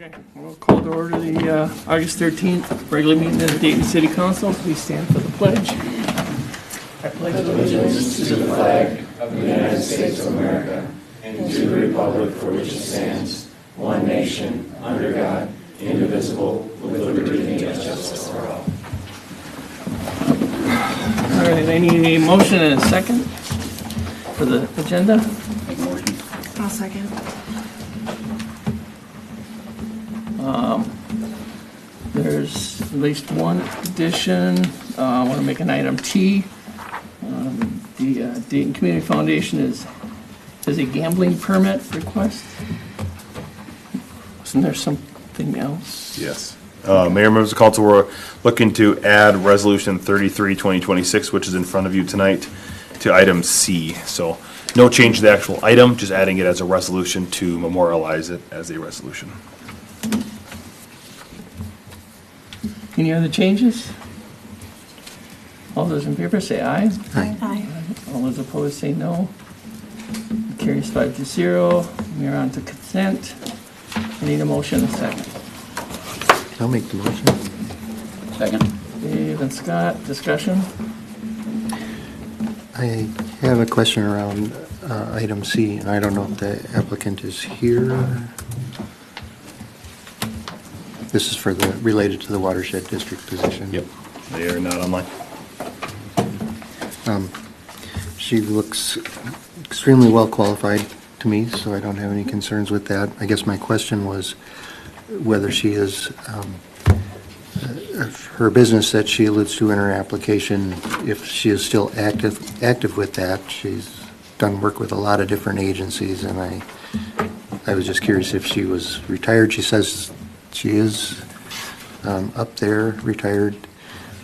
Okay, we'll call to order the August 13th regular meeting of the Dayton City Council. Please stand for the pledge. I pledge allegiance to the flag of the United States of America and to the republic for which it stands, one nation, under God, indivisible, with liberty and justice for all. All right, I need a motion and a second for the agenda. I'll second. There's at least one addition. I want to make an item T. The Dayton Community Foundation has a gambling permit request. Isn't there something else? Yes. Mayor, members of council, we're looking to add Resolution 33, 2026, which is in front of you tonight, to item C. So no change to the actual item, just adding it as a resolution to memorialize it as a resolution. Any other changes? All those in favor say aye. Aye. All those opposed say no. Carries 5-0. We're on to consent. I need a motion and a second. I'll make the motion. Second. Dave and Scott, discussion? I have a question around item C, and I don't know if the applicant is here. This is for related to the watershed district position. Yep. They are not online. She looks extremely well qualified to me, so I don't have any concerns with that. I guess my question was whether she is, her business that she alludes to in her application, if she is still active with that. She's done work with a lot of different agencies, and I was just curious if she was retired. She says she is up there, retired.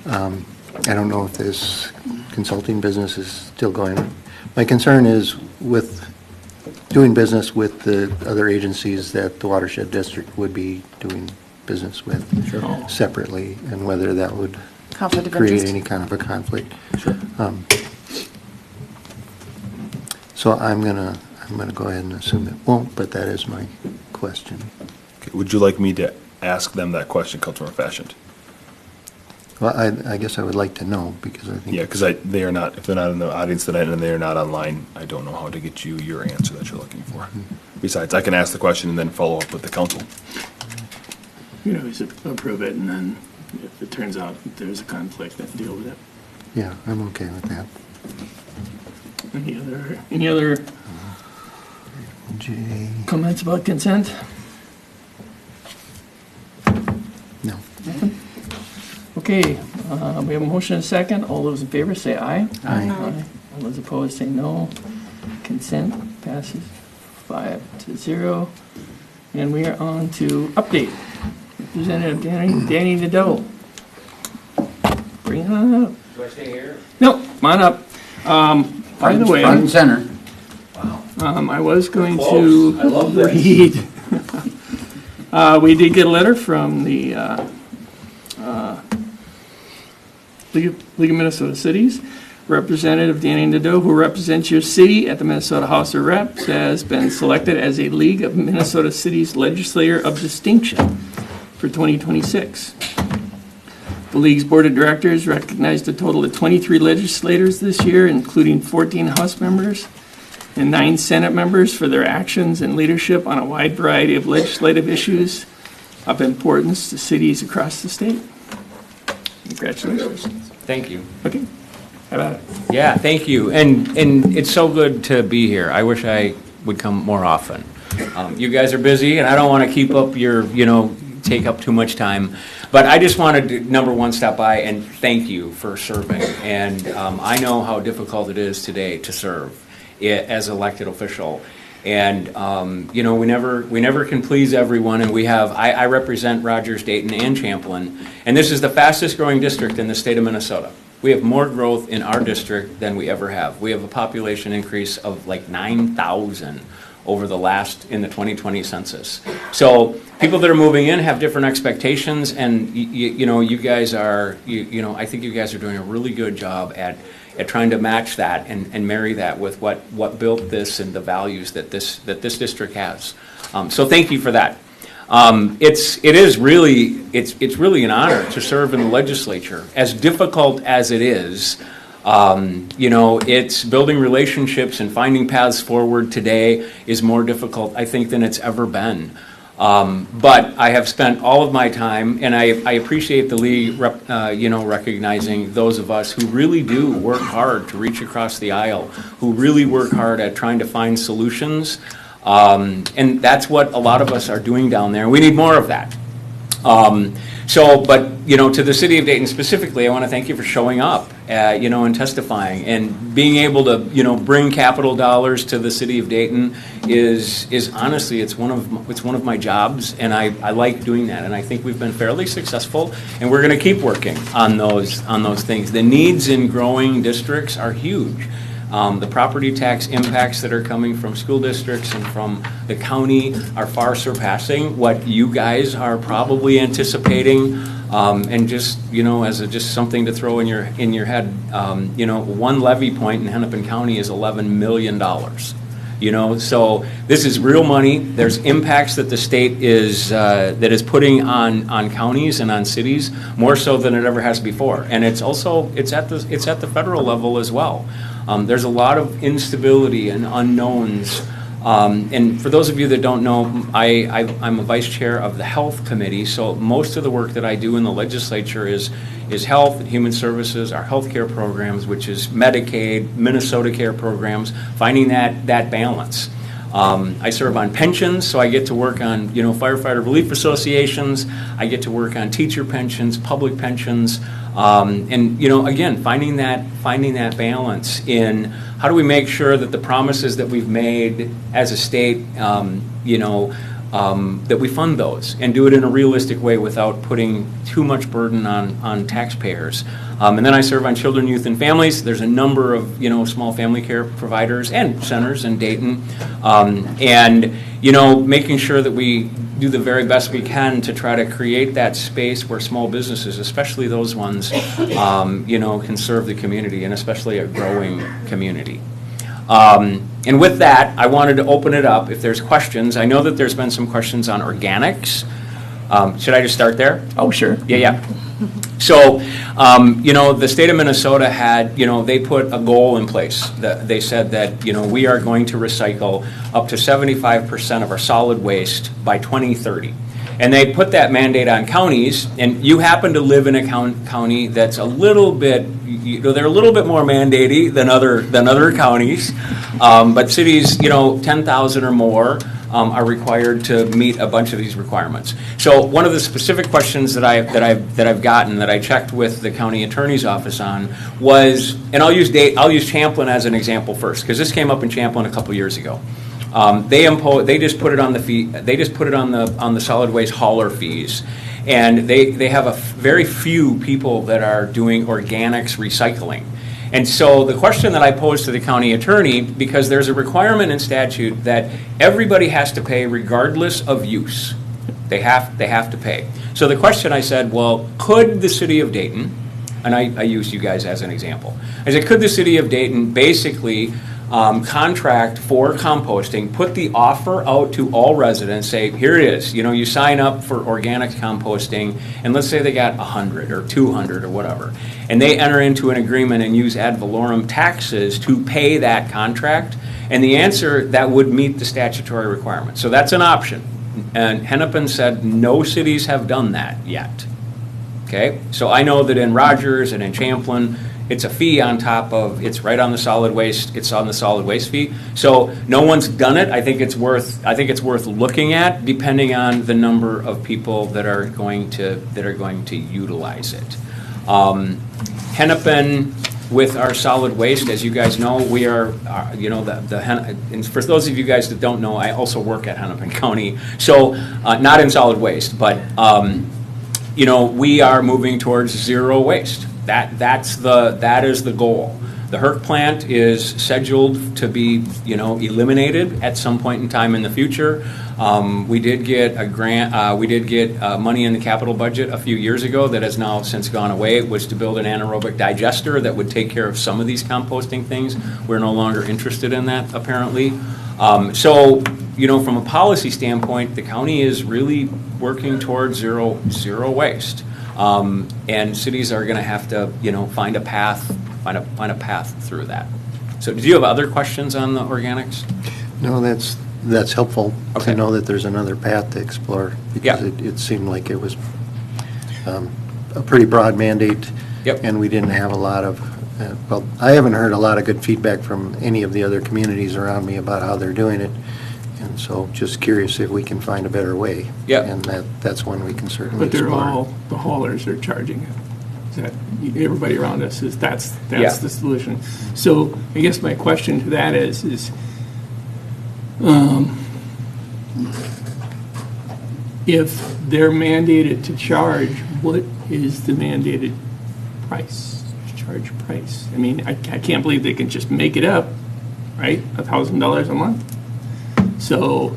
I don't know if this consulting business is still going on. My concern is with doing business with the other agencies that the watershed district would be doing business with separately, and whether that would Conflict of create interest. any kind of a conflict. Sure. So I'm gonna go ahead and assume it won't, but that is my question. Okay. Would you like me to ask them that question, Councilmember Fashioned? Well, I guess I would like to know, because I think. Yeah, because they are not, if they're not in the audience tonight and they are not online, I don't know how to get you your answer that you're looking for. Besides, I can ask the question and then follow up with the council. You know, always approve it, and then if it turns out there's a conflict, then deal with it. Yeah, I'm okay with that. Any other J, comments about consent? no. Nothing? Okay, we have a motion and a second. All those in favor say aye. Aye. All those opposed say no. Consent passes 5-0. And we are on to update. Representative Danny Nadeau. Bring it on up. Do I stay here? No, come on up. By the way, Front and center. I was going Close. to I love this. read. We did get a letter from the League of Minnesota Cities. Representative Danny Nadeau, who represents your city at the Minnesota House of Reps, has been selected as a League of Minnesota Cities Legislator of Distinction for 2026. The League's Board of Directors recognized a total of 23 legislators this year, including 14 House members and 9 Senate members, for their actions and leadership on a wide variety of legislative issues of importance to cities across the state. Congratulations. Thank you. Okay, how about it? Yeah, thank you. And it's so good to be here. I wish I would come more often. You guys are busy, and I don't want to keep up your, take up too much time. But I just wanted to, number one, stop by and thank you for serving. And I know how difficult it is today to serve as elected official. And, we never can please everyone. And I represent Rogers, Dayton, and Champlin. And this is the fastest growing district in the state of Minnesota. We have more growth in our district than we ever have. We have a population increase of like 9,000 over in the 2020 census. So people that are moving in have different expectations, and you guys are, I think you guys are doing a really good job at trying to match that and marry that with what built this and the values that this district has. So thank you for that. It's really an honor to serve in the legislature. As difficult as it is, it's building relationships and finding paths forward today is more difficult, I think, than it's ever been. But I have spent all of my time, and I appreciate the league, recognizing those of us who really do work hard to reach across the aisle, who really work hard at trying to find solutions. And that's what a lot of us are doing down there. We need more of that. To the city of Dayton specifically, I want to thank you for showing up, and testifying, and being able to, bring capital dollars to the city of Dayton is honestly, it's one of my jobs, and I like doing that, and I think we've been fairly successful, and we're going to keep working on those things. The needs in growing districts are huge. The property tax impacts that are coming from school districts and from the county are far surpassing what you guys are probably anticipating. And just, just something to throw in your head, one levy point in Hennepin County is $11 million. So this is real money. There's impacts that the state is putting on counties and on cities more so than it ever has before. And it's at the federal level as well. There's a lot of instability and unknowns. And for those of you that don't know, I'm a vice chair of the Health Committee, so most of the work that I do in the legislature is health and human services, our health care programs, which is Medicaid, Minnesota Care programs, finding that balance. I serve on pensions, so I get to work on, firefighter relief associations. I get to work on teacher pensions, public pensions, and again, finding that balance in how do we make sure that the promises that we've made as a state, that we fund those and do it in a realistic way without putting too much burden on taxpayers. And then I serve on children, youth, and families. There's a number of small family care providers and centers in Dayton, and making sure that we do the very best we can to try to create that space where small businesses, especially those ones, can serve the community, and especially a growing community. And with that, I wanted to open it up if there's questions. I know that there's been some questions on organics. Should I just start there? Oh, sure. Yeah. So, the state of Minnesota had, they put a goal in place. They said that, we are going to recycle up to 75% of our solid waste by 2030. And they put that mandate on counties, and you happen to live in a county that's a little bit, they're a little bit more mandatey than other counties. But cities, 10,000 or more, are required to meet a bunch of these requirements. So one of the specific questions that I've gotten that I checked with the county attorney's office on was, and I'll use Champlin as an example first, because this came up in Champlin a couple years ago. They just put it on the fee. They just put it on the solid waste hauler fees, and they have a very few people that are doing organics recycling. And so the question that I posed to the county attorney, because there's a requirement in statute that everybody has to pay regardless of use. They have to pay. So the question I said, well, could the city of Dayton, and I used you guys as an example, I said, could the city of Dayton basically contract for composting, put the offer out to all residents, say, here it is, you sign up for organic composting, and let's say they got 100 or 200 or whatever, and they enter into an agreement and use ad valorem taxes to pay that contract, and the answer, that would meet the statutory requirement. So that's an option. And Hennepin said no cities have done that yet. Okay, so I know that in Rogers and in Champlin, it's a fee on top of, it's right on the solid waste, it's on the solid waste fee. So no one's done it. I think it's worth looking at, depending on the number of people that are going to utilize it. Hennepin, with our solid waste, as you guys know, we are, and for those of you guys that don't know, I also work at Hennepin County. So not in solid waste, but we are moving towards zero waste. That is the goal. The Herc plant is scheduled to be, eliminated at some point in time in the future. We did get a grant. We did get money in the capital budget a few years ago that has now since gone away. It was to build an anaerobic digester that would take care of some of these composting things. We're no longer interested in that, apparently. So from a policy standpoint, the county is really working towards zero waste. And cities are going to have to, find a path through that. So do you have other questions on the organics? No, that's helpful Okay. to know that there's another path to explore. Because Yeah. it seemed like it was a pretty broad mandate. Yep. And we didn't have a lot of, well, I haven't heard a lot of good feedback from any of the other communities around me about how they're doing it. And so just curious if we can find a better way. Yep. And that's one we can certainly But they're explore. all, the haulers are charging it. Is that, everybody around us is, that's Yeah. the solution. So I guess my question to that is, if they're mandated to charge, what is the mandated price, charge price? I mean, I can't believe they can just make it up, right? $1,000 a month? So,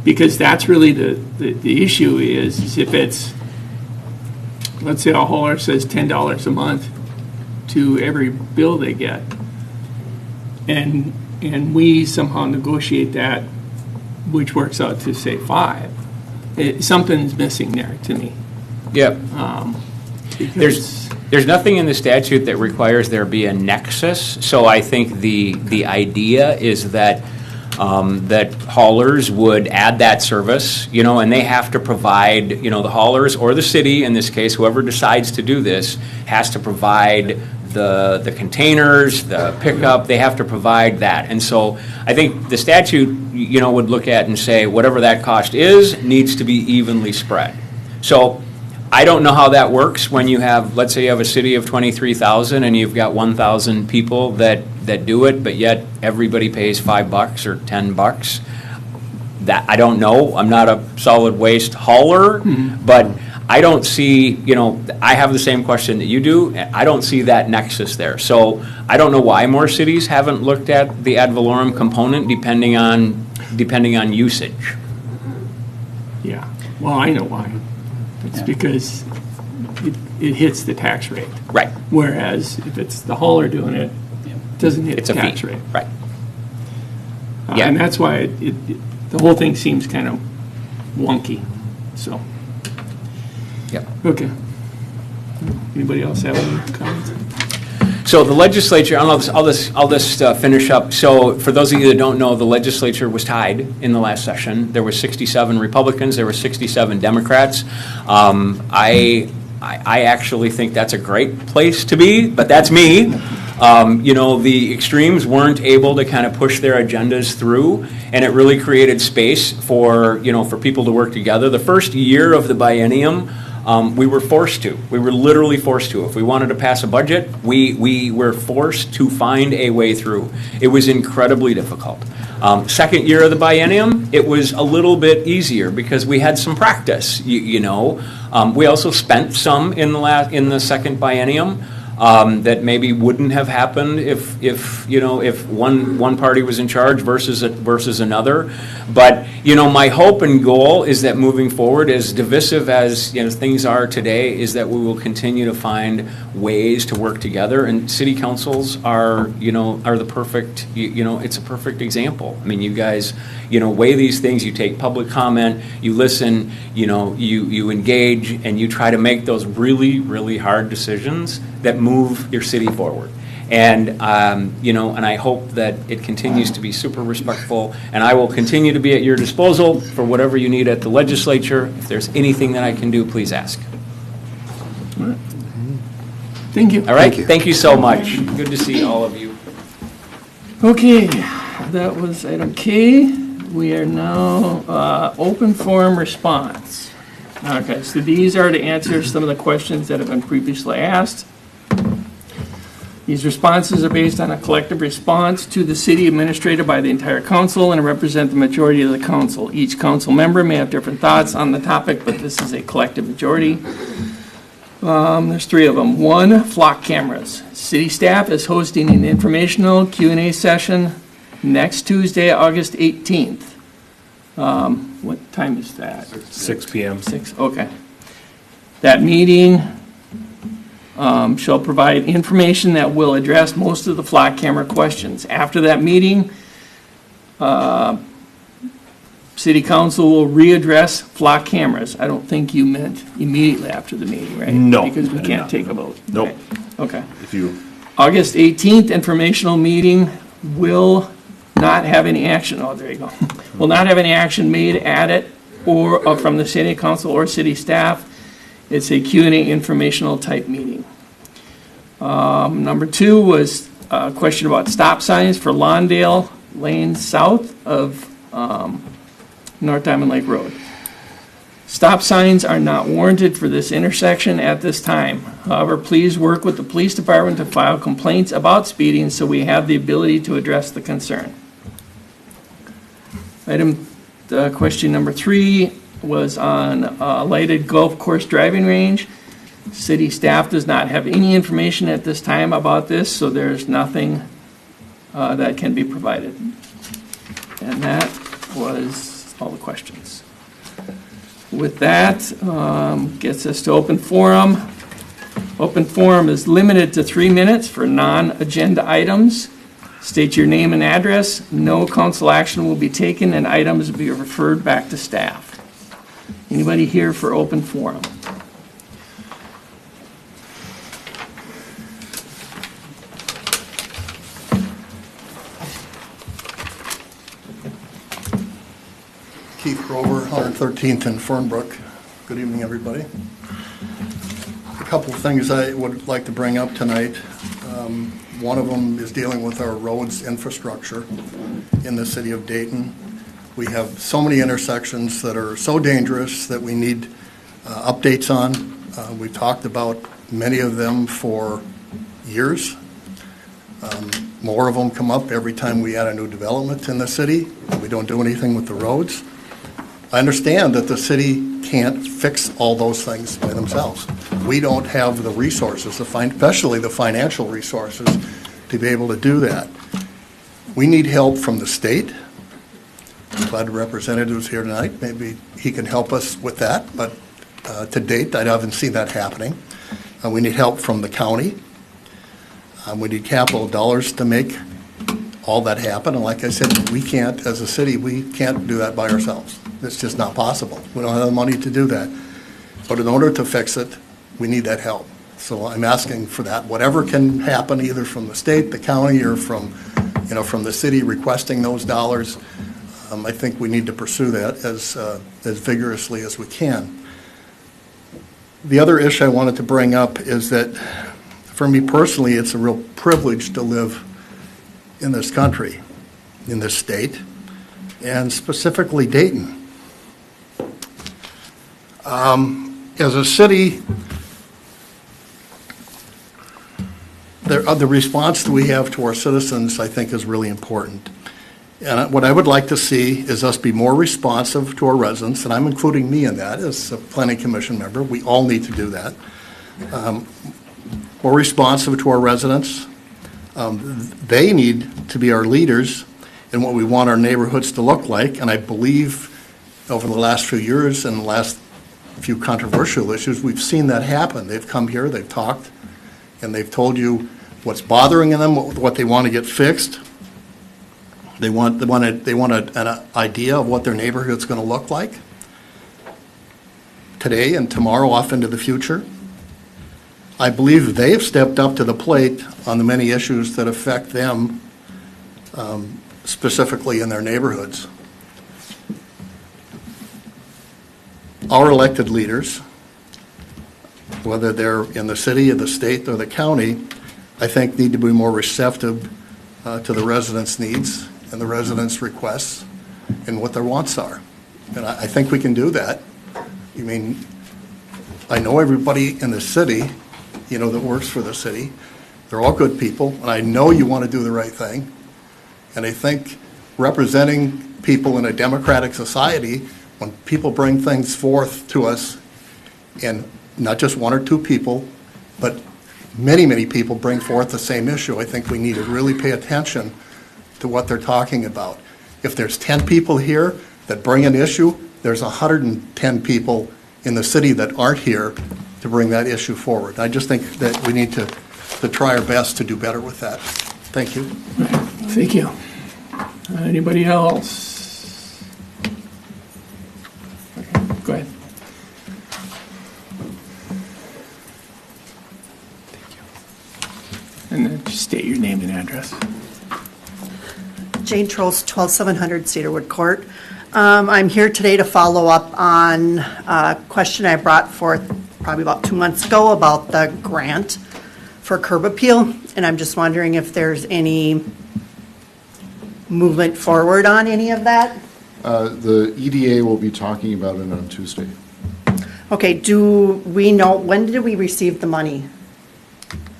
because that's really the issue is if it's, let's say a hauler says $10 a month to every bill they get, and we somehow negotiate that, which works out to say 5, something's missing there to me. Yep. Because There's nothing in the statute that requires there be a nexus, so I think the idea is that that haulers would add that service, and they have to provide, the haulers or the city, in this case, whoever decides to do this, has to provide the containers, the pickup, they have to provide that. And so I think the statute, would look at and say, whatever that cost is, needs to be evenly spread. So I don't know how that works when you have, let's say you have a city of 23,000 and you've got 1,000 people that do it, but yet everybody pays $5 or $10. That, I don't know. I'm not a solid waste hauler, but I don't see, I have the same question that you do. I don't see that nexus there. So I don't know why more cities haven't looked at the ad valorem component depending on usage. yeah, well, I know why. It's because it hits the tax rate. Right. Whereas if it's the hauler doing it, it doesn't hit It's the a tax fee. rate. Right. Yeah. And that's why the whole thing seems kind of wonky, so. Yep. Okay. Anybody else have any comments? So the legislature, I'll just finish up. So for those of you that don't know, the legislature was tied in the last session. There were 67 Republicans, there were 67 Democrats. I actually think that's a great place to be, but that's me. The extremes weren't able to kind of push their agendas through, and it really created space for people to work together. The first year of the biennium, we were forced to. We were literally forced to. If we wanted to pass a budget, we were forced to find a way through. It was incredibly difficult. Second year of the biennium, it was a little bit easier because we had some practice. We also spent some in the second biennium. That maybe wouldn't have happened if one party was in charge versus another. But my hope and goal is that moving forward, as divisive as things are today, is that we will continue to find ways to work together. And city councils are the perfect it's a perfect example. I mean, you guys weigh these things. You take public comment. You listen. You engage, and you try to make those really, really hard decisions that move your city forward. And, and I hope that it continues to be super respectful, and I will continue to be at your disposal for whatever you need at the legislature. If there's anything that I can do, please ask. Thank you. All right? Thank you. Thank you so much. Good to see all of you. Okay, that was item K. We are now open forum response. Okay, so these are to answer some of the questions that have been previously asked. These responses are based on a collective response to the city administrated by the entire council and represent the majority of the council. Each council member may have different thoughts on the topic, but this is a collective majority. There's 3 of them. 1, flock cameras. City staff is hosting an informational Q&A session next Tuesday, August 18th. What time is that? 6 p.m. 6, okay. That meeting shall provide information that will address most of the flock camera questions. After that meeting, City council will readdress flock cameras. I don't think you meant immediately after the meeting, right? No, Because we I did can't not. take a vote. Nope. Right. Okay. If you, August 18th, informational meeting will not have any action, oh, there you go. Will not have any action made at it or from the city council or city staff. It's a Q&A informational type meeting. Number 2 was a question about stop signs for Lawndale Lane south of North Diamond Lake Road. Stop signs are not warranted for this intersection at this time. However, please work with the police department to file complaints about speeding so we have the ability to address the concern. Question number 3 was on lighted golf course driving range. City staff does not have any information at this time about this, so there's nothing that can be provided. And that was all the questions. With that, gets us to open forum. Open forum is limited to 3 minutes for non-agenda items. State your name and address. No council action will be taken, and items will be referred back to staff. Anybody here for open forum? Keith Grover, 113th in Fernbrook. Good evening, everybody. A couple of things I would like to bring up tonight. One of them is dealing with our roads infrastructure in the city of Dayton. We have so many intersections that are so dangerous that we need updates on. We've talked about many of them for years. More of them come up every time we add a new development in the city. We don't do anything with the roads. I understand that the city can't fix all those things by themselves. We don't have the resources, especially the financial resources, to be able to do that. We need help from the state. I'm glad the representative is here tonight. Maybe he can help us with that, but to date, I haven't seen that happening. We need help from the county. We need capital dollars to make all that happen. And like I said, we can't, as a city, we can't do that by ourselves. It's just not possible. We don't have the money to do that. But in order to fix it, we need that help. So I'm asking for that. Whatever can happen, either from the state, the county, or from the city requesting those dollars, I think we need to pursue that as vigorously as we can. The other issue I wanted to bring up is that, for me personally, it's a real privilege to live in this country, in this state, and specifically Dayton. As a city, the response that we have to our citizens, I think, is really important. And what I would like to see is us be more responsive to our residents, and I'm including me in that as a planning commission member. We all need to do that. More responsive to our residents. They need to be our leaders in what we want our neighborhoods to look like. And I believe over the last few years and the last few controversial issues, we've seen that happen. They've come here, they've talked, and they've told you what's bothering them, what they want to get fixed. They want an idea of what their neighborhood's going to look like today and tomorrow, off into the future. I believe they've stepped up to the plate on the many issues that affect them, specifically in their neighborhoods. Our elected leaders, whether they're in the city or the state or the county, I think need to be more receptive to the residents' needs and the residents' requests and what their wants are. And I think we can do that. I mean, I know everybody in the city, that works for the city. They're all good people, and I know you want to do the right thing. And I think representing people in a democratic society, when people bring things forth to us, and not just one or two people, but many, many people bring forth the same issue, I think we need to really pay attention to what they're talking about. If there's 10 people here that bring an issue, there's 110 people in the city that aren't here to bring that issue forward. I just think that we need to try our best to do better with that. Thank you. Thank you. Anybody else? address. Jane Trolls, 12700 Cedarwood Court. I'm here today to follow up on a question I brought forth probably about 2 months ago about the grant for curb appeal, and I'm just wondering if there's any movement forward on any of that? The EDA will be talking about it on Tuesday. Okay, do we know, when did we receive the money?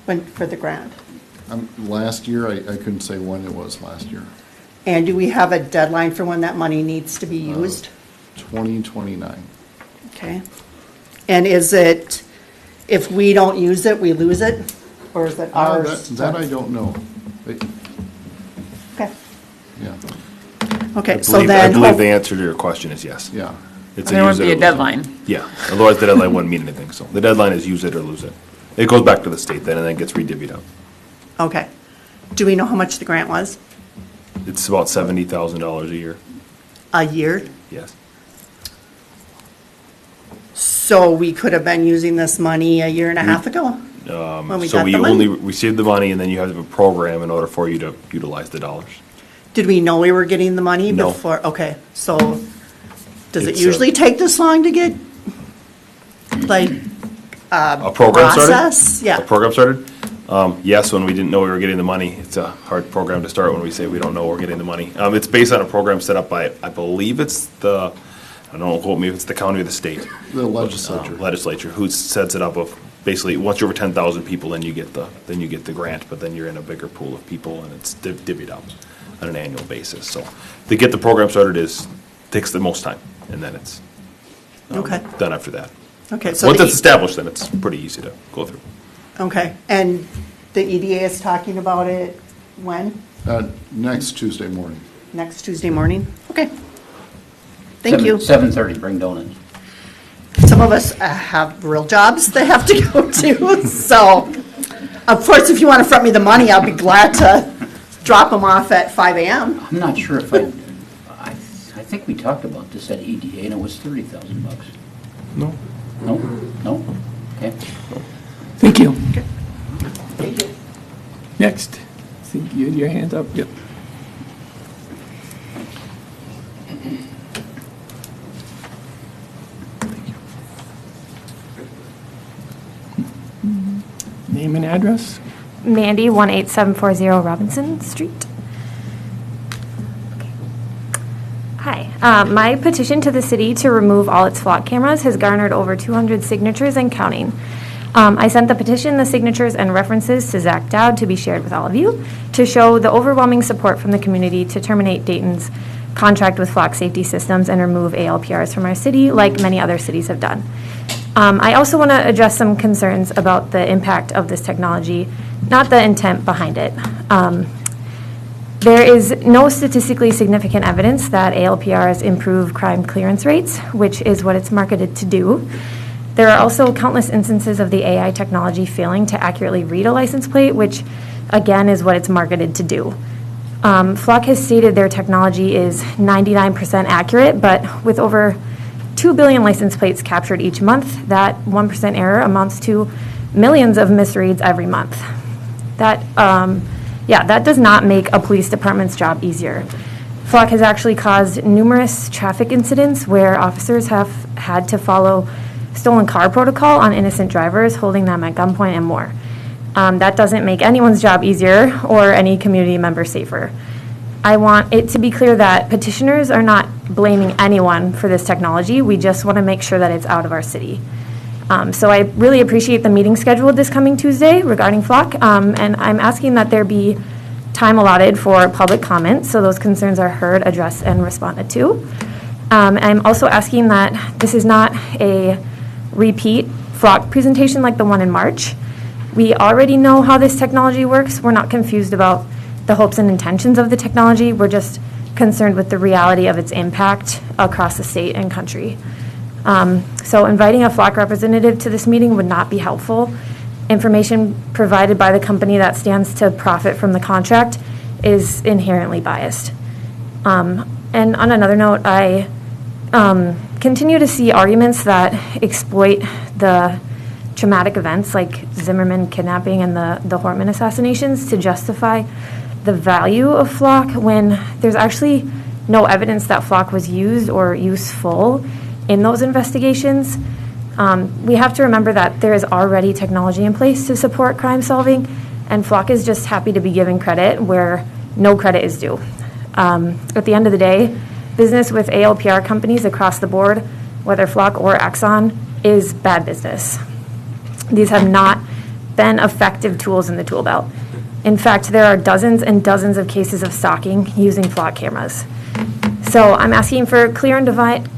When, for the grant? Last year, I couldn't say when it was last year. And do we have a deadline for when that money needs to be used? 2029. Okay. And is it, if we don't use it, we lose it? Or is it ours? That I don't know. Okay, Yeah, okay, I so believe, then. I believe the answer to your question is yes. yeah. It's There use would it be or a lose it. deadline. Yeah, otherwise the deadline wouldn't mean anything, so the deadline is use it or lose it. It goes back to the state then and then gets redivvied up. Okay. Do we know how much the grant was? It's about $70,000 a year, A year? yes. So we could have been using this money a year and a half ago? When we So got we the only money? receive the money and then you have a program in order for you to utilize the dollars. Did we know we were getting the money No. before? Okay, so does it It's, usually take this long to get, like, A program started? process? A Yeah, program started? Yes, when we didn't know we were getting the money. It's a hard program to start when we say we don't know we're getting the money. It's based on a program set up by, I believe it's the, I don't quote me if it's the county or the state. The legislature. Legislature, who sets it up of, basically, once you're over 10,000 people, then you get the grant, but then you're in a bigger pool of people and it's divvied up on an annual basis. So to get the program started takes the most time, and then it's okay, done after that. okay. So Once the it's established, then it's pretty easy to go through. Okay, and the EDA is talking about it when? Next Tuesday morning. Next Tuesday morning? Okay. Thank you. 7:30, bring donuts. Some of us have real jobs they have to go to, so, of course, if you want to front me the money, I'll be glad to drop them off at 5 AM. I'm not sure if I think we talked about this at EDA and it was $30,000 bucks. No. No? No? Okay. Thank you. Thank you. Next. I think you had your hand up. Yep. Name and address? Mandy, 18740 Robinson Street. Okay. Hi. My petition to the city to remove all its flock cameras has garnered over 200 signatures and counting. I sent the petition, the signatures, and references to Zach Dowd to be shared with all of you to show the overwhelming support from the community to terminate Dayton's contract with flock safety systems and remove ALPRs from our city, like many other cities have done. I also want to address some concerns about the impact of this technology, not the intent behind it. There is no statistically significant evidence that ALPRs improve crime clearance rates, which is what it's marketed to do. There are also countless instances of the AI technology failing to accurately read a license plate, which again is what it's marketed to do. Flock has stated their technology is 99% accurate, but with over 2 billion license plates captured each month, that 1% error amounts to millions of misreads every month. That does not make a police department's job easier. Flock has actually caused numerous traffic incidents where officers have had to follow stolen car protocol on innocent drivers, holding them at gunpoint and more. That doesn't make anyone's job easier or any community member safer. I want it to be clear that petitioners are not blaming anyone for this technology. We just want to make sure that it's out of our city. So I really appreciate the meeting scheduled this coming Tuesday regarding Flock, and I'm asking that there be time allotted for public comment so those concerns are heard, addressed, and responded to. I'm also asking that this is not a repeat Flock presentation like the one in March. We already know how this technology works. We're not confused about the hopes and intentions of the technology. We're just concerned with the reality of its impact across the state and country. So inviting a Flock representative to this meeting would not be helpful. Information provided by the company that stands to profit from the contract is inherently biased. And on another note, I continue to see arguments that exploit the traumatic events like Zimmerman kidnapping and the Hortman assassinations to justify the value of flock when there's actually no evidence that flock was used or useful in those investigations. We have to remember that there is already technology in place to support crime solving, and flock is just happy to be given credit where no credit is due. At the end of the day, business with ALPR companies across the board, whether flock or Exxon, is bad business. These have not been effective tools in the tool belt. In fact, there are dozens and dozens of cases of stalking using flock cameras. So I'm asking for clear and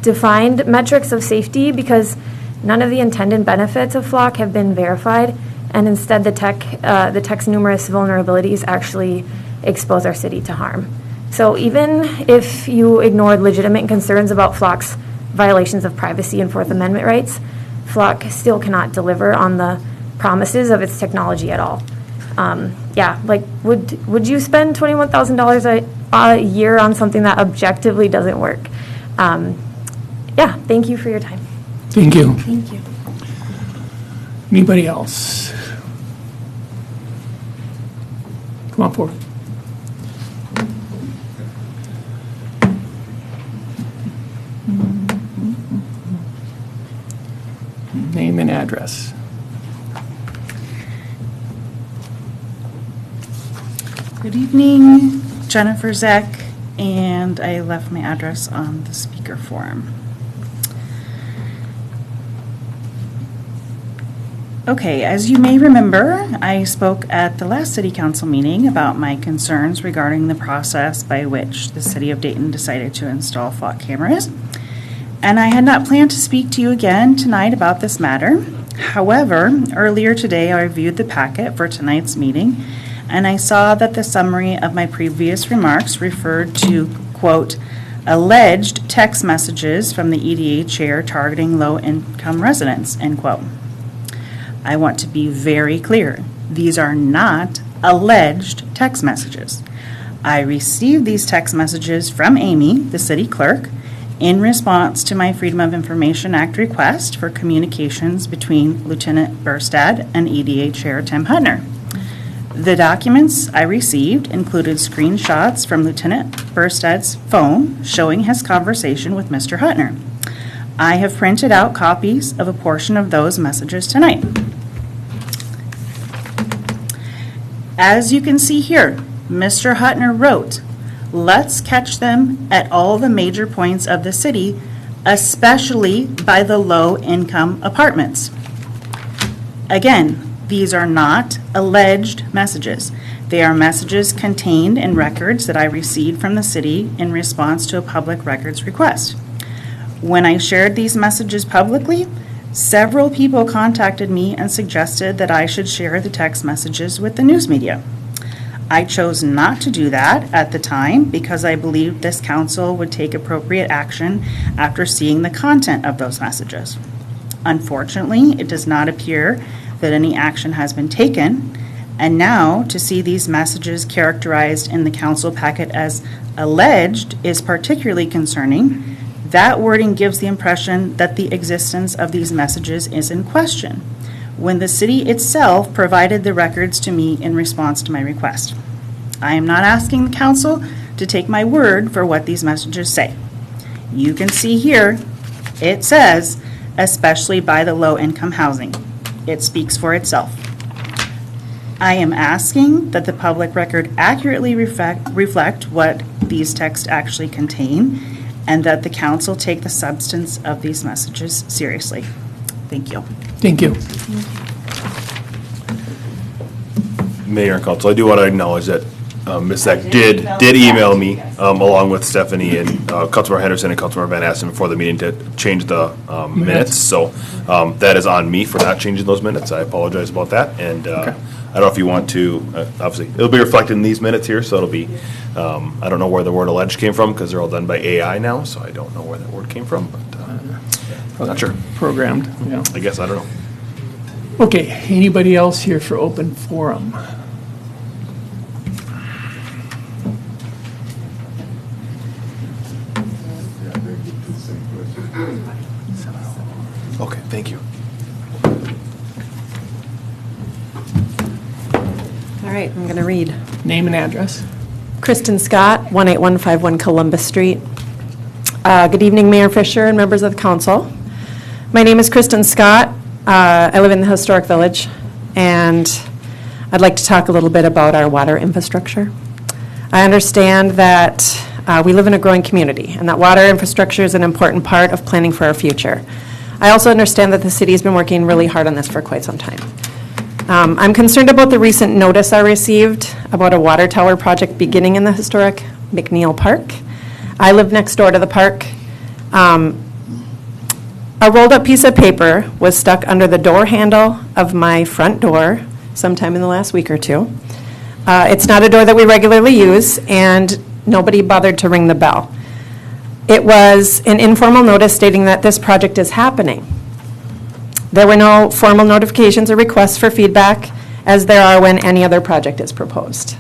defined metrics of safety because none of the intended benefits of flock have been verified, and instead the tech's numerous vulnerabilities actually expose our city to harm. So even if you ignored legitimate concerns about flock's violations of privacy and Fourth Amendment rights, flock still cannot deliver on the promises of its technology at all. Would you spend $21,000 a year on something that objectively doesn't work? Thank you for your time. Thank you. Thank you. Anybody else? Come on forward. Name and address. Good evening, Jennifer Zeck, and I left my address on the speaker form. Okay, as you may remember, I spoke at the last city council meeting about my concerns regarding the process by which the city of Dayton decided to install flock cameras. And I had not planned to speak to you again tonight about this matter. However, earlier today I reviewed the packet for tonight's meeting, and I saw that the summary of my previous remarks referred to, quote, alleged text messages from the EDA chair targeting low-income residents, end quote. I want to be very clear. These are not alleged text messages. I received these text messages from Amy, the city clerk, in response to my Freedom of Information Act request for communications between Lieutenant Burstad and EDA Chair Tim Hutner. The documents I received included screenshots from Lieutenant Burstad's phone showing his conversation with Mr. Hutner. I have printed out copies of a portion of those messages tonight. As you can see here, Mr. Hutner wrote, "Let's catch them at all the major points of the city, especially by the low-income apartments." Again, these are not alleged messages. They are messages contained in records that I received from the city in response to a public records request. When I shared these messages publicly, several people contacted me and suggested that I should share the text messages with the news media. I chose not to do that at the time because I believed this council would take appropriate action after seeing the content of those messages. Unfortunately, it does not appear that any action has been taken, and now to see these messages characterized in the council packet as alleged is particularly concerning. That wording gives the impression that the existence of these messages is in question, when the city itself provided the records to me in response to my request. I am not asking the council to take my word for what these messages say. You can see here, it says, especially by the low-income housing. It speaks for itself. I am asking that the public record accurately reflect what these texts actually contain, and that the council take the substance of these messages seriously. Thank you. Thank you. Mayor and Council, I do want to acknowledge that Ms. Zeck did email me along with Stephanie and Councilmember Henderson and Councilmember Van Asten before the meeting to change the minutes. So that is on me for not changing those minutes. I apologize about that. And I don't know if you want to, obviously, it'll be reflected in these minutes here. So it'll be, I don't know where the word alleged came from because they're all done by AI now. So I don't know where that word came from, but not sure. Programmed, yeah. I guess, I don't know. Okay, anybody else here for open forum? Okay, thank you. right, I'm going to read. Name and address. Kristen Scott, 18151 Columbus Street. Good evening, Mayor Fisher and members of the council. My name is Kristen Scott. I live in the Historic Village, and I'd like to talk a little bit about our water infrastructure. I understand that we live in a growing community, and that water infrastructure is an important part of planning for our future. I also understand that the city has been working really hard on this for quite some time. I'm concerned about the recent notice I received about a water tower project beginning in the historic McNeil Park. I live next door to the park. A rolled up piece of paper was stuck under the door handle of my front door sometime in the last week or two. It's not a door that we regularly use, and nobody bothered to ring the bell. It was an informal notice stating that this project is happening. There were no formal notifications or requests for feedback, as there are when any other project is proposed.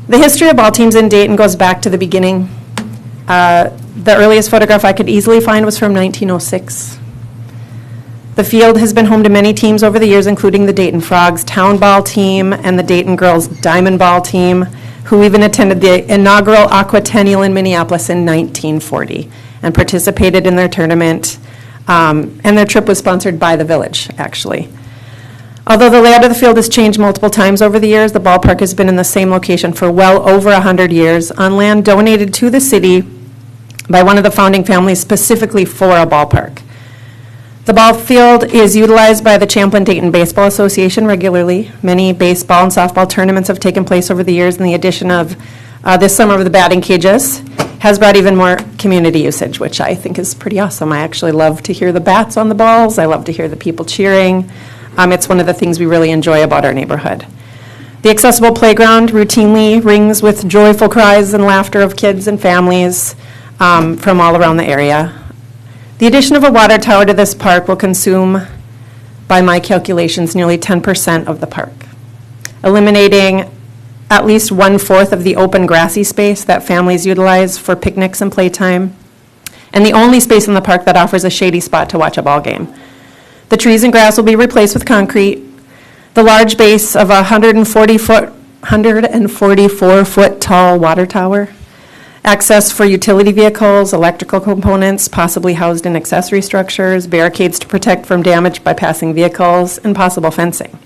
The history of ball teams in Dayton goes back to the beginning. The earliest photograph I could easily find was from 1906. The field has been home to many teams over the years, including the Dayton Frogs Town Ball Team and the Dayton Girls Diamond Ball Team, who even attended the inaugural Aquatennial in Minneapolis in 1940 and participated in their tournament. And their trip was sponsored by the village, actually. Although the layout of the field has changed multiple times over the years, the ballpark has been in the same location for well over 100 years on land donated to the city by one of the founding families specifically for a ballpark. The ball field is utilized by the Champlin-Dayton Baseball Association regularly. Many baseball and softball tournaments have taken place over the years, and the addition of this summer of the batting cages has brought even more community usage, which I think is pretty awesome. I actually love to hear the bats on the balls. I love to hear the people cheering. It's one of the things we really enjoy about our neighborhood. The accessible playground routinely rings with joyful cries and laughter of kids and families from all around the area. The addition of a water tower to this park will consume, by my calculations, nearly 10% of the park, eliminating at least 1/4 of the open grassy space that families utilize for picnics and playtime, and the only space in the park that offers a shady spot to watch a ball game. The trees and grass will be replaced with concrete. The large base of a 144-foot tall water tower, access for utility vehicles, electrical components, possibly housed in accessory structures, barricades to protect from damage by passing vehicles, and possible fencing.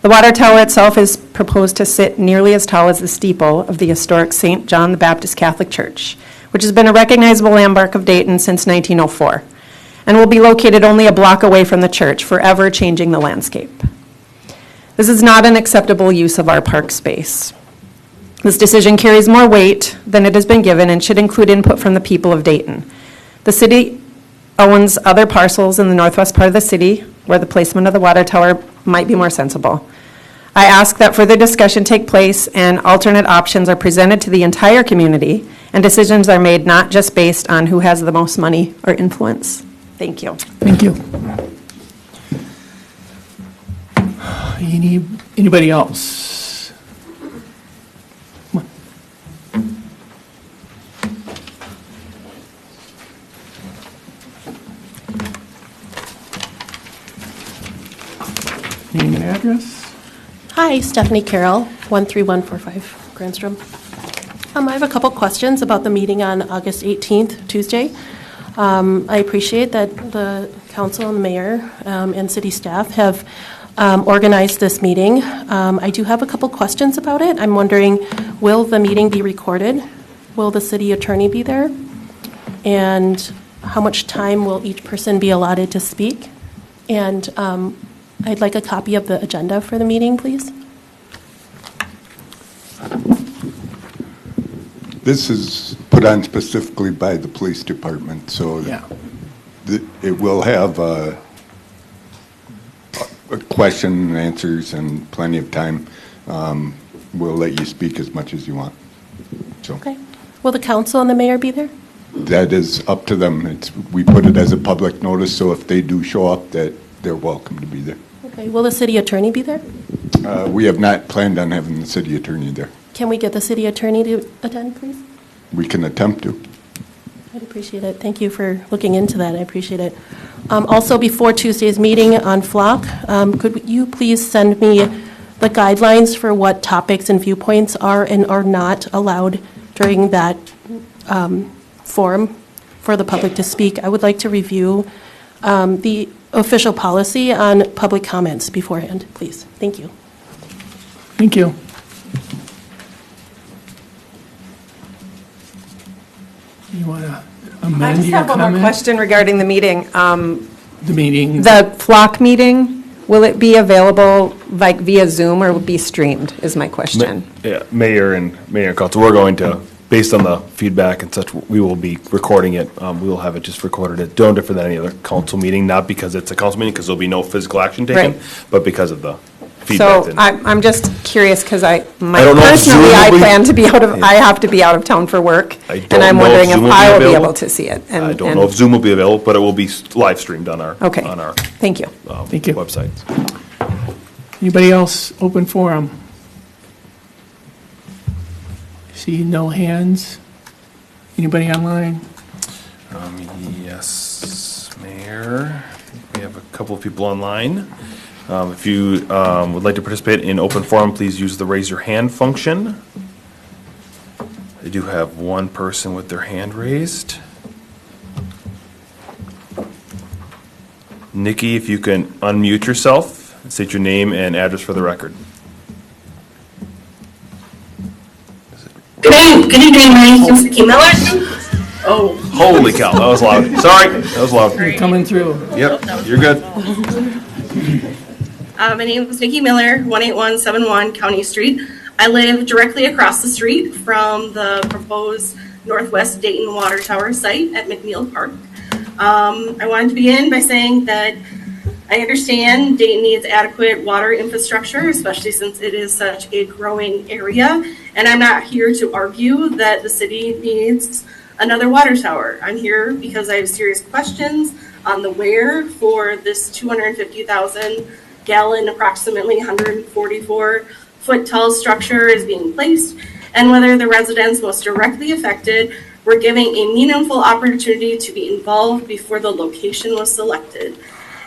The water tower itself is proposed to sit nearly as tall as the steeple of the historic St. John the Baptist Catholic Church, which has been a recognizable landmark of Dayton since 1904, and will be located only a block away from the church, forever changing the landscape. This is not an acceptable use of our park space. This decision carries more weight than it has been given and should include input from the people of Dayton. The city owns other parcels in the northwest part of the city where the placement of the water tower might be more sensible. I ask that further discussion take place and alternate options are presented to the entire community, and decisions are made not just based on who has the most money or influence. Thank you. Thank you. Anybody else? Come on. Name and address? Hi, Stephanie Carroll, 13145 Grandstrom. I have a couple questions about the meeting on August 18th, Tuesday. I appreciate that the council and the mayor and city staff have organized this meeting. I do have a couple questions about it. I'm wondering, will the meeting be recorded? Will the city attorney be there? And how much time will each person be allotted to speak? And I'd like a copy of the agenda for the meeting, please. This is put on specifically by the police department, so Yeah. it will have a question and answers and plenty of time. We'll let you speak as much as you want. So Okay. Will the council and the mayor be there? that is up to them. We put it as a public notice, so if they do show up, that they're welcome to be there. Okay. Will the city attorney be there? We have not planned on having the city attorney there. Can we get the city attorney to attend, please? We can attempt to. I'd appreciate it. Thank you for looking into that. I appreciate it. Also, before Tuesday's meeting on Flock, could you please send me the guidelines for what topics and viewpoints are and are not allowed during that forum for the public to speak. I would like to review the official policy on public comments beforehand, please. Thank you. Thank you. You want to I amend just your have one more comment? question regarding the meeting. The meeting. The flock meeting, will it be available like via Zoom or will it be streamed, is my question. Yeah, Mayor and Council, we're going to, based on the feedback and such, we will be recording it. We will have it just recorded. It's no different than any other council meeting, not because it's a council meeting, because there'll be no physical action taken, Right. but because of the feedback. So I'm just curious because I don't know if personally, Zoom I will be- plan to be I have to be out of town for work. I don't And I'm know if wondering if Zoom will I be will be available. able to see it. I don't know if Zoom will be available, but it will be live streamed on our, Okay, on our thank you. Thank you. website. Anybody else open forum? See no hands? Anybody online? Yes, Mayor. We have a couple of people online. If you would like to participate in open forum, please use the raise your hand function. I do have one person with their hand raised. Nikki, if you can unmute yourself, state your name and address for the record. Good evening, my name is Nikki Miller. Oh. Holy cow, that was loud. Sorry, that was loud. You're coming through. Yep, you're good. My name is Nikki Miller, 18171 County Street. I live directly across the street from the proposed Northwest Dayton Water Tower site at McNeil Park. I wanted to begin by saying that I understand Dayton needs adequate water infrastructure, especially since it is such a growing area. And I'm not here to argue that the city needs another water tower. I'm here because I have serious questions on the where for this 250,000 gallon, approximately 144 foot tall structure is being placed, and whether the residents most directly affected were given a meaningful opportunity to be involved before the location was selected.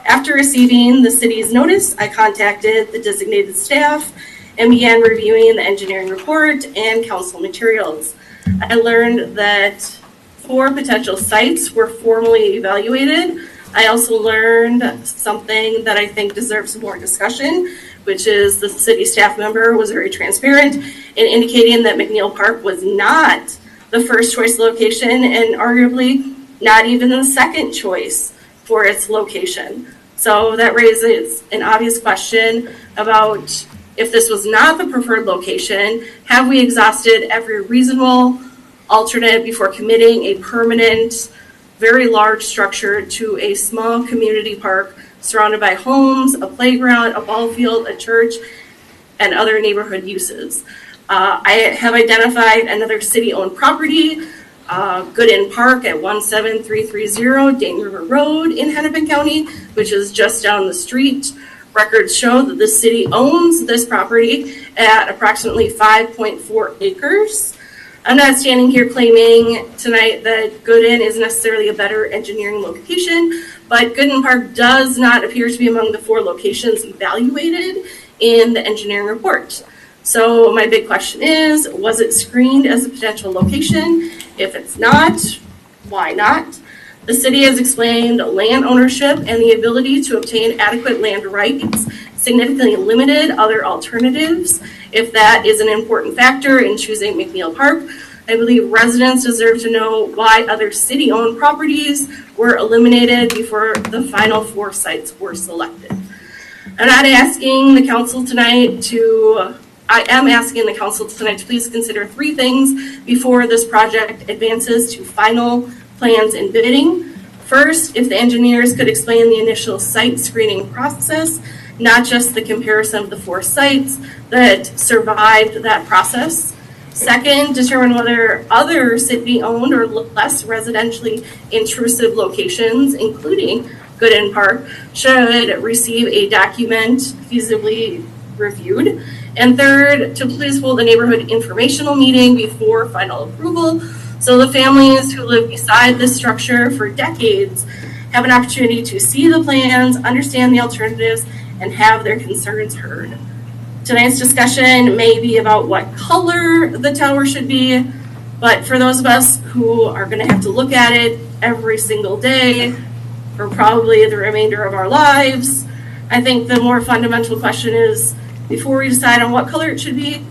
After receiving the city's notice, I contacted the designated staff and began reviewing the engineering report and council materials. I learned that 4 potential sites were formally evaluated. I also learned something that I think deserves more discussion, which is the city staff member was very transparent in indicating that McNeil Park was not the first choice location and arguably not even the second choice for its location. So that raises an obvious question about if this was not the preferred location, have we exhausted every reasonable alternate before committing a permanent, very large structure to a small community park surrounded by homes, a playground, a ball field, a church, and other neighborhood uses? I have identified another city-owned property, Gooden Park at 17330 Dayton River Road in Hennepin County, which is just down the street. Records show that the city owns this property at approximately 5.4 acres. I'm not standing here claiming tonight that Gooden is necessarily a better engineering location, but Gooden Park does not appear to be among the 4 locations evaluated in the engineering report. So my big question is, was it screened as a potential location? If it's not, why not? The city has explained land ownership and the ability to obtain adequate land rights significantly limited other alternatives. If that is an important factor in choosing McNeil Park, I believe residents deserve to know why other city-owned properties were eliminated before the final 4 sites were selected. I am asking the council tonight to please consider 3 things before this project advances to final plans and bidding. First, if the engineers could explain the initial site screening process, not just the comparison of the 4 sites that survived that process. Second, determine whether other city-owned or less residentially intrusive locations, including Gooden Park, should receive a document feasibly reviewed. And third, to please hold a neighborhood informational meeting before final approval, so the families who live beside this structure for decades have an opportunity to see the plans, understand the alternatives, and have their concerns heard. Tonight's discussion may be about what color the tower should be, but for those of us who are going to have to look at it every single day for probably the remainder of our lives, I think the more fundamental question is, before we decide on what color it should be,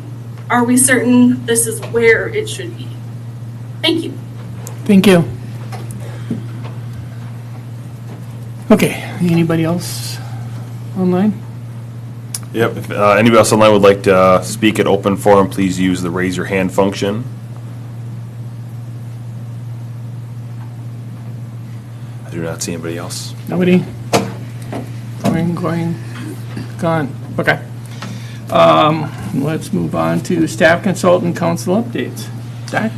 are we certain this is where it should be? Thank you. Thank you. Okay, anybody else online? Yep, if anybody else online would like to speak at open forum, please use the raise your hand function. I do not see anybody else. Nobody? Going, gone. Okay. Let's move on to staff consultant council updates. Zach?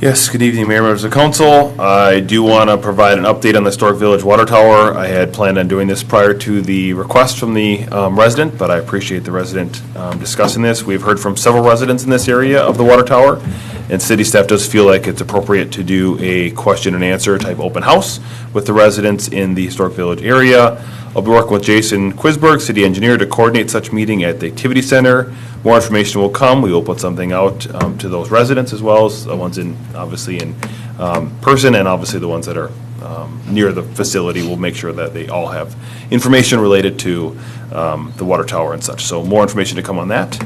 Yes, good evening, Mayor, members of council. I do want to provide an update on the Historic Village Water Tower. I had planned on doing this prior to the request from the resident, but I appreciate the resident discussing this. We've heard from several residents in this area of the water tower, and city staff does feel like it's appropriate to do a question and answer type open house with the residents in the Historic Village area. I'll be working with Jason Quisberg, city engineer, to coordinate such meeting at the activity center. More information will come. We will put something out to those residents as well as the ones obviously in person, and obviously the ones that are near the facility. We'll make sure that they all have information related to the water tower and such. So more information to come on that.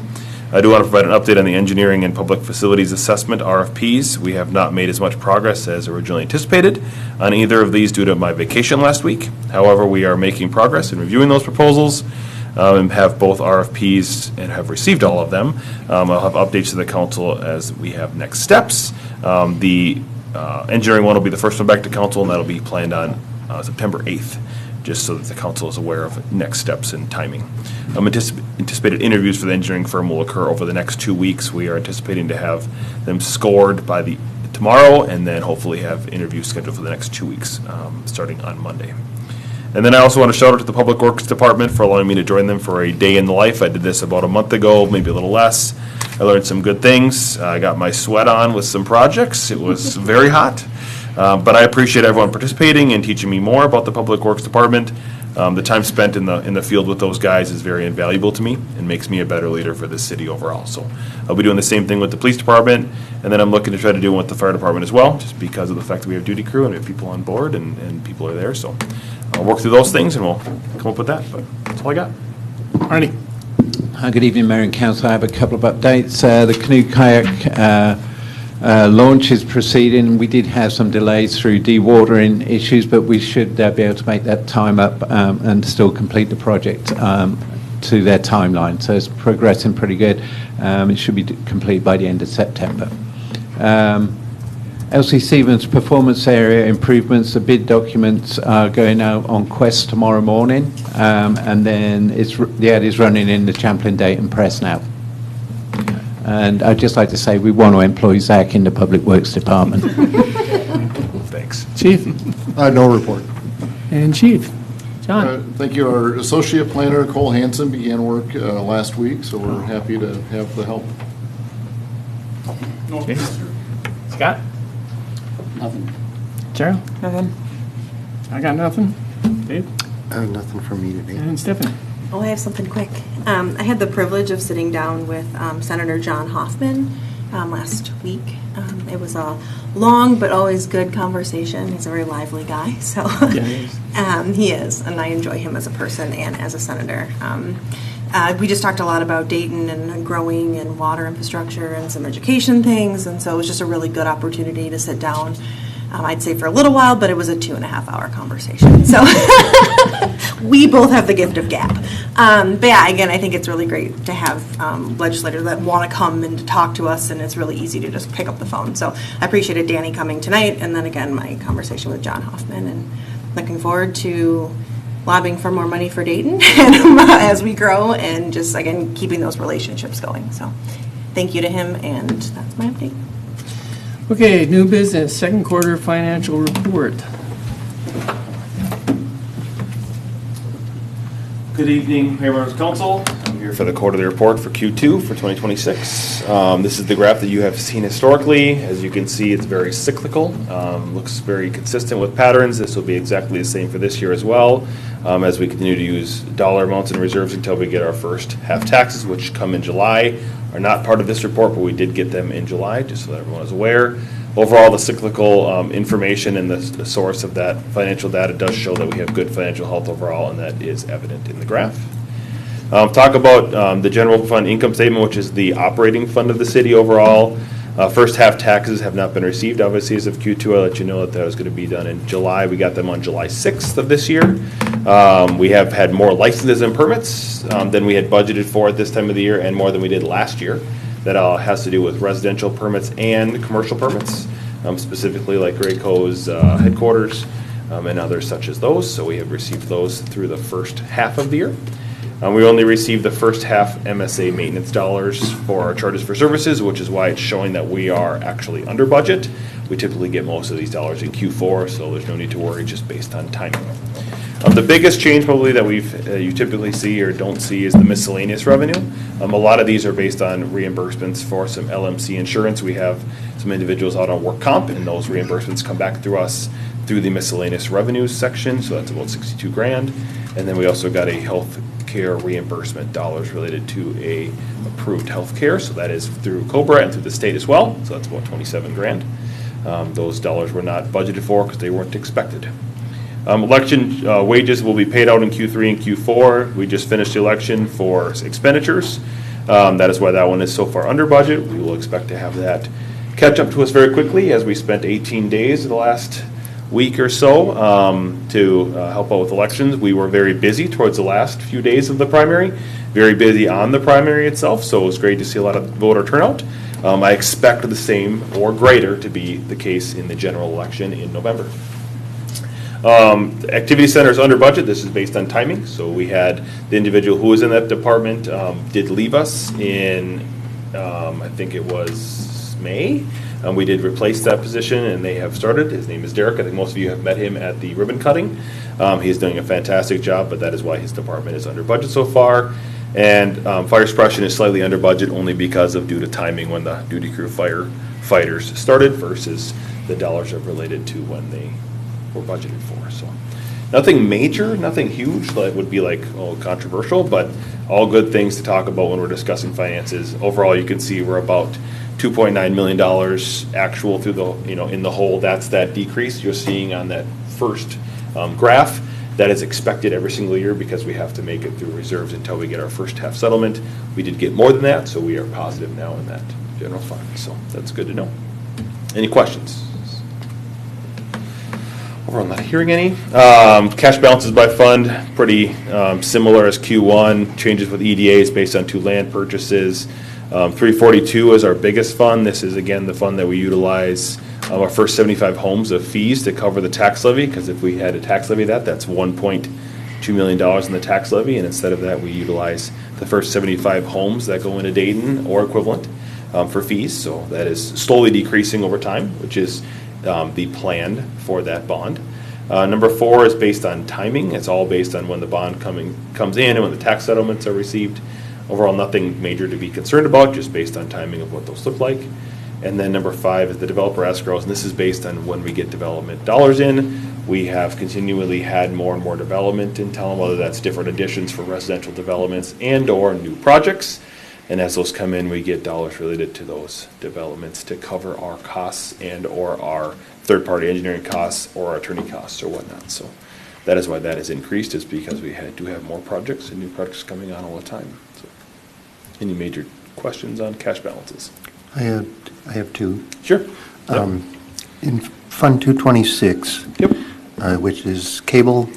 I do want to provide an update on the engineering and public facilities assessment RFPs. We have not made as much progress as originally anticipated on either of these due to my vacation last week. However, we are making progress in reviewing those proposals and have both RFPs and have received all of them. I'll have updates to the council as we have next steps. The engineering one will be the first one back to council, and that'll be planned on September 8th. Just so that the council is aware of next steps and timing. Anticipated interviews for the engineering firm will occur over the next 2 weeks. We are anticipating to have them scored by tomorrow, and then hopefully have interviews scheduled for the next 2 weeks, starting on Monday. And then I also want to shout out to the Public Works Department for allowing me to join them for a day in the life. I did this about a month ago, maybe a little less. I learned some good things. I got my sweat on with some projects. It was very hot. But I appreciate everyone participating and teaching me more about the Public Works Department. The time spent in the field with those guys is very invaluable to me and makes me a better leader for this city overall. So I'll be doing the same thing with the police department, and then I'm looking to try to do it with the fire department as well, just because of the fact that we have duty crew and we have people on board and people are there. So I'll work through those things and we'll come up with that. But that's all I got. Arnie? Hi, good evening, Mayor and Council. I have a couple of updates. The canoe kayak launch is proceeding. We did have some delays through dewatering issues, but we should be able to make that time up and still complete the project to their timeline. So it's progressing pretty good. It should be complete by the end of September. LC Stevens performance area improvements, the bid documents are going out on Quest tomorrow morning, and then the ad is running in the Champlain Dayton Press now. And I'd just like to say we want to employ Zach in the Public Works Department. Thanks. Chief? No report. And Chief? John? Thank you. Our associate planner, Cole Hansen, began work last week, so we're happy to have the help. Okay. Scott? Nothing. Cheryl? Nothing. I got nothing. Dave? Nothing from me today. And Stephanie? Oh, I have something quick. I had the privilege of sitting down with Senator John Hoffman last week. It was a long but always good conversation. He's a very lively guy, so Yeah, he is. he is, and I enjoy him as a person and as a senator. We just talked a lot about Dayton and growing and water infrastructure and some education things, and so it was just a really good opportunity to sit down. I'd say for a little while, but it was a 2.5-hour conversation. So we both have the gift of gab. But yeah, again, I think it's really great to have legislators that want to come and to talk to us, and it's really easy to just pick up the phone. So I appreciated Danny coming tonight, and then again, my conversation with John Hoffman, and looking forward to lobbying for more money for Dayton as we grow, and just, again, keeping those relationships going. So thank you to him, and that's my update. Okay, new business, second quarter financial report. Good evening, Mayor, members of council. I'm Here for the quarterly report for Q2 for 2026. This is the graph that you have seen historically. As you can see, it's very cyclical. Looks very consistent with patterns. This will be exactly the same for this year as well, as we continue to use dollar amounts and reserves until we get our first half taxes, which come in July. Are not part of this report, but we did get them in July, just so that everyone is aware. Overall, the cyclical information and the source of that financial data does show that we have good financial health overall, and that is evident in the graph. Talk about the general fund income statement, which is the operating fund of the city overall. First half taxes have not been received, obviously, as of Q2. I'll let you know that was going to be done in July. We got them on July 6th of this year. We have had more licenses and permits than we had budgeted for at this time of the year, and more than we did last year. That has to do with residential permits and commercial permits, specifically like Graco's headquarters and others such as those. So we have received those through the first half of the year. We only received the first half MSA maintenance dollars for our charges for services, which is why it's showing that we are actually under budget. We typically get most of these dollars in Q4, so there's no need to worry, just based on timing. The biggest change probably that you typically see or don't see is the miscellaneous revenue. A lot of these are based on reimbursements for some LMC insurance. We have some individuals out on work comp, and those reimbursements come back through us through the miscellaneous revenues section, so that's about 62 grand. And then we also got a health care reimbursement dollars related to a approved health care, so that is through COBRA and through the state as well, so that's about 27 grand. Those dollars were not budgeted for because they weren't expected. Election wages will be paid out in Q3 and Q4. We just finished the election for expenditures. That is why that one is so far under budget. We will expect to have that catch up to us very quickly, as we spent 18 days the last week or so to help out with elections. We were very busy towards the last few days of the primary, very busy on the primary itself, so it was great to see a lot of voter turnout. I expect the same or greater to be the case in the general election in November. Activity center is under budget. This is based on timing. So we had the individual who was in that department did leave us in, I think it was May. We did replace that position, and they have started. His name is Derek. I think most of you have met him at the ribbon cutting. He's doing a fantastic job, but that is why his department is under budget so far. And fire suppression is slightly under budget only because of due to timing when the duty crew firefighters started versus the dollars are related to when they were budgeted for. So nothing major, nothing huge that would be like controversial, but all good things to talk about when we're discussing finances. Overall, you can see we're about $2.9 million actual through the, in the hole. That's that decrease you're seeing on that first graph. That is expected every single year because we have to make it through reserves until we get our first half settlement. We did get more than that, so we are positive now in that general fund. So that's good to know. Any questions? I'm not hearing any. Cash balances by fund, pretty similar as Q1. Changes with EDAs based on 2 land purchases. 342 is our biggest fund. This is, again, the fund that we utilize our first 75 homes of fees to cover the tax levy, because if we had a tax levy that's $1.2 million in the tax levy, and instead of that, we utilize the first 75 homes that go into Dayton or equivalent for fees. So that is slowly decreasing over time, which is the plan for that bond. Number 4 is based on timing. It's all based on when the bond comes in and when the tax settlements are received. Overall, nothing major to be concerned about, just based on timing of what those look like. And then number 5 is the developer escrows, and this is based on when we get development dollars in. We have continually had more and more development in town, whether that's different additions for residential developments and or new projects. And as those come in, we get dollars related to those developments to cover our costs and or our third-party engineering costs or our attorney costs or whatnot. So that is why that has increased, is because we do have more projects and new projects coming on all the time. So any major questions on cash balances? I have 2. Sure. In Fund 226, which is cable.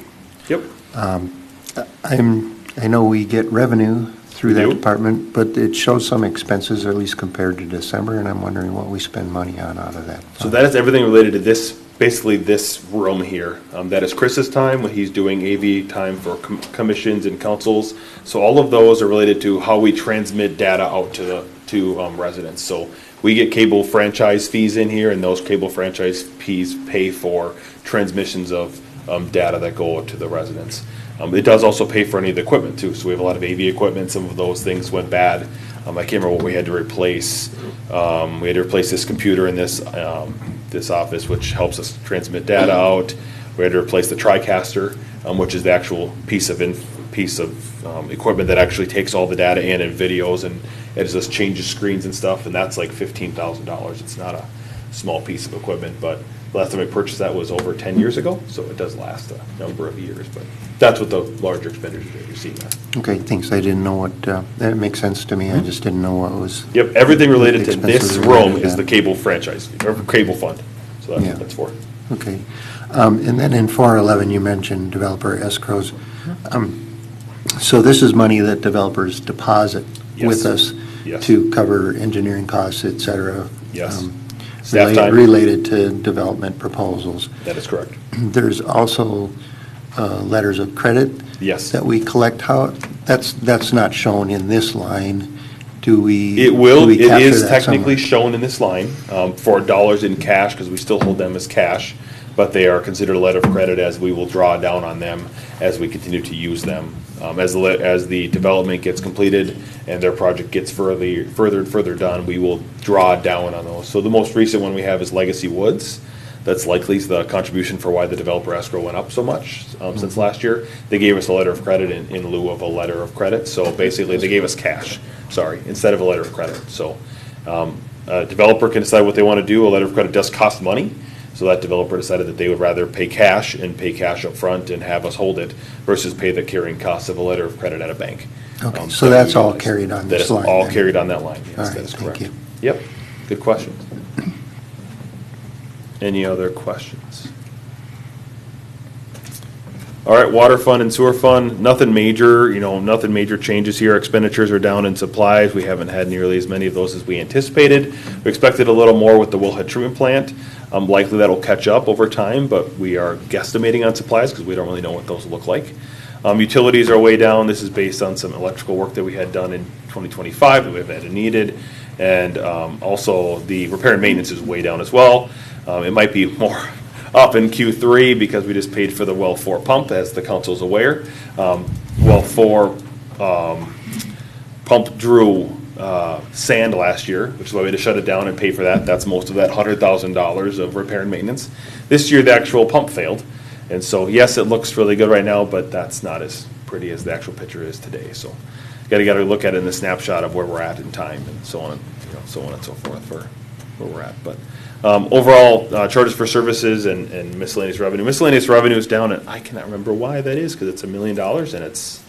Yep. I know we get revenue through that department, but it shows some expenses, at least compared to December, and I'm wondering what we spend money on out of that fund. So that is everything related to this, basically this room here. That is Chris's time when he's doing AV time for commissions and councils. So all of those are related to how we transmit data out to residents. So we get cable franchise fees in here, and those cable franchise fees pay for transmissions of data that go to the residents. It does also pay for any of the equipment too, so we have a lot of AV equipment, some of those things went bad. I can't remember what we had to replace. We had to replace this computer in this office, which helps us transmit data out. We had to replace the TriCaster, which is the actual piece of equipment that actually takes all the data in and videos, and it just changes screens and stuff, and that's like $15,000. It's not a small piece of equipment, but the last time I purchased that was over 10 years ago, so it does last a number of years, but that's what the larger expenditures that you're seeing there. Okay, thanks. I didn't know what, that makes sense to me. I just didn't know what was. Yep, everything related to this expenses room related to is the that. cable franchise, or cable fund, so that's Yeah. what that's for. Okay. And then in 411, you mentioned developer escrows. So this is money that developers deposit with Yes. us Yes. to cover engineering costs, et cetera. Yes. Staff time. Related to development proposals. That is correct. There's also letters of credit. Yes. That we collect. How, that's not shown in this line. Do we? It will, do we it capture is that technically somewhere? shown in this line for dollars in cash, because we still hold them as cash, but they are considered a letter of credit as we will draw down on them as we continue to use them. As the development gets completed and their project gets further and further done, we will draw down on those. So the most recent one we have is Legacy Woods. That's likely the contribution for why the developer escrow went up so much since last year. They gave us a letter of credit in lieu of a letter of credit. So basically, they gave us cash, instead of a letter of credit. So a developer can decide what they want to do. A letter of credit does cost money. So that developer decided that they would rather pay cash up front and have us hold it versus pay the carrying costs of a letter of credit at a bank. Okay, so that's all carried on this line. That is all then? carried on that line, All yes, right, that is thank correct. you. Yep, good questions. Any other questions? All right, water fund and sewer fund, nothing major, nothing major changes here. Expenditures are down in supplies. We haven't had nearly as many of those as we anticipated. We expected a little more with the wellhead treatment plant. Likely that'll catch up over time, but we are guesstimating on supplies because we don't really know what those look like. Utilities are way down. This is based on some electrical work that we had done in 2025 that we've had needed. And also the repair and maintenance is way down as well. It might be more up in Q3 because we just paid for the well 4 pump, as the council is aware. Well 4 pump drew sand last year, which is why we had to shut it down and pay for that. That's most of that $100,000 of repair and maintenance. This year, the actual pump failed. And so, yes, it looks really good right now, but that's not as pretty as the actual picture is today. So got to look at it in the snapshot of where we're at in time and so on, so on and so forth for where we're at. But overall, charges for services and miscellaneous revenue. Miscellaneous revenue is down, and I cannot remember why that is because it's $1 million and it's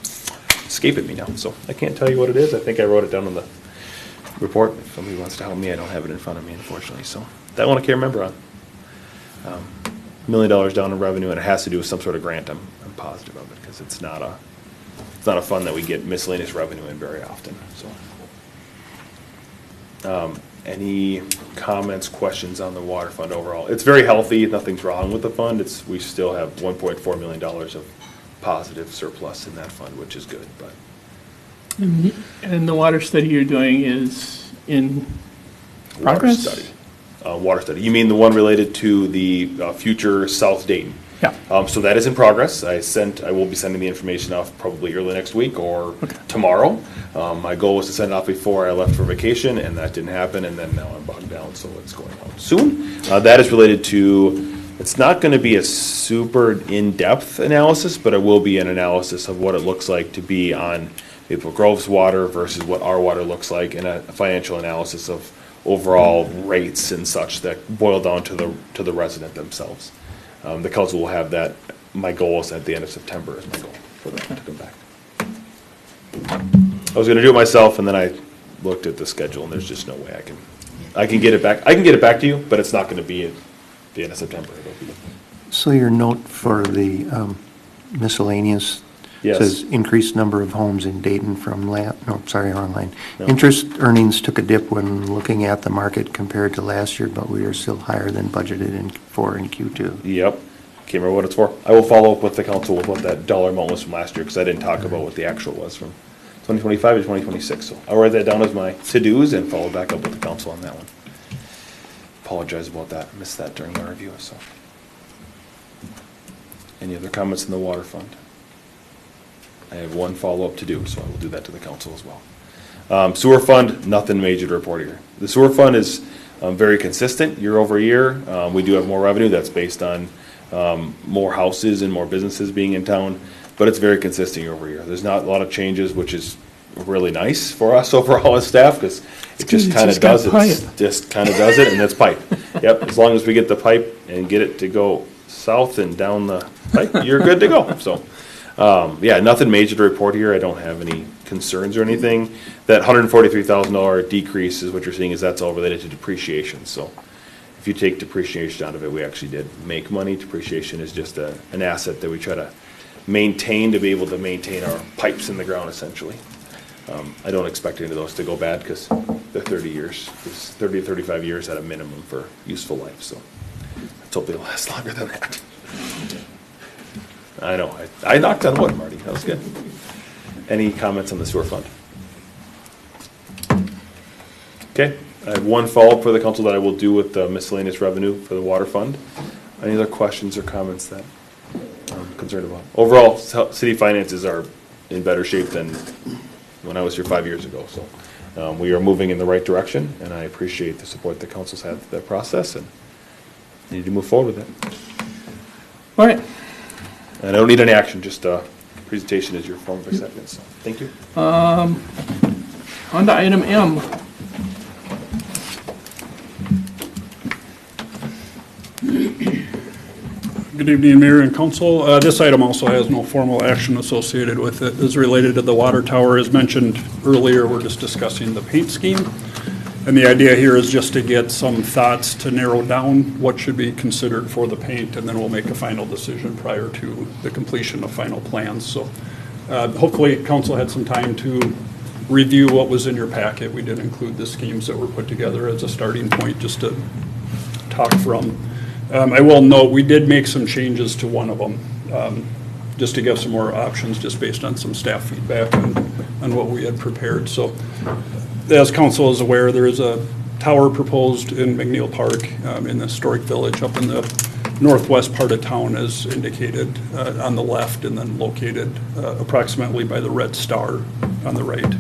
escaping me now. So I can't tell you what it is. I think I wrote it down on the report. If somebody wants to help me, I don't have it in front of me, unfortunately. So that one I can't remember on. $1 million down in revenue, and it has to do with some sort of grant. I'm positive of it because it's not a fund that we get miscellaneous revenue in very often. So, any comments, questions on the water fund overall? It's very healthy. Nothing's wrong with the fund. We still have $1.4 million of positive surplus in that fund, which is good. But And the water study you're doing is in progress? Water study. You mean the one related to the future South Dayton? Yeah. So that is in progress. I will be sending the information off probably early next week or tomorrow. My goal was to send it off before I left for vacation, and that didn't happen, and then now I'm bogged down, so it's going out soon. That is related to, it's not going to be a super in-depth analysis, but it will be an analysis of what it looks like to be on Maple Grove's water versus what our water looks like, and a financial analysis of overall rates and such that boil down to the resident themselves. The council will have that. My goal is at the end of September is my goal for them to come back. I was going to do it myself, and then I looked at the schedule, and there's just no way I can get it back. I can get it back to you, but it's not going to be at the end of September. It'll be. So your note for the miscellaneous says increased number of homes in Dayton from online. No. Interest earnings took a dip when looking at the market compared to last year, but we are still higher than budgeted in Q2. Yep. Can't remember what it's for. I will follow up with the council with what that dollar amount was from last year because I didn't talk about what the actual was from 2025 to 2026. So I'll write that down as my to-dos and follow back up with the council on that one. Apologize about that. Missed that during my review. So, any other comments in the water fund? I have one follow-up to do, so I will do that to the council as well. Sewer fund, nothing major to report here. The sewer fund is very consistent year over year. We do have more revenue that's based on more houses and more businesses being in town, but it's very consistent year over year. There's not a lot of changes, which is really nice for us overall as staff, because it just kind of does it. Just kind of does it, and it's pipe. Yep, as long as we get the pipe and get it to go south and down the pipe, you're good to go. So, yeah, nothing major to report here. I don't have any concerns or anything. That $143,000 decrease is what you're seeing, is that's all related to depreciation. So if you take depreciation out of it, we actually did make money. Depreciation is just an asset that we try to maintain to be able to maintain our pipes in the ground, essentially. I don't expect any of those to go bad, because they're 30 years. It's 30 to 35 years at a minimum for useful life. So let's hope they last longer than that. I know. I knocked on wood, Marty. That was good. Any comments on the sewer fund? Okay. I have one follow-up for the council that I will do with the miscellaneous revenue for the water fund. Any other questions or comments that I'm concerned about? Overall, city finances are in better shape than when I was here 5 years ago. So we are moving in the right direction, and I appreciate the support the council's had for that process, and need to move forward with it. All right. And I don't need any action, just presentation is your form of acceptance. So thank you. On to item M. Good evening, Mayor and Council. This item also has no formal action associated with it. It's related to the water tower. As mentioned earlier, we're just discussing the paint scheme. And the idea here is just to get some thoughts to narrow down what should be considered for the paint, and then we'll make a final decision prior to the completion of final plans. So hopefully council had some time to review what was in your packet. We did include the schemes that were put together as a starting point just to talk from. I will note, we did make some changes to one of them, just to give some more options, just based on some staff feedback and what we had prepared. So, as council is aware, there is a tower proposed in McNeil Park, in the historic village up in the northwest part of town, as indicated on the left, and then located approximately by the red star on the right.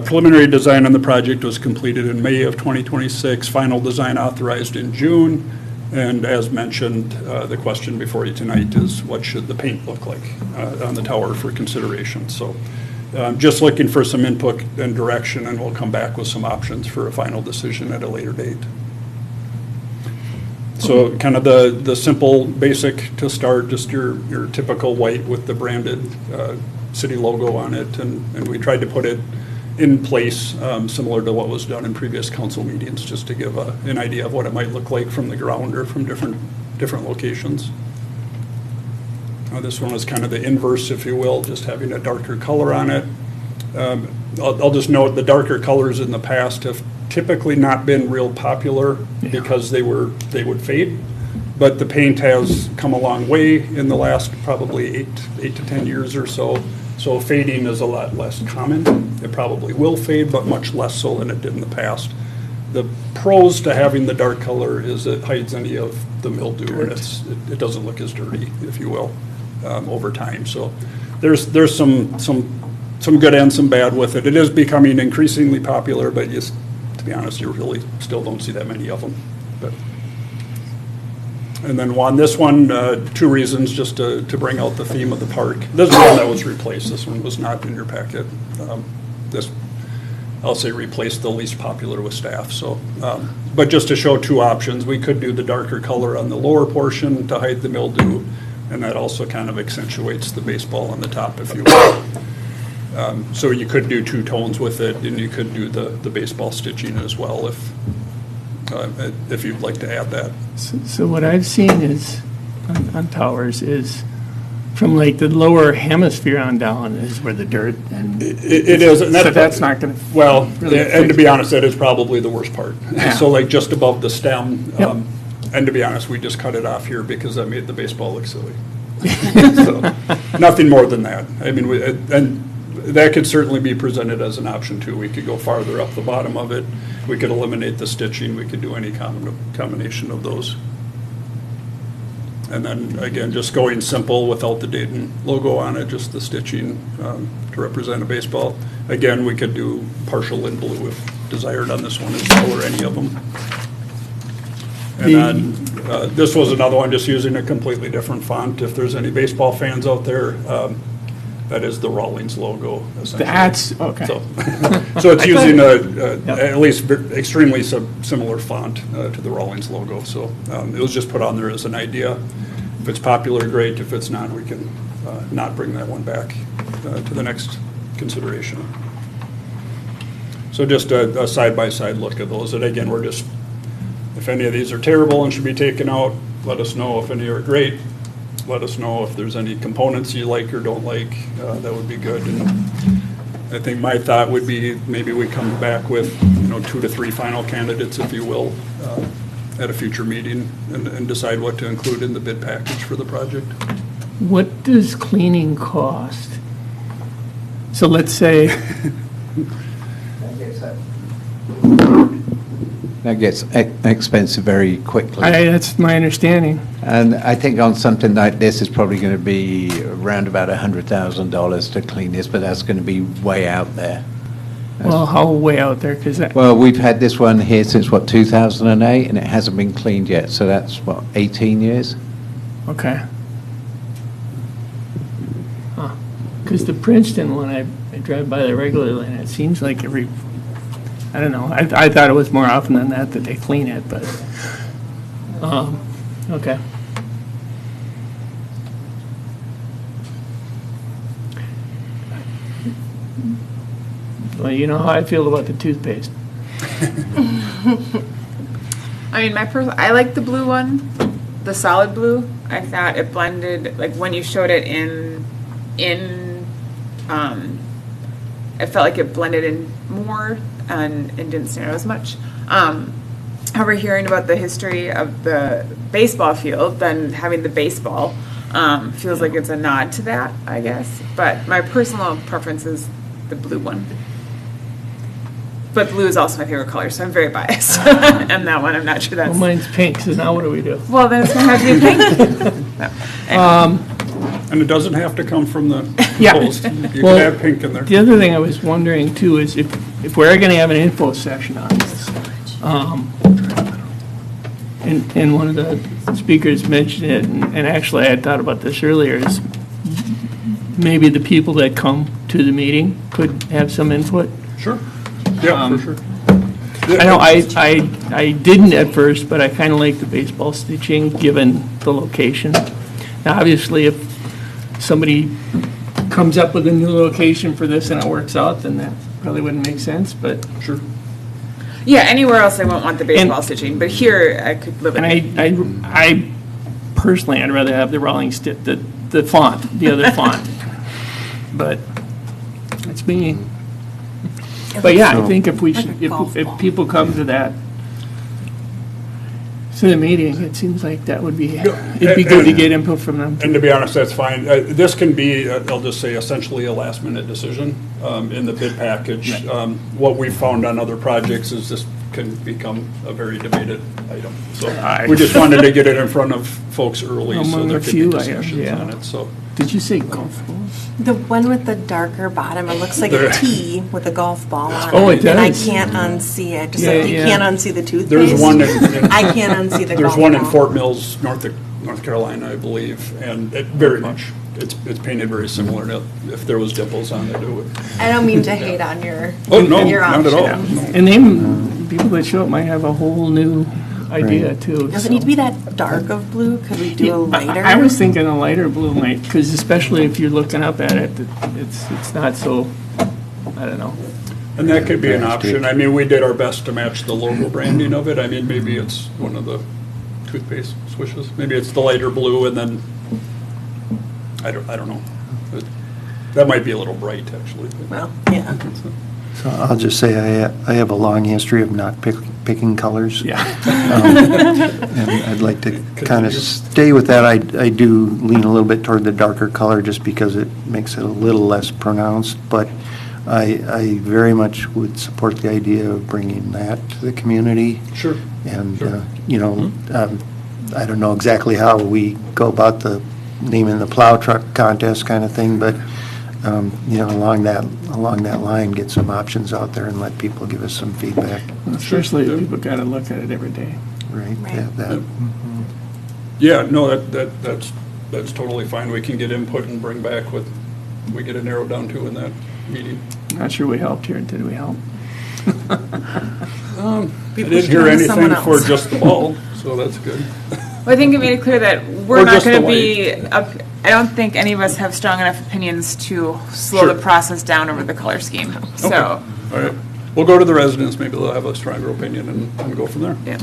Preliminary design on the project was completed in May of 2026, final design authorized in June. And as mentioned, the question before you tonight is, what should the paint look like on the tower for consideration? So just looking for some input and direction, and we'll come back with some options for a final decision at a later date. So kind of the simple basic to start, just your typical white with the branded city logo on it. And we tried to put it in place, similar to what was done in previous council meetings, just to give an idea of what it might look like from the ground or from different locations. This one is kind of the inverse, if you will, just having a darker color on it. I'll just note the darker colors in the past have typically not been real popular because they would fade. But the paint has come a long way in the last probably 8 to 10 years or so. So fading is a lot less common. It probably will fade, but much less so than it did in the past. The pros to having the dark color is it hides any of the mildew, and it doesn't look as dirty, if you will, over time. So there's some good and some bad with it. It is becoming increasingly popular, but just to be honest, you really still don't see that many of them. And then on this one, 2 reasons just to bring out the theme of the park. This is one that was replaced. This one was not in your packet. This, I'll say, replaced the least popular with staff. So, but just to show 2 options, we could do the darker color on the lower portion to hide the mildew, and that also kind of accentuates the baseball on the top, if you will. So you could do 2 tones with it, and you could do the baseball stitching as well if you'd like to add that. So what I've seen is on towers is from like the lower hemisphere on down is where the dirt and it is, and that's not going to really and to be honest, that is probably the worst part. Yeah. So like just above the stem, and to be honest, we just cut it off here because that made the baseball look silly. So nothing more than that. I mean, and that could certainly be presented as an option too. We could go farther up the bottom of it. We could eliminate the stitching. We could do any combination of those. And then, again, just going simple without the Dayton logo on it, just the stitching to represent a baseball. Again, we could do partial in blue if desired on this one as well, or any of them. And then, this was another one, just using a completely different font. If there's any baseball fans out there, that is the Rawlings logo, essentially. That's, okay. So it's using at least extremely similar font to the Rawlings logo. So it was just put on there as an idea. If it's popular, great. If it's not, we can not bring that one back to the next consideration. So just a side-by-side look at those. And again, we're just, if any of these are terrible and should be taken out, let us know. If any are great, let us know. If there's any components you like or don't like, that would be good. And I think my thought would be maybe we come back with, 2 to 3 final candidates, if you will, at a future meeting and decide what to include in the bid package for the project. What does cleaning cost? So let's say, That gets expensive very quickly. that's my understanding. And I think on something like this, it's probably going to be around about $100,000 to clean this, but that's going to be way out there. Well, how way out there? Because Well, we've had this one here since, 2008, and it hasn't been cleaned yet, so that's, 18 years? Okay. Because the Princeton one, I drive by there regularly, and it seems like I don't know, I thought it was more often than that they clean it, but, okay. Well, you know how I feel about the toothpaste. I mean, I like the blue one, the solid blue. I thought it blended, like when you showed it I felt like it blended in more and didn't stand out as much. However, hearing about the history of the baseball field, then having the baseball feels like it's a nod to that, I guess. But my personal preference is the blue one. But blue is also my favorite color, so I'm very biased. And that one, I'm not sure that's... Well, mine's pink, so now what do we do? Well, then it's going to have to be pink. No. Anyway. And it doesn't have to come from the post. You Well, can add pink in there. The other thing I was wondering too is if we're going to have an info session on this, and one of the speakers mentioned it, and actually I had thought about this earlier, is maybe the people that come to the meeting could have some input. Sure. Yeah, for sure. I know I didn't at first, but I kind of like the baseball stitching, given the location. Now, obviously, if somebody comes up with a new location for this and it works out, then that probably wouldn't make sense, but. Sure. Yeah, anywhere else I won't want the baseball stitching, but here I could live with it. And I personally, I'd rather have the Rawlings, the font, the other font. But it's me. But yeah, I think if we should, if people come to that, to the meeting, it seems like that would be, it'd be good to get input from them. And to be honest, that's fine. This can be, I'll just say, essentially a last-minute decision in the bid package. Right. What we've found on other projects is this can become a very debated item. So we just wanted to get it in front of folks early so there could be discussions on it, so. Did you say golf balls? The one with the darker bottom, it looks like a T with a golf ball on it. Oh, it And I does. can't unsee it, just like you can't unsee the toothpaste. There's one I can't unsee the golf There's one in ball. Fort Mills, North Carolina, I believe, and it very much, it's painted very similar to if there was dimples on it. It would. I don't mean to hate on your Oh, no, your not at all. options. No. And then people that show up might have a whole new idea too. Does it need to be that dark of blue? Could we do a lighter? I was thinking a lighter blue might, because especially if you're looking up at it, it's not so, I don't know. And that could be an option. I mean, we did our best to match the logo branding of it. I mean, maybe it's one of the toothpaste swishes. Maybe it's the lighter blue and then, I don't know. That might be a little bright, actually. Well, yeah. So I'll just say I have a long history of not picking colors. Yeah. And I'd like to kind of stay with that. I do lean a little bit toward the darker color just because it makes it a little less pronounced, but I very much would support the idea of bringing that to the community. Sure. And, Sure. I don't know exactly how we go about the naming the plow truck contest kind of thing, but, along that line, get some options out there and let people give us some feedback. Especially if people got to look at it every day. Right, that. Yeah, no, that's totally fine. We can get input and bring back what we get it narrowed down to in that meeting. Not sure we helped here. Did we help? I didn't hear anything for just the ball, so that's good. Well, I think it made it clear that we're Or not just going to the be, I don't think any of us have strong enough opinions to slow Sure. the process down over the color scheme. So, Okay. All right. We'll go to the residents. Maybe they'll have a stronger opinion and go from there. yeah.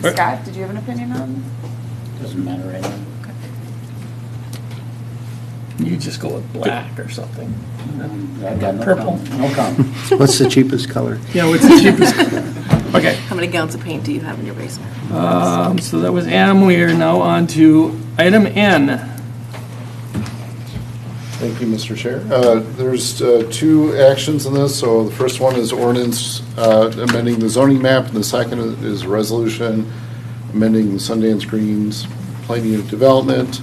Right. Scott, did you have an opinion on? Doesn't matter right now. You just go with black or something. I got no Purple. comment. No comment. What's the cheapest color? Yeah, what's the cheapest? Okay. How many gallons of paint do you have in your basement? So that was M. We are now on to item N. Thank you, Mr. Chair. There's two actions in this. So the first one is ordinance amending the zoning map, and the second is resolution amending the Sundance Greens plan unit development,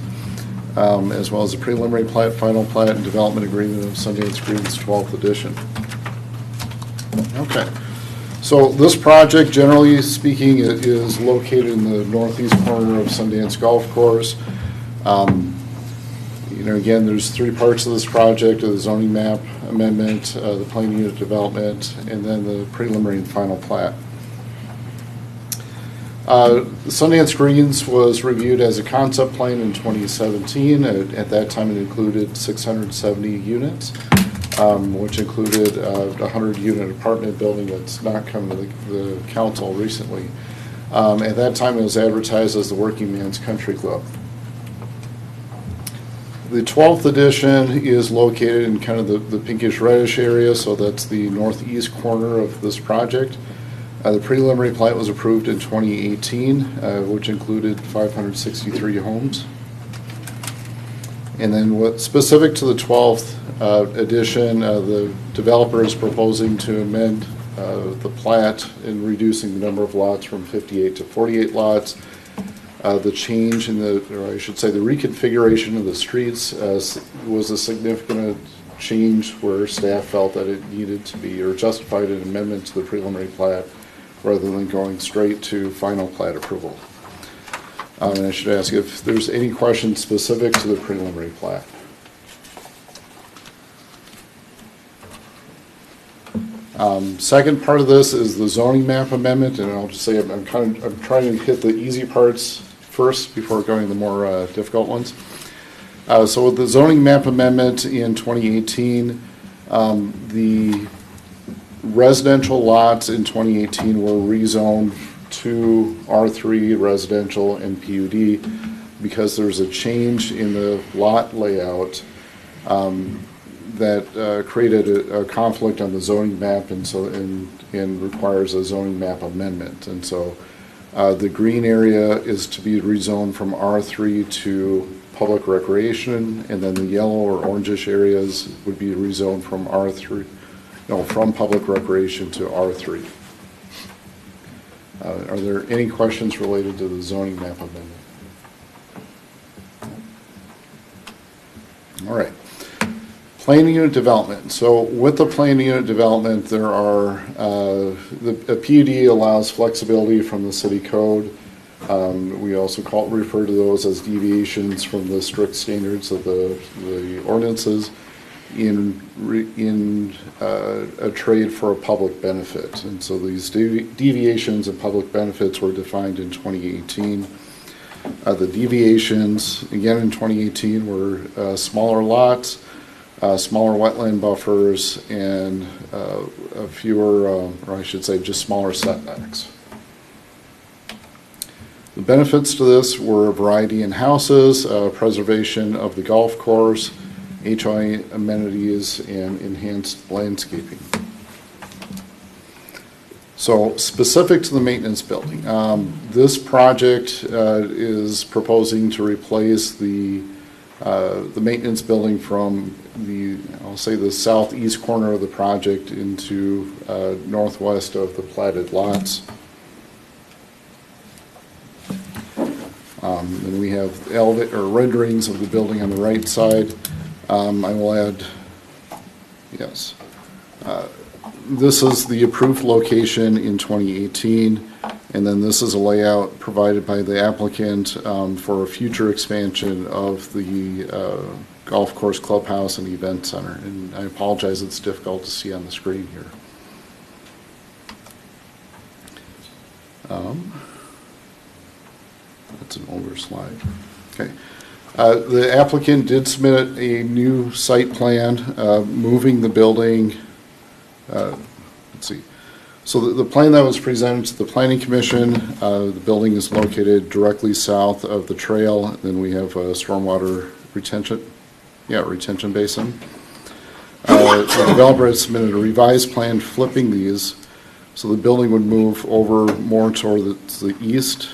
as well as the preliminary plat, final plat, and development agreement of Sundance Greens 12th edition. Okay. So this project, generally speaking, is located in the northeast corner of Sundance Golf Course. Again, there's three parts of this project: the zoning map amendment, the plan unit development, and then the preliminary and final plat. Sundance Greens was reviewed as a concept plan in 2017. At that time, it included 670 units, which included a 100-unit apartment building that's not come to the council recently. At that time, it was advertised as the Working Man's Country Club. The 12th edition is located in kind of the pinkish reddish area, so that's the northeast corner of this project. The preliminary plat was approved in 2018, which included 563 homes. And then what specific to the 12th edition, the developer is proposing to amend the plat in reducing the number of lots from 58 to 48 lots. The change in the reconfiguration of the streets was a significant change where staff felt that it needed to be, or justified an amendment to the preliminary plat rather than going straight to final plat approval. And I should ask if there's any questions specific to the preliminary plat. Second part of this is the zoning map amendment, and I'll just say I'm trying to hit the easy parts first before going to the more difficult ones. So with the zoning map amendment in 2018, the residential lots in 2018 were rezoned to R3 residential and PUD because there's a change in the lot layout that created a conflict on the zoning map, and requires a zoning map amendment. And so the green area is to be rezoned from R3 to public recreation, and then the yellow or orangish areas would be rezoned from from public recreation to R3. Are there any questions related to the zoning map amendment? All right. Planning unit development. So with the planning unit development, there are, a PUD allows flexibility from the city code. We also refer to those as deviations from the strict standards of the ordinances in a trade for a public benefit. And so these deviations and public benefits were defined in 2018. The deviations, again in 2018, were smaller lots, smaller wetland buffers, and fewer, or I should say just smaller setbacks. The benefits to this were a variety in houses, preservation of the golf course, HOA amenities, and enhanced landscaping. So specific to the maintenance building, this project is proposing to replace the maintenance building from I'll say the southeast corner of the project into northwest of the platted lots. Then we have renderings of the building on the right side. I will add, yes. This is the approved location in 2018, and then this is a layout provided by the applicant for a future expansion of the golf course clubhouse and event center. And I apologize, it's difficult to see on the screen here. That's an older slide. Okay. The applicant did submit a new site plan, moving the building. Let's see. So the plan that was presented to the Planning Commission, the building is located directly south of the trail. Then we have a stormwater retention basin. The developer has submitted a revised plan flipping these, so the building would move over more toward the east,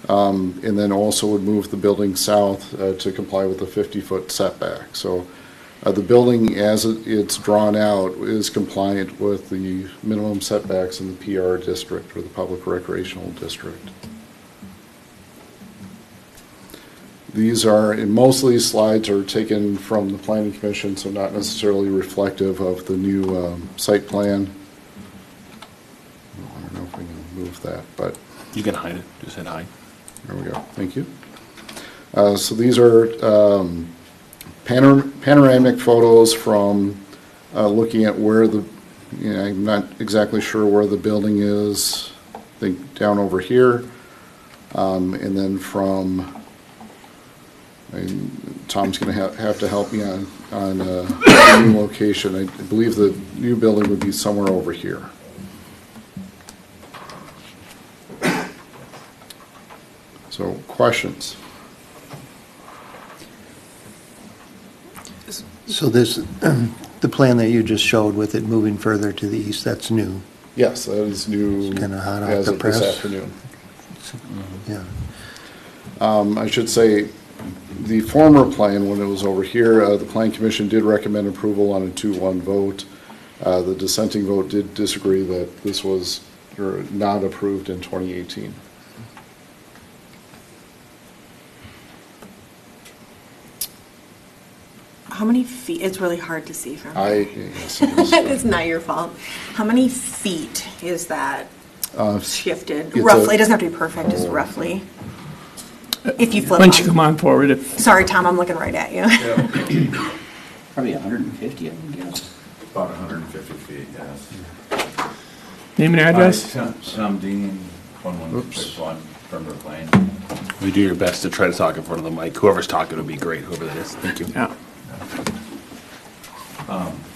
and then also would move the building south to comply with the 50-foot setback. So the building, as it's drawn out, is compliant with the minimum setbacks in the PR district, or the public recreational district. These are, and most of these slides are taken from the Planning Commission, so not necessarily reflective of the new site plan. I don't know if we can move that, but. You can hide it, just hit hide. There we go, thank you. So these are panoramic photos from looking at where I'm not exactly sure where the building is, I think down over here. And then from, Tom's going to have to help me on the new location. I believe the new building would be somewhere over here. So, questions? So this, the plan that you just showed with it moving further to the east, that's new? Yes, that is new. Kind of hot off as the of press? this afternoon. Yeah. I should say, the former plan, when it was over here, the Plan Commission did recommend approval on a 2-1 vote. The dissenting vote did disagree that this was not approved in 2018. How many feet, it's really hard to see from here. Yes, It's not your fault. How many feet is that shifted? it's Roughly, it doesn't have to be perfect, just roughly. If you flip Why don't you on. come on forward? Sorry, Tom, I'm looking right at you. Probably 150, I would guess. About 150 feet, yes. Name and address? Tom Dean, 1161 Fernbrook Lane. We do your best to try to talk in front of the mic. Whoever's talking would be great, whoever that is. Thank you. Yeah.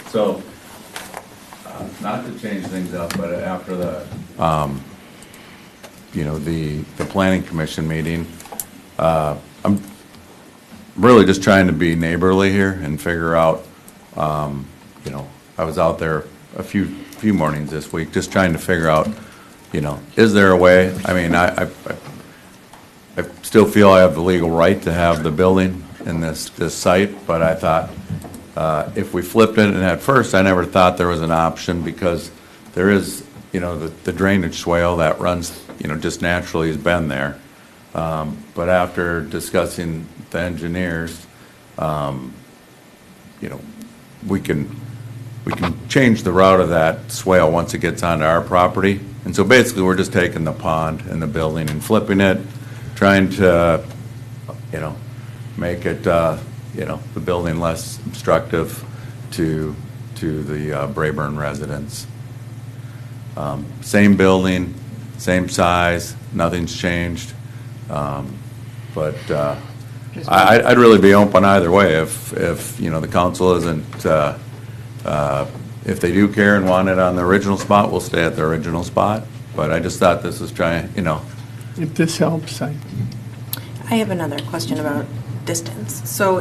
So, not to change things up, but after the, the planning commission meeting, I'm really just trying to be neighborly here and figure out, I was out there a few mornings this week, just trying to figure out, is there a way? I mean, I still feel I have the legal right to have the building in this site, but I thought, if we flipped it, and at first I never thought there was an option because there is, the drainage swale that runs, just naturally has been there. But after discussing the engineers, we can change the route of that swale once it gets onto our property. And so basically we're just taking the pond and the building and flipping it, trying to, make it, the building less obstructive to the Brayburn residents. Same building, same size, nothing's changed. But I'd really be open either way if the council isn't, if they do care and want it on the original spot, we'll stay at the original spot. But I just thought this was trying, If this helps, I have another question about distance. So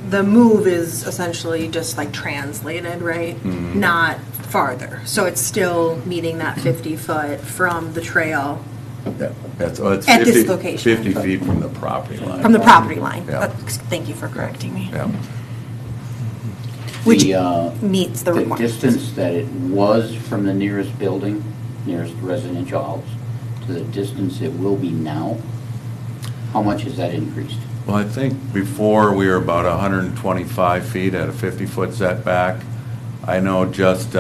the move is essentially just like translated, right? Mm-hmm. Not farther. So it's still meeting that 50-foot from the trail. It's At this location. 50 feet from the property line. From the property line. Yeah. Thank you for correcting me. Yeah. Which meets the requirements. distance that it was from the nearest building, nearest residential house, to the distance it will be now? How much has that increased? Well, I think before we were about 125 feet at a 50-foot setback. I know just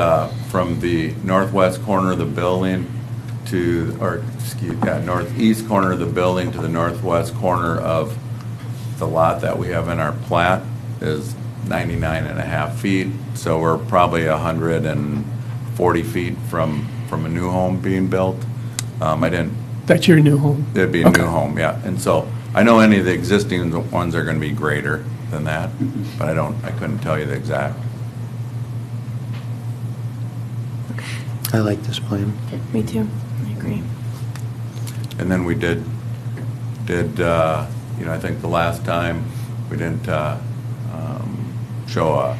from the northwest corner of the building to, northeast corner of the building to the northwest corner of the lot that we have in our plat is 99.5 feet. So we're probably 140 feet from a new home being built. I didn't. That's your new home? It'd be a new home, yeah. And so I know any of the existing ones are going to be greater than that, but I couldn't tell you the exact. I like this plan. Me too. I agree. And then we did, I think the last time we didn't show a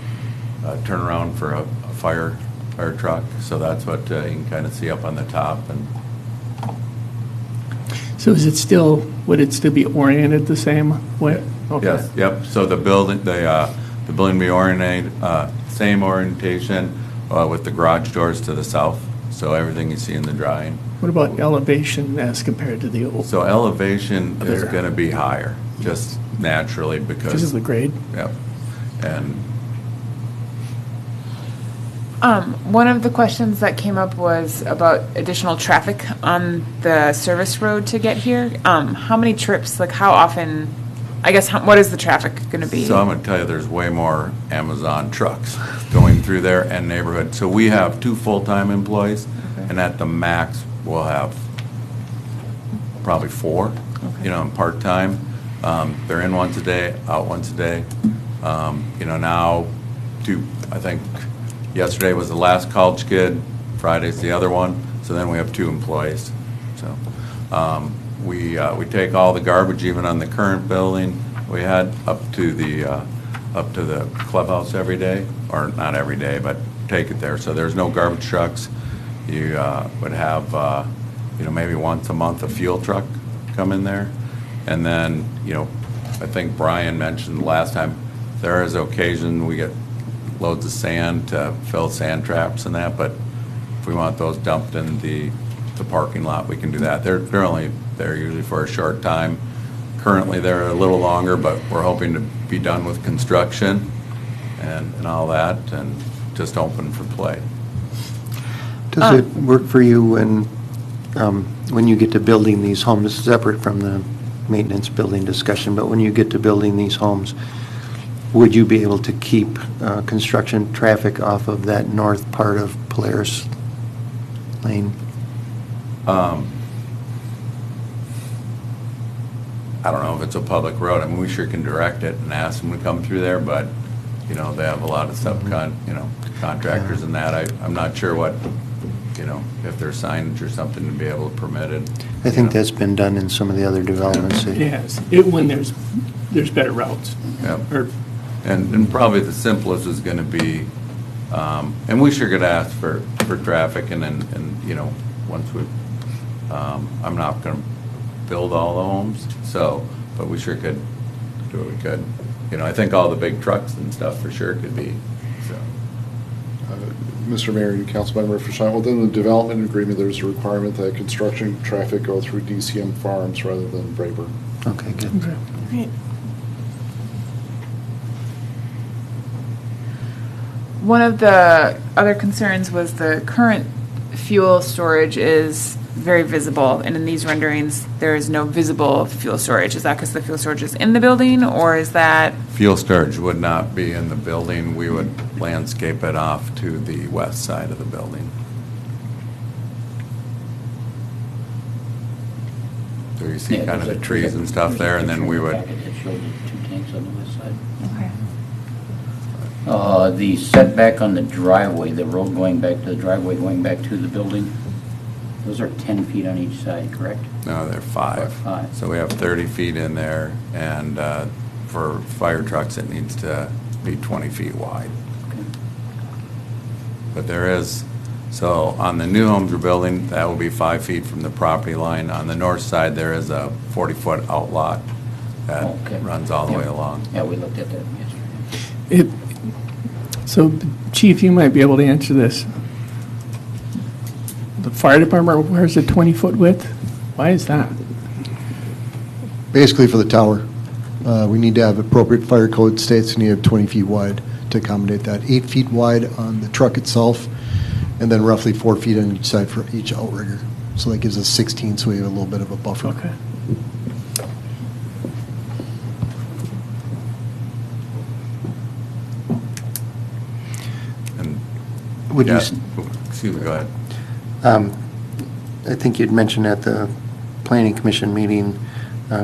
turnaround for a fire truck, so that's what you can kind of see up on the top. And So would it still be oriented the same way? Okay. yes, yep. So the building be oriented, same orientation with the garage doors to the south. So everything you see in the drawing. What about elevation as compared to the old? So elevation is Other- going to be higher, just naturally because. Because of the grade? Yep. And One of the questions that came up was about additional traffic on the service road to get here. How many trips, like how often, I guess, what is the traffic going to be? so I'm going to tell you, there's way more Amazon trucks going through there and neighborhood. So we have 2 full-time employees, and at the max, we'll have probably 4, part-time. They're in once a day, out once a day. Now, I think yesterday was the last college kid, Friday's the other one, so then we have 2 employees. So we take all the garbage, even on the current building. We had up to the clubhouse every day, or not every day, but take it there. So there's no garbage trucks. You would have maybe once a month a fuel truck come in there, and then I think Brian mentioned last time there is occasion we get loads of sand to fill sand traps and that, but if we want those dumped in the parking lot, we can do that. They're only there usually for a short time. Currently, they're a little longer, but we're hoping to be done with construction and all that, and just open for play. Does it work for you when you get to building these homes, separate from the maintenance building discussion, but when you get to building these homes, would you be able to keep construction traffic off of that north part of Polaris Lane? I don't know if it's a public road. I mean, we sure can direct it and ask them to come through there, but, they have a lot of contractors and that. I'm not sure what, if there's signage or something to be able to permit it. I think that's been done in some of the other developments. Yes, when there's better routes. Yep. Or And probably the simplest is going to be, and we sure could ask for traffic, and then, once we, I'm not going to build all the homes, but we sure could do what we could. I think all the big trucks and stuff for sure could be, so. Mr. Mayor and Councilmember Fischel, within the development agreement, there's a requirement that construction traffic go through DCM Farms rather than Brayburn. Okay, good. Great. One of the other concerns was the current fuel storage is very visible, and in these renderings, there is no visible fuel storage. Is that because the fuel storage is in the building, or is that? Fuel storage would not be in the building. We would landscape it off to the west side of the building. So you see kind of the trees and stuff there, and then we would. That showed the 2 tanks on the west side. Okay. The setback on the driveway, the road going back to the driveway, going back to the building, those are 10 feet on each side, correct? No, they're 5. 5. So we have 30 feet in there, and for fire trucks, it needs to be 20 feet wide. Okay. But there is, so on the new homes we're building, that will be 5 feet from the property line. On the north side, there is a 40-foot outlot that runs all the way along. Yeah, we looked at that yesterday. So, Chief, you might be able to answer this. The fire department requires a 20-foot width? Why is that? Basically for the tower. We need to have appropriate fire code states, and you have 20 feet wide to accommodate that. 8 feet wide on the truck itself, and then roughly 4 feet on each side for each outrigger. So that gives us 16, so we have a little bit of a buffer. Okay. Would you, Excuse me, go ahead. I think you'd mentioned at the planning commission meeting,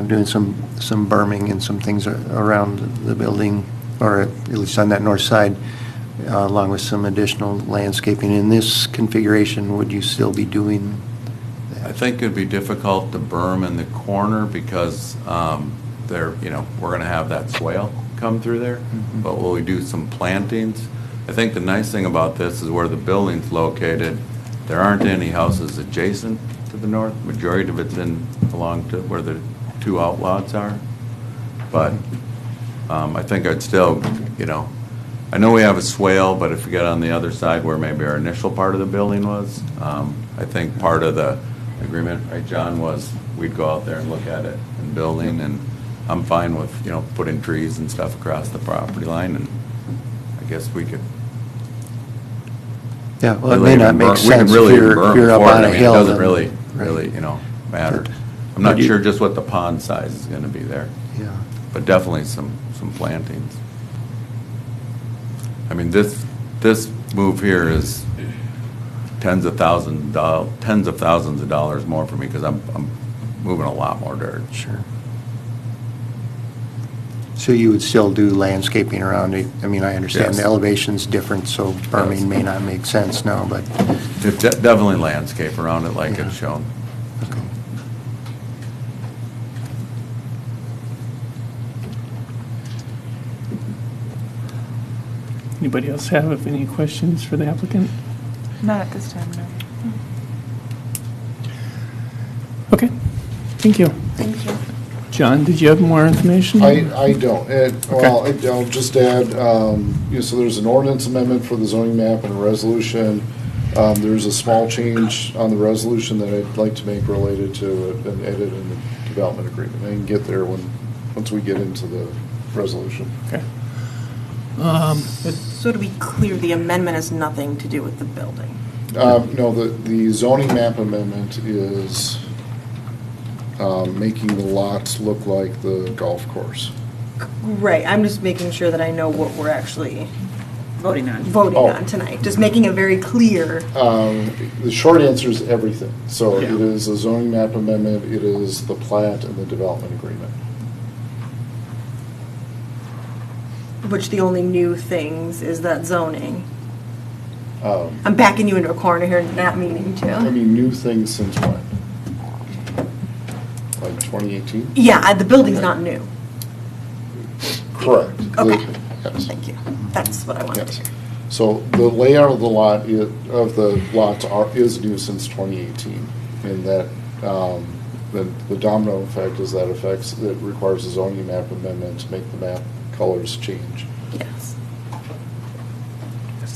doing some berming and some things around the building, or at least on that north side, along with some additional landscaping. In this configuration, would you still be doing that? I think it'd be difficult to berm in the corner because we're going to have that swale come through there. Mm-hmm. But will we do some plantings? I think the nice thing about this is where the building's located, there aren't any houses adjacent to the north. Majority of it's along to where the two outlots are. But I think I'd still, I know we have a swale, but if we get on the other side where maybe our initial part of the building was, I think part of the agreement, right, John, was we'd go out there and look at it and building, and I'm fine with, putting trees and stuff across the property line, and I guess we could. Yeah, well, it may not make sense if you're up on a hill. It doesn't really, matter. I'm not sure just what the pond size is gonna be there. Yeah. But definitely some plantings. I mean, this move here is tens of thousands of dollars more for me, because I'm moving a lot more dirt. Sure. So you would still do landscaping around it? I mean, I understand Yes. the elevation's different, so berming may not make sense now, but. Definitely landscape around it like it's shown. Okay. Anybody else have any questions for the applicant? Not at this time, no. Okay, thank you. Thank you. John, did you have more information? I don't. Well, I'll just add, so there's an ordinance amendment for the zoning map and a resolution. There's a small change on the resolution that I'd like to make related to an edit in the development agreement. I can get there once we get into the resolution. Okay. So to be clear, the amendment has nothing to do with the building. No, the zoning map amendment is making the lots look like the golf course. Right, I'm just making sure that I know what we're actually Voting on. on tonight. Just making it very clear. The short answer is everything. So Yeah. it is a zoning map amendment, it is the plat and the development agreement. Which the only new things is that zoning. Um, I'm backing you into a corner here, not meaning I to. mean, new things since when? Like 2018? Yeah, the building's not new. Correct. Okay. Yes. Thank you. That's what I wanted to Yes. hear. So the layout of the lot, of the lots is new since 2018. In that, the domino effect is that it requires a zoning map amendment to make the map colors change. Yes.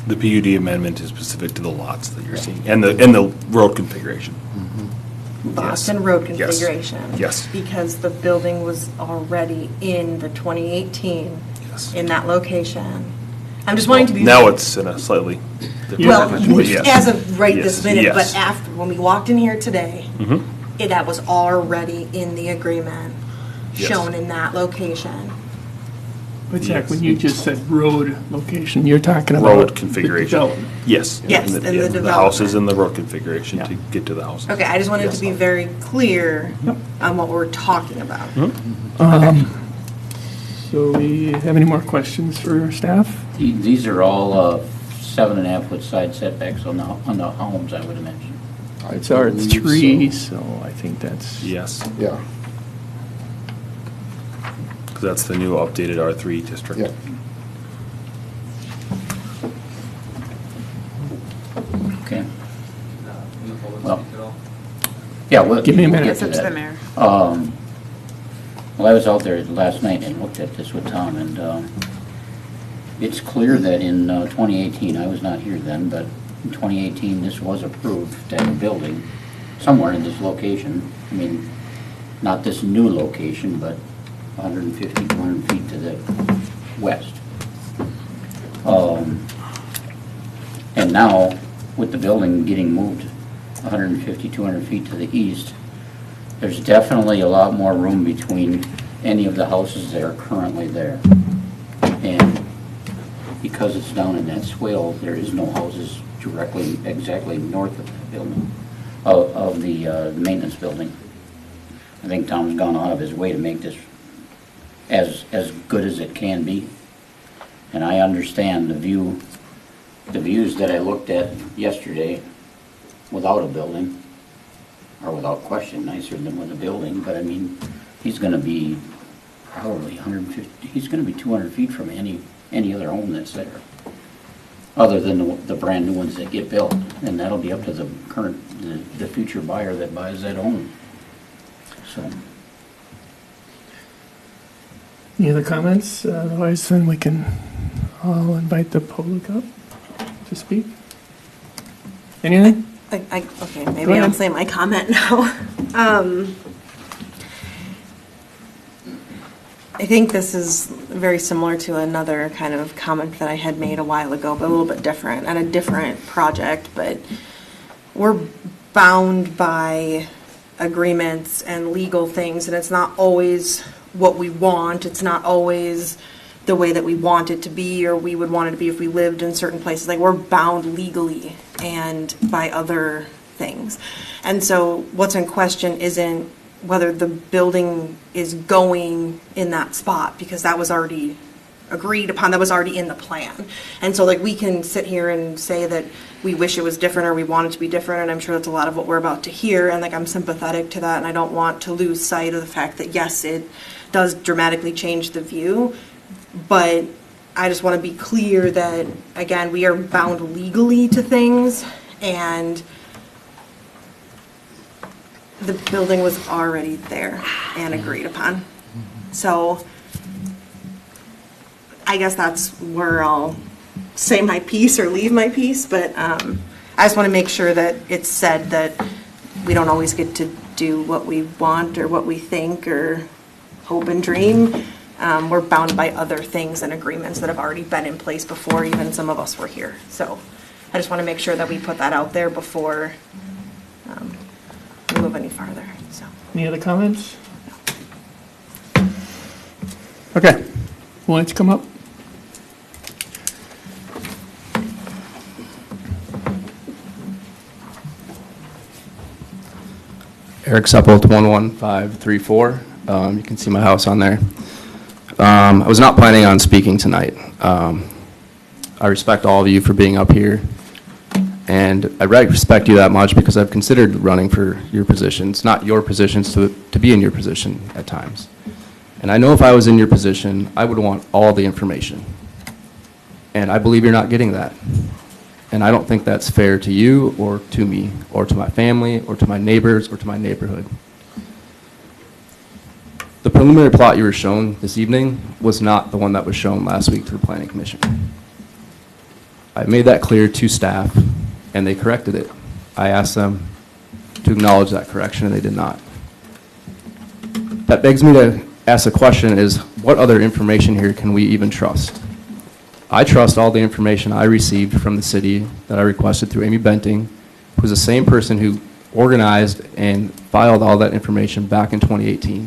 The PUD amendment is specific to the lots that you're seeing, and the road configuration. Lots and road Yes. configuration. Yes. Because the building was already in the 2018, in that location. I'm just wanting to be. Now it's in a slightly different Well, position, but yes. as of right this Yes, minute, yes. but after, when we walked in here today, Mhm. that was already in the agreement, Yes. shown in that location. But Jack, when you just said road location, you're talking about Road the configuration. development. Yes. Yes, and the yeah, development. The houses and the road configuration to get to the house. Okay, I just wanted Yes. to be very clear on what we're talking about. So we have any more questions for staff? These are all 7.5-foot side setbacks on the homes, I would imagine. It's our three, so I think that's. Yes. Yeah. Because that's the new updated R3 district. Yeah. Okay. Well, yeah, well. Give me a minute. we'll get to It's up to that. the mayor. Well, I was out there last night and looked at this with Tom, and it's clear that in 2018, I was not here then, but in 2018, this was approved to have a building somewhere in this location. I mean, not this new location, but 150, 200 feet to the west. And now, with the building getting moved 150, 200 feet to the east, there's definitely a lot more room between any of the houses that are currently there. And because it's down in that swale, there is no houses directly, exactly north of the building, of the maintenance building. I think Tom's gone out of his way to make this as good as it can be. And I understand the views that I looked at yesterday without a building, or without question, nicer than with a building, but I mean, he's gonna be probably 150, he's gonna be 200 feet from any other home that's there, other than the brand new ones that get built, and that'll be up to the the future buyer that buys that home. So. Any other comments? Otherwise, then we can all invite the public up to speak. Anything? Okay, maybe I'll say my comment now. I think this is very similar to another kind of comment that I had made a while ago, but a little bit different, and a different project, but we're bound by agreements and legal things, and it's not always what we want. It's not always the way that we want it to be, or we would want it to be if we lived in certain places. Like, we're bound legally and by other things. And so what's in question isn't whether the building is going in that spot, because that was already agreed upon, that was already in the plan. And so, like, we can sit here and say that we wish it was different or we want it to be different, and I'm sure that's a lot of what we're about to hear, and like, I'm sympathetic to that, and I don't want to lose sight of the fact that yes, it does dramatically change the view, but I just want to be clear that, again, we are bound legally to things, and the building was already there and agreed upon. So I guess that's where I'll say my piece or leave my piece, but I just want to make sure that it's said that we don't always get to do what we want or what we think or hope and dream. We're bound by other things and agreements that have already been in place before even some of us were here. So I just want to make sure that we put that out there before we move any farther. So. Any other comments? Okay. Why don't you come up? Eric Suppold, 11534. You can see my house on there. I was not planning on speaking tonight. I respect all of you for being up here, and I respect you that much because I've considered running for your positions, not your positions, to be in your position at times. And I know if I was in your position, I would want all the information. And I believe you're not getting that. And I don't think that's fair to you or to me or to my family or to my neighbors or to my neighborhood. The preliminary plot you were shown this evening was not the one that was shown last week to the Planning Commission. I made that clear to staff, and they corrected it. I asked them to acknowledge that correction, and they did not. That begs me to ask the question is, what other information here can we even trust? I trust all the information I received from the city that I requested through Amy Benting, who was the same person who organized and filed all that information back in 2018.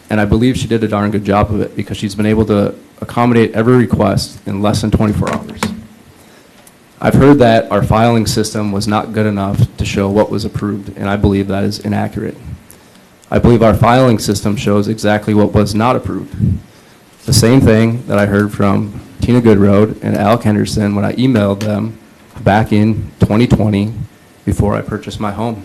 And I believe she did a darn good job of it because she's been able to accommodate every request in less than 24 hours. I've heard that our filing system was not good enough to show what was approved, and I believe that is inaccurate. I believe our filing system shows exactly what was not approved. The same thing that I heard from Tina Goodroad and Alec Henderson when I emailed them back in 2020 before I purchased my home.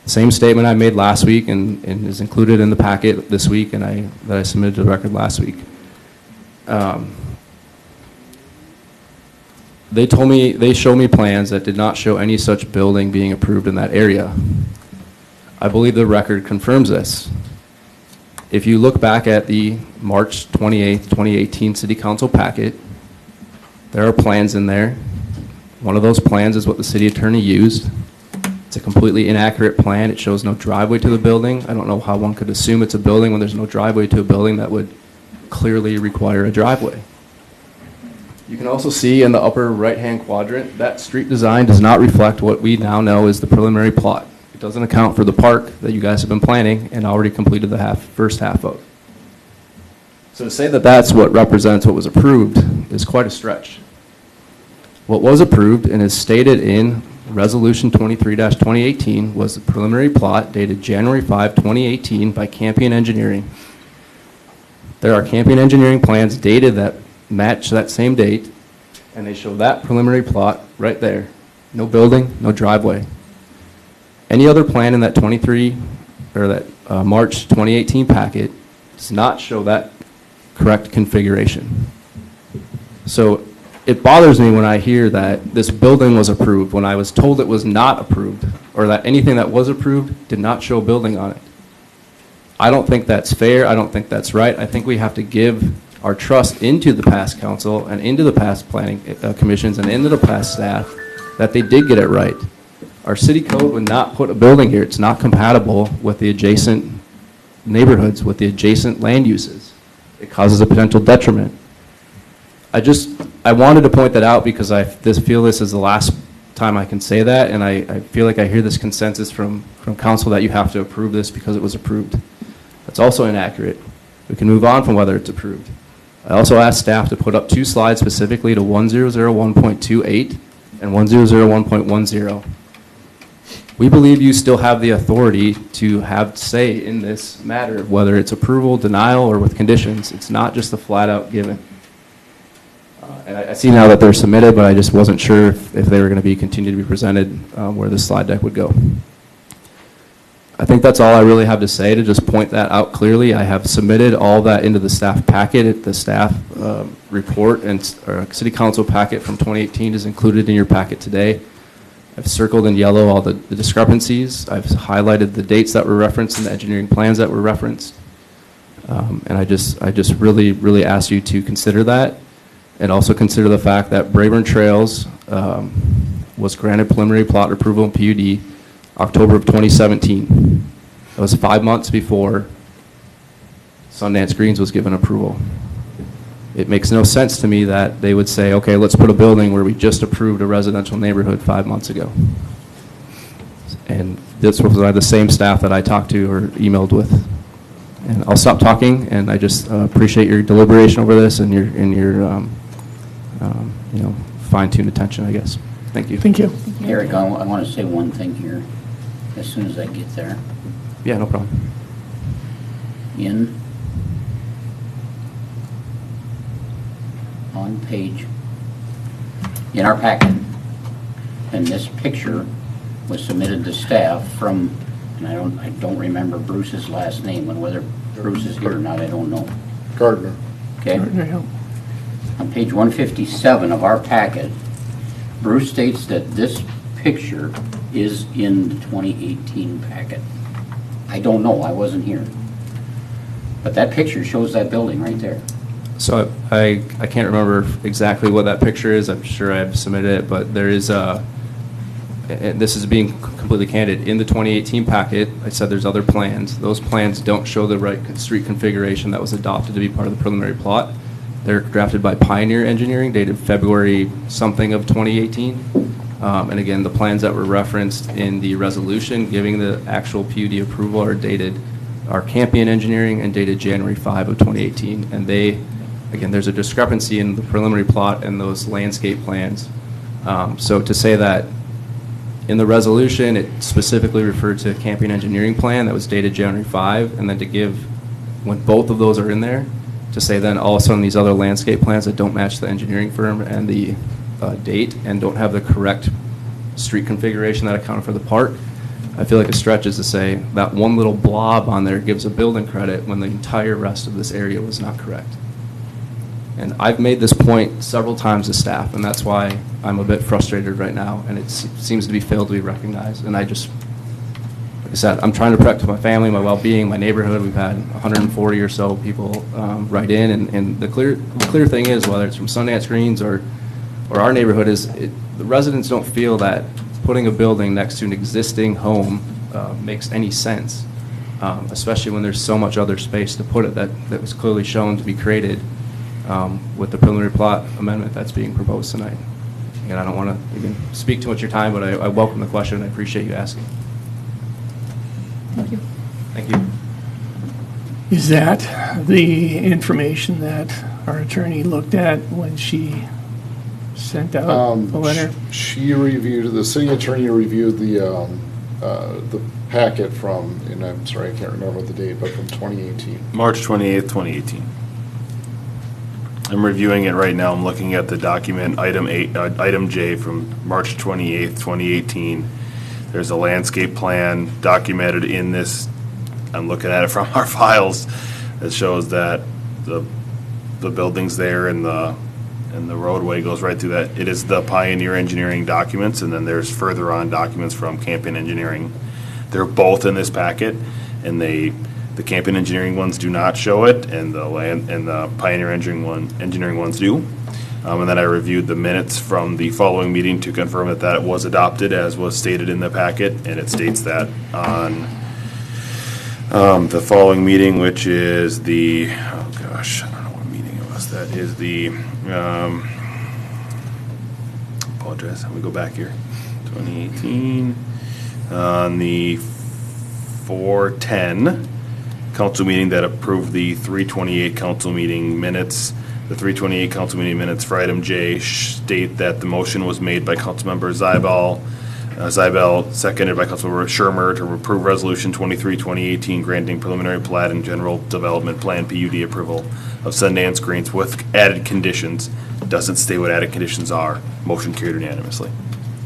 Same statement I made last week and is included in the packet this week and that I submitted to the record last week. They showed me plans that did not show any such building being approved in that area. I believe the record confirms this. If you look back at the March 28th, 2018 City Council packet, there are plans in there. One of those plans is what the city attorney used. It's a completely inaccurate plan. It shows no driveway to the building. I don't know how one could assume it's a building when there's no driveway to a building that would clearly require a driveway. You can also see in the upper right-hand quadrant, that street design does not reflect what we now know is the preliminary plot. It doesn't account for the park that you guys have been planning and already completed the first half of. So to say that that's what represents what was approved is quite a stretch. What was approved and is stated in Resolution 23-2018 was the preliminary plot dated January 5, 2018 by Campion Engineering. There are Campion Engineering plans dated that match that same date, and they show that preliminary plot right there. No building, no driveway. Any other plan in that March 2018 packet does not show that correct configuration. So it bothers me when I hear that this building was approved when I was told it was not approved, or that anything that was approved did not show a building on it. I don't think that's fair. I don't think that's right. I think we have to give our trust into the past council and into the past planning commissions and into the past staff that they did get it right. Our city code would not put a building here. It's not compatible with the adjacent neighborhoods, with the adjacent land uses. It causes a potential detriment. I wanted to point that out because I feel this is the last time I can say that, and I feel like I hear this consensus from council that you have to approve this because it was approved. That's also inaccurate. We can move on from whether it's approved. I also asked staff to put up 2 slides specifically to 1001.28 and 1001.10. We believe you still have the authority to have say in this matter, whether it's approval, denial, or with conditions. It's not just a flat-out given. And I see now that they're submitted, but I just wasn't sure if they were going to be continued to be presented where this slide deck would go. I think that's all I really have to say, to just point that out clearly. I have submitted all that into the staff packet. The staff report and city council packet from 2018 is included in your packet today. I've circled in yellow all the discrepancies. I've highlighted the dates that were referenced and the engineering plans that were referenced. And I just really, really ask you to consider that, and also consider the fact that Brayburn Trails was granted preliminary plot approval in PUD October of 2017. That was 5 months before Sundance Greens was given approval. It makes no sense to me that they would say, okay, let's put a building where we just approved a residential neighborhood 5 months ago. And this was the same staff that I talked to or emailed with. And I'll stop talking, and I just appreciate your deliberation over this and your fine-tuned attention, I guess. Thank you. Thank you. Eric, I want to say one thing here as soon as I get there. Yeah, no problem. On page, in our packet, and this picture was submitted to staff from, and I don't remember Bruce's last name, and whether Bruce is here or not, I don't know. Gardner. Okay. Gardner, yeah. On page 157 of our packet, Bruce states that this picture is in the 2018 packet. I don't know, I wasn't here. But that picture shows that building right there. So I can't remember exactly what that picture is. I'm sure I've submitted it, but there is and this is being completely candid, in the 2018 packet, I said there's other plans. Those plans don't show the right street configuration that was adopted to be part of the preliminary plot. They're drafted by Pioneer Engineering, dated February something of 2018. And again, the plans that were referenced in the resolution giving the actual PUD approval are Campion Engineering and dated January 5 of 2018. And again, there's a discrepancy in the preliminary plot and those landscape plans. So to say that in the resolution, it specifically referred to a Campion Engineering plan that was dated January 5, and then to give, when both of those are in there, to say then also in these other landscape plans that don't match the engineering firm and the date and don't have the correct street configuration that accounted for the park, I feel like a stretch is to say that one little blob on there gives a building credit when the entire rest of this area was not correct. And I've made this point several times to staff, and that's why I'm a bit frustrated right now, and it seems to be failed to be recognized. And like I said, I'm trying to protect my family, my well-being, my neighborhood. We've had 140 or so people write in, and the clear thing is, whether it's from Sundance Greens or our neighborhood, is the residents don't feel that putting a building next to an existing home makes any sense, especially when there's so much other space to put it that was clearly shown to be created with the preliminary plot amendment that's being proposed tonight. And I don't want to even speak too much of your time, but I welcome the question. I appreciate you asking. Thank you. Thank you. Is that the information that our attorney looked at when she sent out the letter? She reviewed, the city attorney reviewed the packet from, and I'm sorry, I can't remember the date, but from 2018. March 28th, 2018. I'm reviewing it right now. I'm looking at the document, item J from March 28th, 2018. There's a landscape plan documented in this. I'm looking at it from our files that shows that the building's there and the roadway goes right through that. It is the Pioneer Engineering documents, and then there's further on documents from Campion Engineering. They're both in this packet, and the Campion Engineering ones do not show it, and the Pioneer Engineering ones do. And then I reviewed the minutes from the following meeting to confirm that it was adopted as was stated in the packet, and it states that on the following meeting, which is the, oh gosh, I don't know what meeting it was. That is the, apologize, let me go back here. 2018, on the 4/10 council meeting that approved the 3/28 council meeting minutes. The 3/28 council meeting minutes for item J state that the motion was made by Councilmember Zibel, seconded by Councilmember Shermer, to approve Resolution 23-2018 granting preliminary plat and general development plan PUD approval of Sundance Greens with added conditions. Doesn't state what added conditions are. Motion carried unanimously.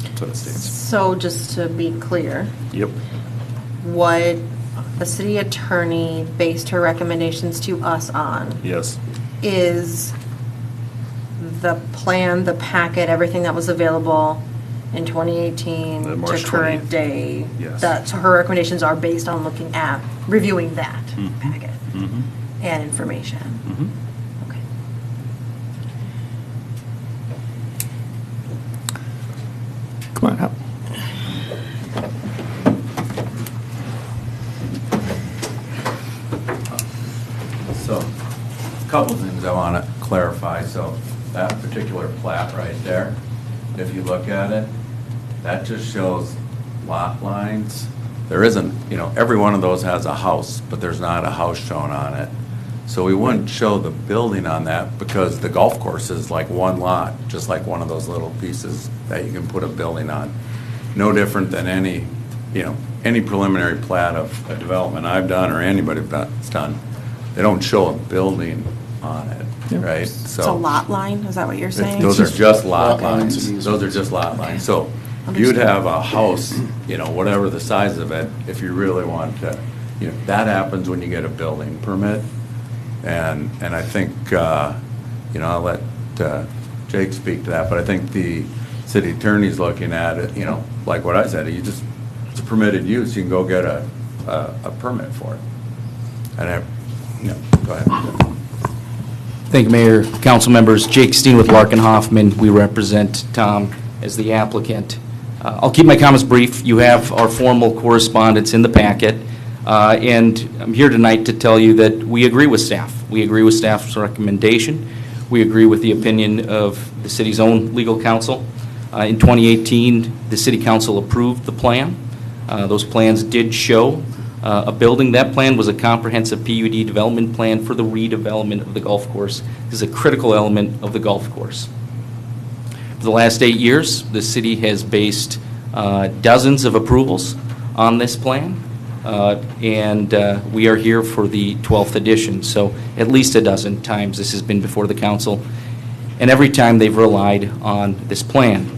That's what it states. So just to be clear, Yep. what the city attorney based her recommendations to us on Yes. is the plan, the packet, everything that was available in 2018 The to March current 20th. day. Yes. So her recommendations are based on looking at, reviewing that packet Mm-hmm. and information. Mm-hmm. Okay. Come on up. So, a couple things I want to clarify. So, that particular plat right there, if you look at it, that just shows lot lines. There isn't, every one of those has a house, but there's not a house shown on it. So we wouldn't show the building on that because the golf course is like one lot, just like one of those little pieces that you can put a building on. No different than any preliminary plat of a development I've done or anybody that's done. They don't show a building on it, right? So it's a lot line, is that what you're saying? Those are just lot Lot lines. lines. Those are just lot lines. So you'd have a house, whatever the size of it, if you really want to, that happens when you get a building permit. And I think, I'll let Jake speak to that, but I think the city attorney's looking at it, like what I said, it's a permitted use, you can go get a permit for it. And go ahead. Thank you, Mayor, council members. Jake Steen with Larkin Hoffman. We represent Tom as the applicant. I'll keep my comments brief. You have our formal correspondence in the packet. And I'm here tonight to tell you that we agree with staff. We agree with staff's recommendation. We agree with the opinion of the city's own legal counsel. In 2018, the city council approved the plan. Those plans did show a building. That plan was a comprehensive PUD development plan for the redevelopment of the golf course. This is a critical element of the golf course. For the last 8 years, the city has based dozens of approvals on this plan. And we are here for the 12th edition, so at least a dozen times this has been before the council, and every time they've relied on this plan.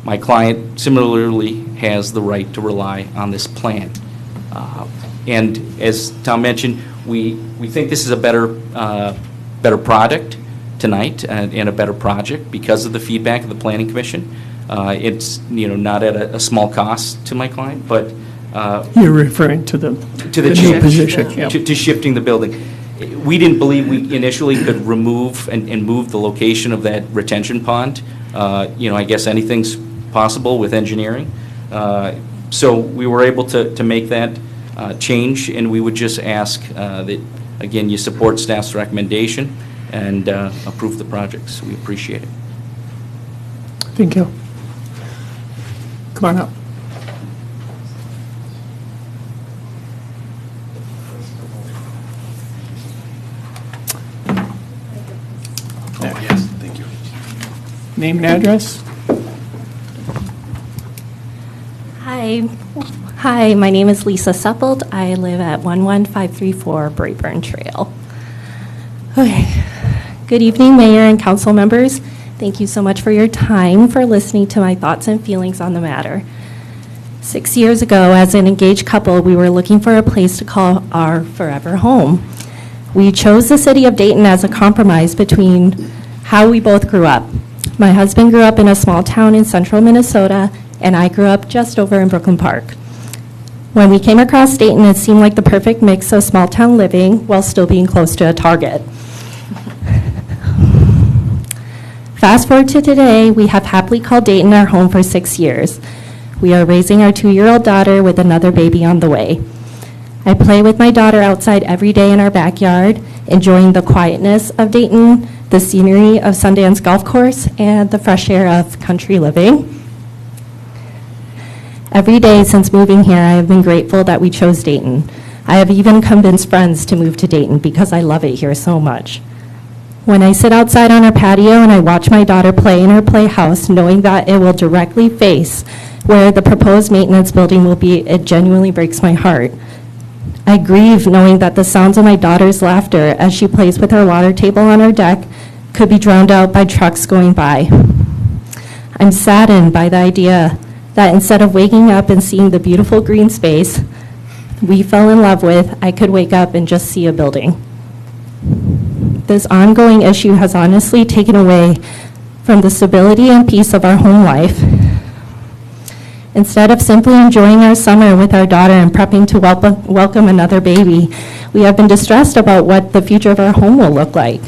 My client similarly has the right to rely on this plan. And as Tom mentioned, we think this is a better product tonight and a better project because of the feedback of the Planning Commission. It's not at a small cost to my client, but You're referring to the new shift, position. Yeah. to shifting the building. We didn't believe we initially could remove and move the location of that retention pond. I guess anything's possible with engineering. So we were able to make that change, and we would just ask that, again, you support staff's recommendation and approve the projects. We appreciate it. Thank you. Come on up. Oh, yes, thank you. Name and address? Hi, my name is Lisa Suppelt. I live at 11534 Brayburn Trail. Okay. Good evening, Mayor and council members. Thank you so much for your time, for listening to my thoughts and feelings on the matter. 6 years ago, as an engaged couple, we were looking for a place to call our forever home. We chose the city of Dayton as a compromise between how we both grew up. My husband grew up in a small town in central Minnesota, and I grew up just over in Brooklyn Park. When we came across Dayton, it seemed like the perfect mix of small town living while still being close to a Target. Fast forward to today, we have happily called Dayton our home for 6 years. We are raising our 2-year-old daughter with another baby on the way. I play with my daughter outside every day in our backyard, enjoying the quietness of Dayton, the scenery of Sundance Golf Course, and the fresh air of country living. Every day since moving here, I have been grateful that we chose Dayton. I have even convinced friends to move to Dayton because I love it here so much. When I sit outside on our patio and I watch my daughter play in her playhouse, knowing that it will directly face where the proposed maintenance building will be, it genuinely breaks my heart. I grieve knowing that the sounds of my daughter's laughter as she plays with her water table on our deck could be drowned out by trucks going by. I'm saddened by the idea that instead of waking up and seeing the beautiful green space we fell in love with, I could wake up and just see a building. This ongoing issue has honestly taken away from the stability and peace of our home life. Instead of simply enjoying our summer with our daughter and prepping to welcome another baby, we have been distressed about what the future of our home will look like.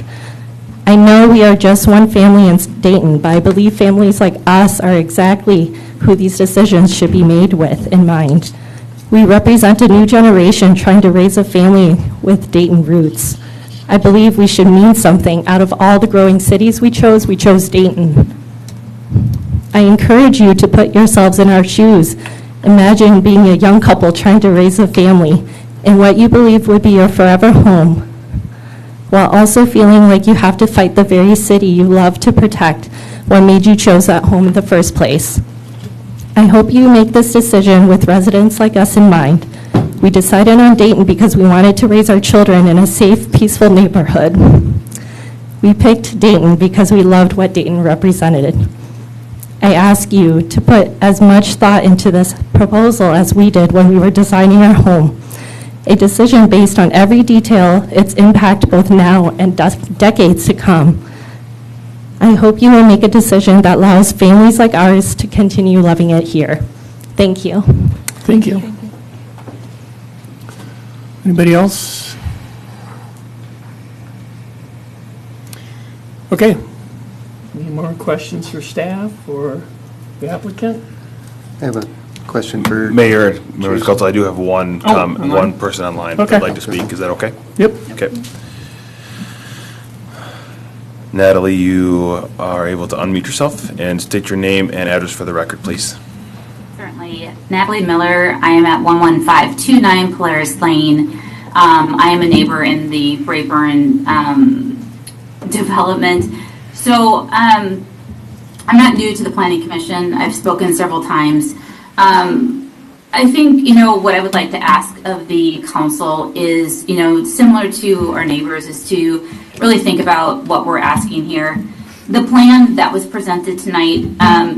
I know we are just one family in Dayton, but I believe families like us are exactly who these decisions should be made with in mind. We represent a new generation trying to raise a family with Dayton roots. I believe we should mean something. Out of all the growing cities we chose Dayton. I encourage you to put yourselves in our shoes. Imagine being a young couple trying to raise a family in what you believe would be your forever home, while also feeling like you have to fight the very city you love to protect, what made you choose that home in the first place. I hope you make this decision with residents like us in mind. We decided on Dayton because we wanted to raise our children in a safe, peaceful neighborhood. We picked Dayton because we loved what Dayton represented. I ask you to put as much thought into this proposal as we did when we were designing our home. A decision based on every detail, its impact both now and decades to come. I hope you will make a decision that allows families like ours to continue loving it here. Thank you. Thank you. Anybody else? Okay. Any more questions for staff or the applicant? I have a question for Mayor, members of council, I do have one online? one person online Okay. that'd like to speak. Is that okay? Yep. Okay. Natalie, you are able to unmute yourself and state your name and address for the record, please. Certainly. Natalie Miller. I am at 11529 Polaris Lane. I am a neighbor in the Brayburn development. So I'm not new to the Planning Commission. I've spoken several times. I think, what I would like to ask of the council is, similar to our neighbors, is to really think about what we're asking here. The plan that was presented tonight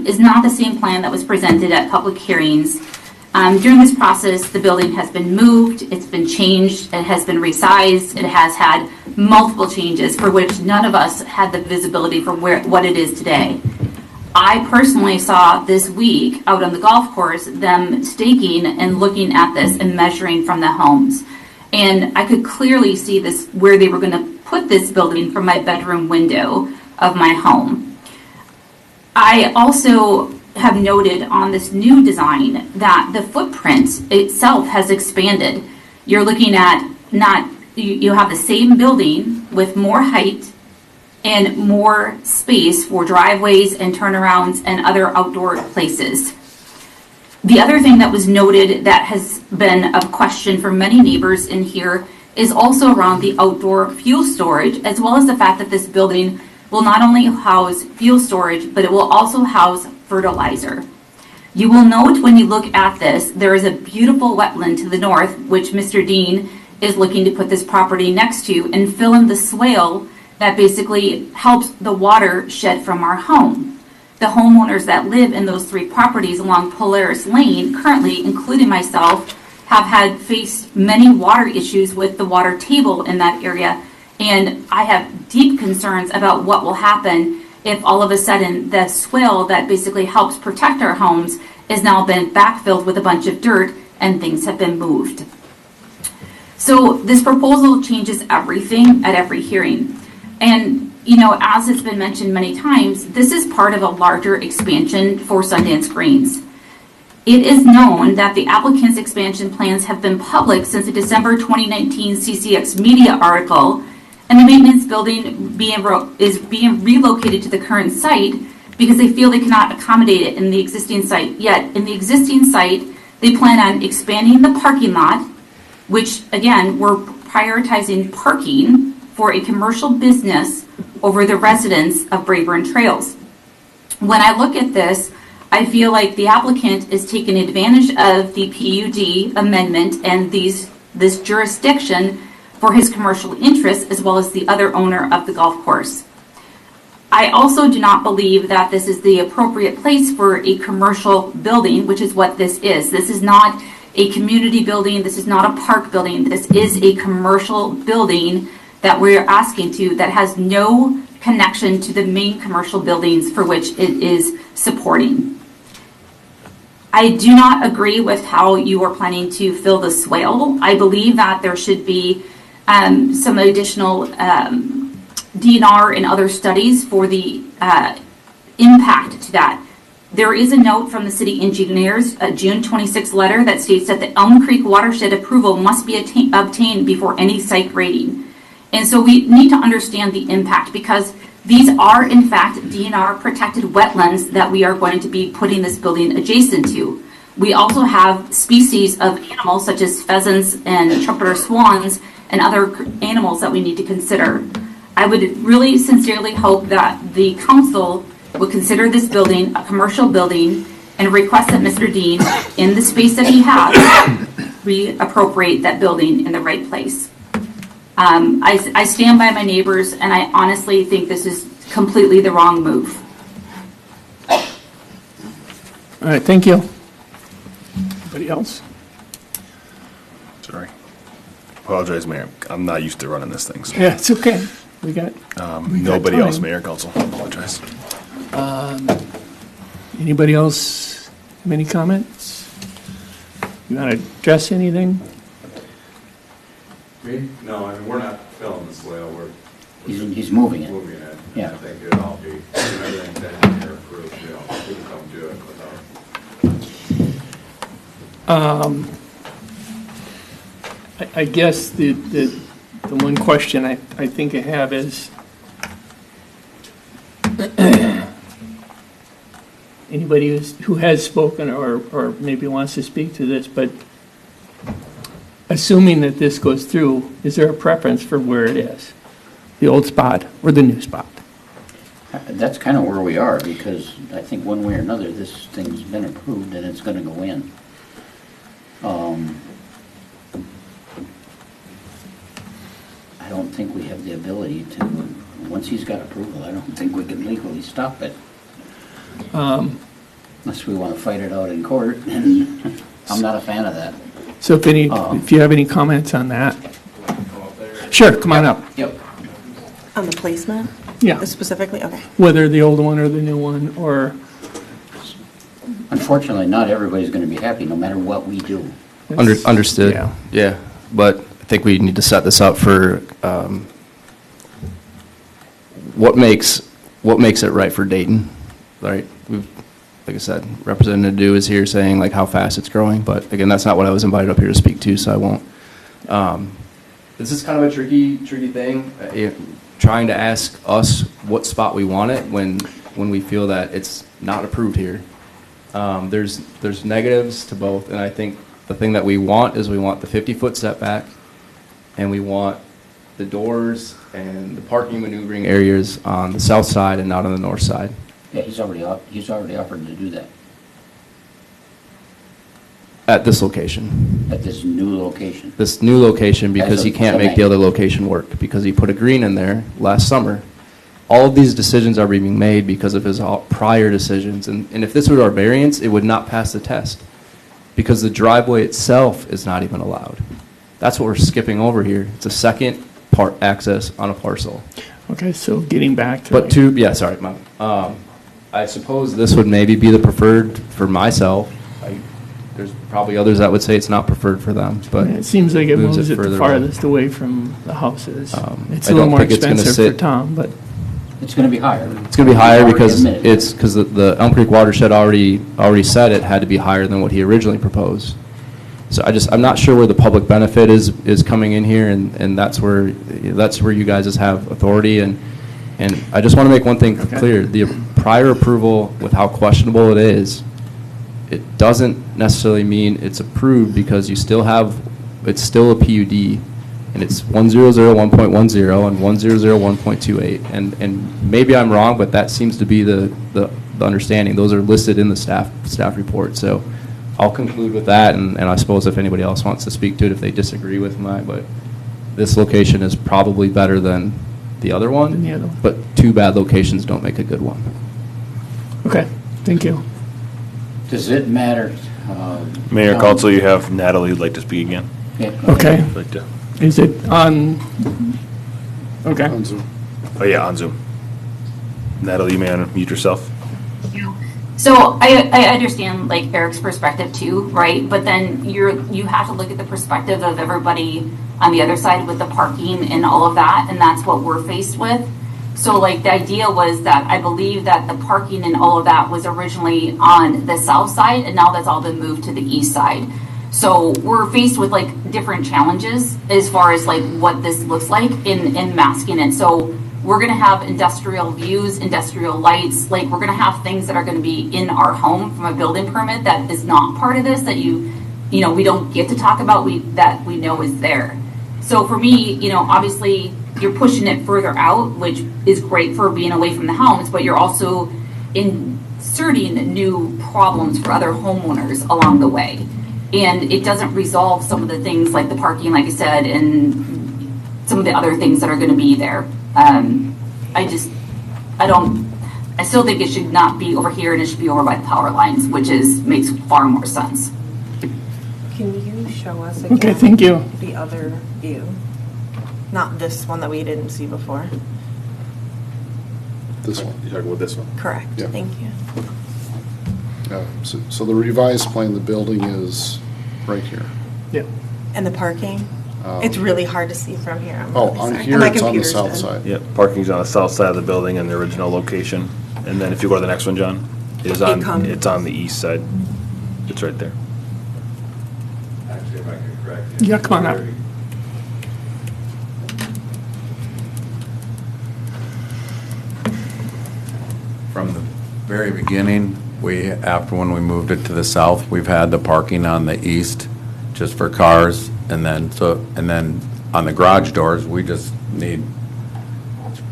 is not the same plan that was presented at public hearings. During this process, the building has been moved, it's been changed, it has been resized, it has had multiple changes for which none of us had the visibility for what it is today. I personally saw this week out on the golf course them staking and looking at this and measuring from the homes. And I could clearly see this where they were going to put this building from my bedroom window of my home. I also have noted on this new design that the footprint itself has expanded. You're looking at you have the same building with more height and more space for driveways and turnarounds and other outdoor places. The other thing that was noted that has been of question for many neighbors in here is also around the outdoor fuel storage, as well as the fact that this building will not only house fuel storage, but it will also house fertilizer. You will note when you look at this, there is a beautiful wetland to the north, which Mr. Dean is looking to put this property next to and fill in the swale that basically helps the water shed from our home. The homeowners that live in those 3 properties along Polaris Lane, currently, including myself, have faced many water issues with the water table in that area. And I have deep concerns about what will happen if all of a sudden the swale that basically helps protect our homes is now been backfilled with a bunch of dirt and things have been moved. So this proposal changes everything at every hearing. And, you know, as it's been mentioned many times, this is part of a larger expansion for Sundance Greens. It is known that the applicant's expansion plans have been public since the December 2019 CCX media article, and the maintenance building is being relocated to the current site because they feel they cannot accommodate it in the existing site. Yet, in the existing site, they plan on expanding the parking lot, which, again, we're prioritizing parking for a commercial business over the residents of Brayburn Trails. When I look at this, I feel like the applicant is taking advantage of the PUD amendment and this jurisdiction for his commercial interests, as well as the other owner of the golf course. I also do not believe that this is the appropriate place for a commercial building, which is what this is. This is not a community building. This is not a park building. This is a commercial building that we're asking that has no connection to the main commercial buildings for which it is supporting. I do not agree with how you are planning to fill the swale. I believe that there should be some additional DNR and other studies for the impact to that. There is a note from the city engineers, a June 26 letter that states that the Elm Creek watershed approval must be obtained before any site grading. And so we need to understand the impact, because these are in fact DNR protected wetlands that we are going to be putting this building adjacent to. We also have species of animals such as pheasants and trumpeter swans and other animals that we need to consider. I would really sincerely hope that the council would consider this building a commercial building and request that Mr. Dean, in the space that he has, reappropriate that building in the right place. I stand by my neighbors, and I honestly think this is completely the wrong move. All right, thank you. Anybody else? Sorry. Apologize, Mayor. I'm not used to running this thing. So. Yeah, it's okay. We got nobody else, Mayor, Council. Apologize. Anybody else have any comments? You want to address anything? Me? No, I mean, we're not filling the swale, He's moving it. moving it. Yeah. I think it'll all be, everything's engineer approved, you know, we can come do it without. I guess the one question I think I have is, anybody who has spoken or maybe wants to speak to this, but assuming that this goes through, is there a preference for where it is? The old spot or the new spot? That's kind of where we are, because I think one way or another, this thing's been approved and it's going to go in. I don't think we have the ability to, once he's got approval, I don't think we can legally stop it. Unless we want to fight it out in court, and I'm not a fan of that. So if you have any comments on that? Sure, come on up. Yep. On the placement? Yeah. Specifically? Okay. Whether the old one or the new one, or... Unfortunately, not everybody's going to be happy, no matter what we do. Understood. Yeah, but I think we need to set this up for what makes it right for Dayton, right? like I said, Representative Nadeau is here saying like how fast it's growing, but again, that's not what I was invited up here to speak to, so I won't. This is kind of a tricky thing, trying to ask us what spot we want it when we feel that it's not approved here. There's negatives to both, and I think the thing that we want is we want the 50-foot setback, and we want the doors and the parking maneuvering areas on the south side and not on the north side. Yeah, he's already offered to do that At this location. at this new location. This new location, because As he of can't make the tonight. other location work, because he put a green in there last summer. All of these decisions are being made because of his prior decisions, and if this were our variance, it would not pass the test, because the driveway itself is not even allowed. That's what we're skipping over here. It's a second part access on a parcel. Okay, so getting back to. But I suppose this would maybe be the preferred for myself. There's probably others that would say it's not preferred for them, but. It seems like it moves it the further farthest away from the houses. It's I a little don't more think it's gonna expensive for sit- Tom, but. It's gonna be higher. It's going to be higher Already because admitted. the Elm Creek watershed already said it had to be higher than what he originally proposed. So I'm not sure where the public benefit is coming in here, and that's where you guys have authority, and I just want to make one thing clear. The prior approval, with how questionable it is, it doesn't necessarily mean it's approved, because it's still a PUD, and it's 100.10 and 100.1.28, and maybe I'm wrong, but that seems to be the understanding. Those are listed in the staff report. So I'll conclude with that, and I suppose if anybody else wants to speak to it, if they disagree with mine, but this location is probably better than the other one. Than the other one. But two bad locations don't make a good one. Okay, thank you. Does it matter? Mayor, Council, you have Natalie who'd like to speak again. Okay. Would like to- Is it on? Okay. On Zoom. Oh, yeah, on Zoom. Natalie, you may unmute yourself. So I understand like Eric's perspective too, right? But then you have to look at the perspective of everybody on the other side with the parking and all of that, and that's what we're faced with. So like the idea was that I believe that the parking and all of that was originally on the south side, and now that's all been moved to the east side. So we're faced with like different challenges as far as like what this looks like in masking it. So we're going to have industrial views, industrial lights, like we're going to have things that are going to be in our home from a building permit that is not part of this, that we don't get to talk about, that we know is there. So for me, obviously you're pushing it further out, which is great for being away from the homes, but you're also inserting new problems for other homeowners along the way. And it doesn't resolve some of the things like the parking, like I said, and some of the other things that are going to be there. I still think it should not be over here, and it should be over by the power lines, which makes far more sense. Can you show us again? Okay, thank you. The other view, not this one that we didn't see before. This one. You're talking about this one? Correct. Yeah. Thank you. So the revised plan, the building is right here. Yeah. And the parking? It's really hard to see from here. I'm Oh, really on sorry. here, And my it's on the computer's south dead. side. Yep, parking's on the south side of the building in the original location. And then if you go to the next one, John, it's on the east side. It's right there. Actually, if I could correct you. Yeah, come on up. From the very beginning, after when we moved it to the south, we've had the parking on the east just for cars, and then on the garage doors, we just need,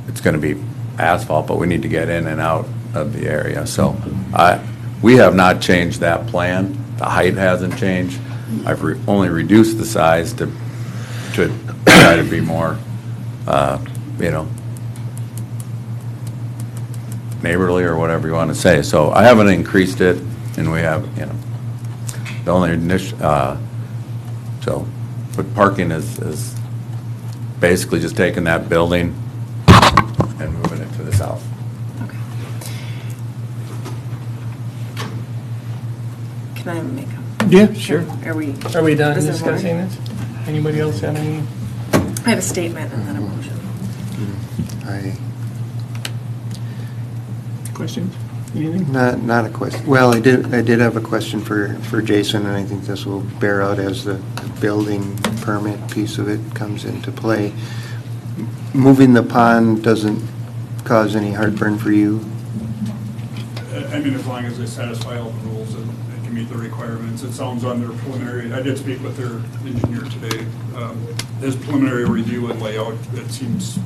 it's gonna be asphalt, but we need to get in and out of the area. So we have not changed that plan. The height hasn't changed. I've only reduced the size to try to be more, neighborly or whatever you want to say. So I haven't increased it, and we have, the only but parking is basically just taking that building and moving it to the south. Can I make a? Yeah, sure. Are we done is there discussing more? this? Anybody else have any? I have a statement and then a motion. Questions? Anything? Not a question. Well, I did have a question for Jason, and I think this will bear out as the building permit piece of it comes into play. Moving the pond doesn't cause any heartburn for you? I mean, as long as they satisfy all the rules and can meet the requirements. It sounds on their preliminary, I did speak with their engineer today. His preliminary review and layout, he seems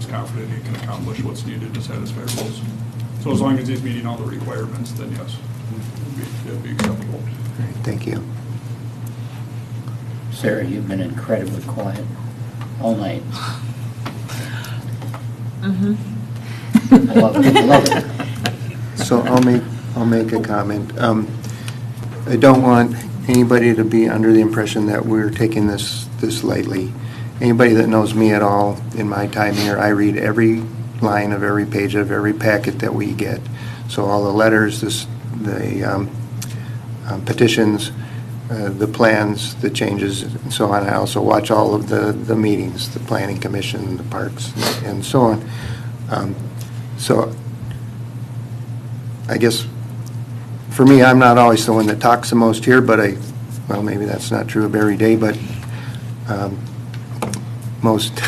confident he can accomplish what's needed to satisfy rules. So as long as he's meeting all the requirements, then yes, it'd be acceptable. All right, thank you. Sarah, you've been incredibly quiet all night. Mm-hmm. I love it, I love it. So I'll make a comment. I don't want anybody to be under the impression that we're taking this lightly. Anybody that knows me at all in my time here, I read every line of every page of every packet that we get. So all the letters, the petitions, the plans, the changes, and so on. I also watch all of the meetings, the Planning Commission, the parks, and so on. So I guess for me, I'm not always the one that talks the most here, but well, maybe that's not true of every day, but most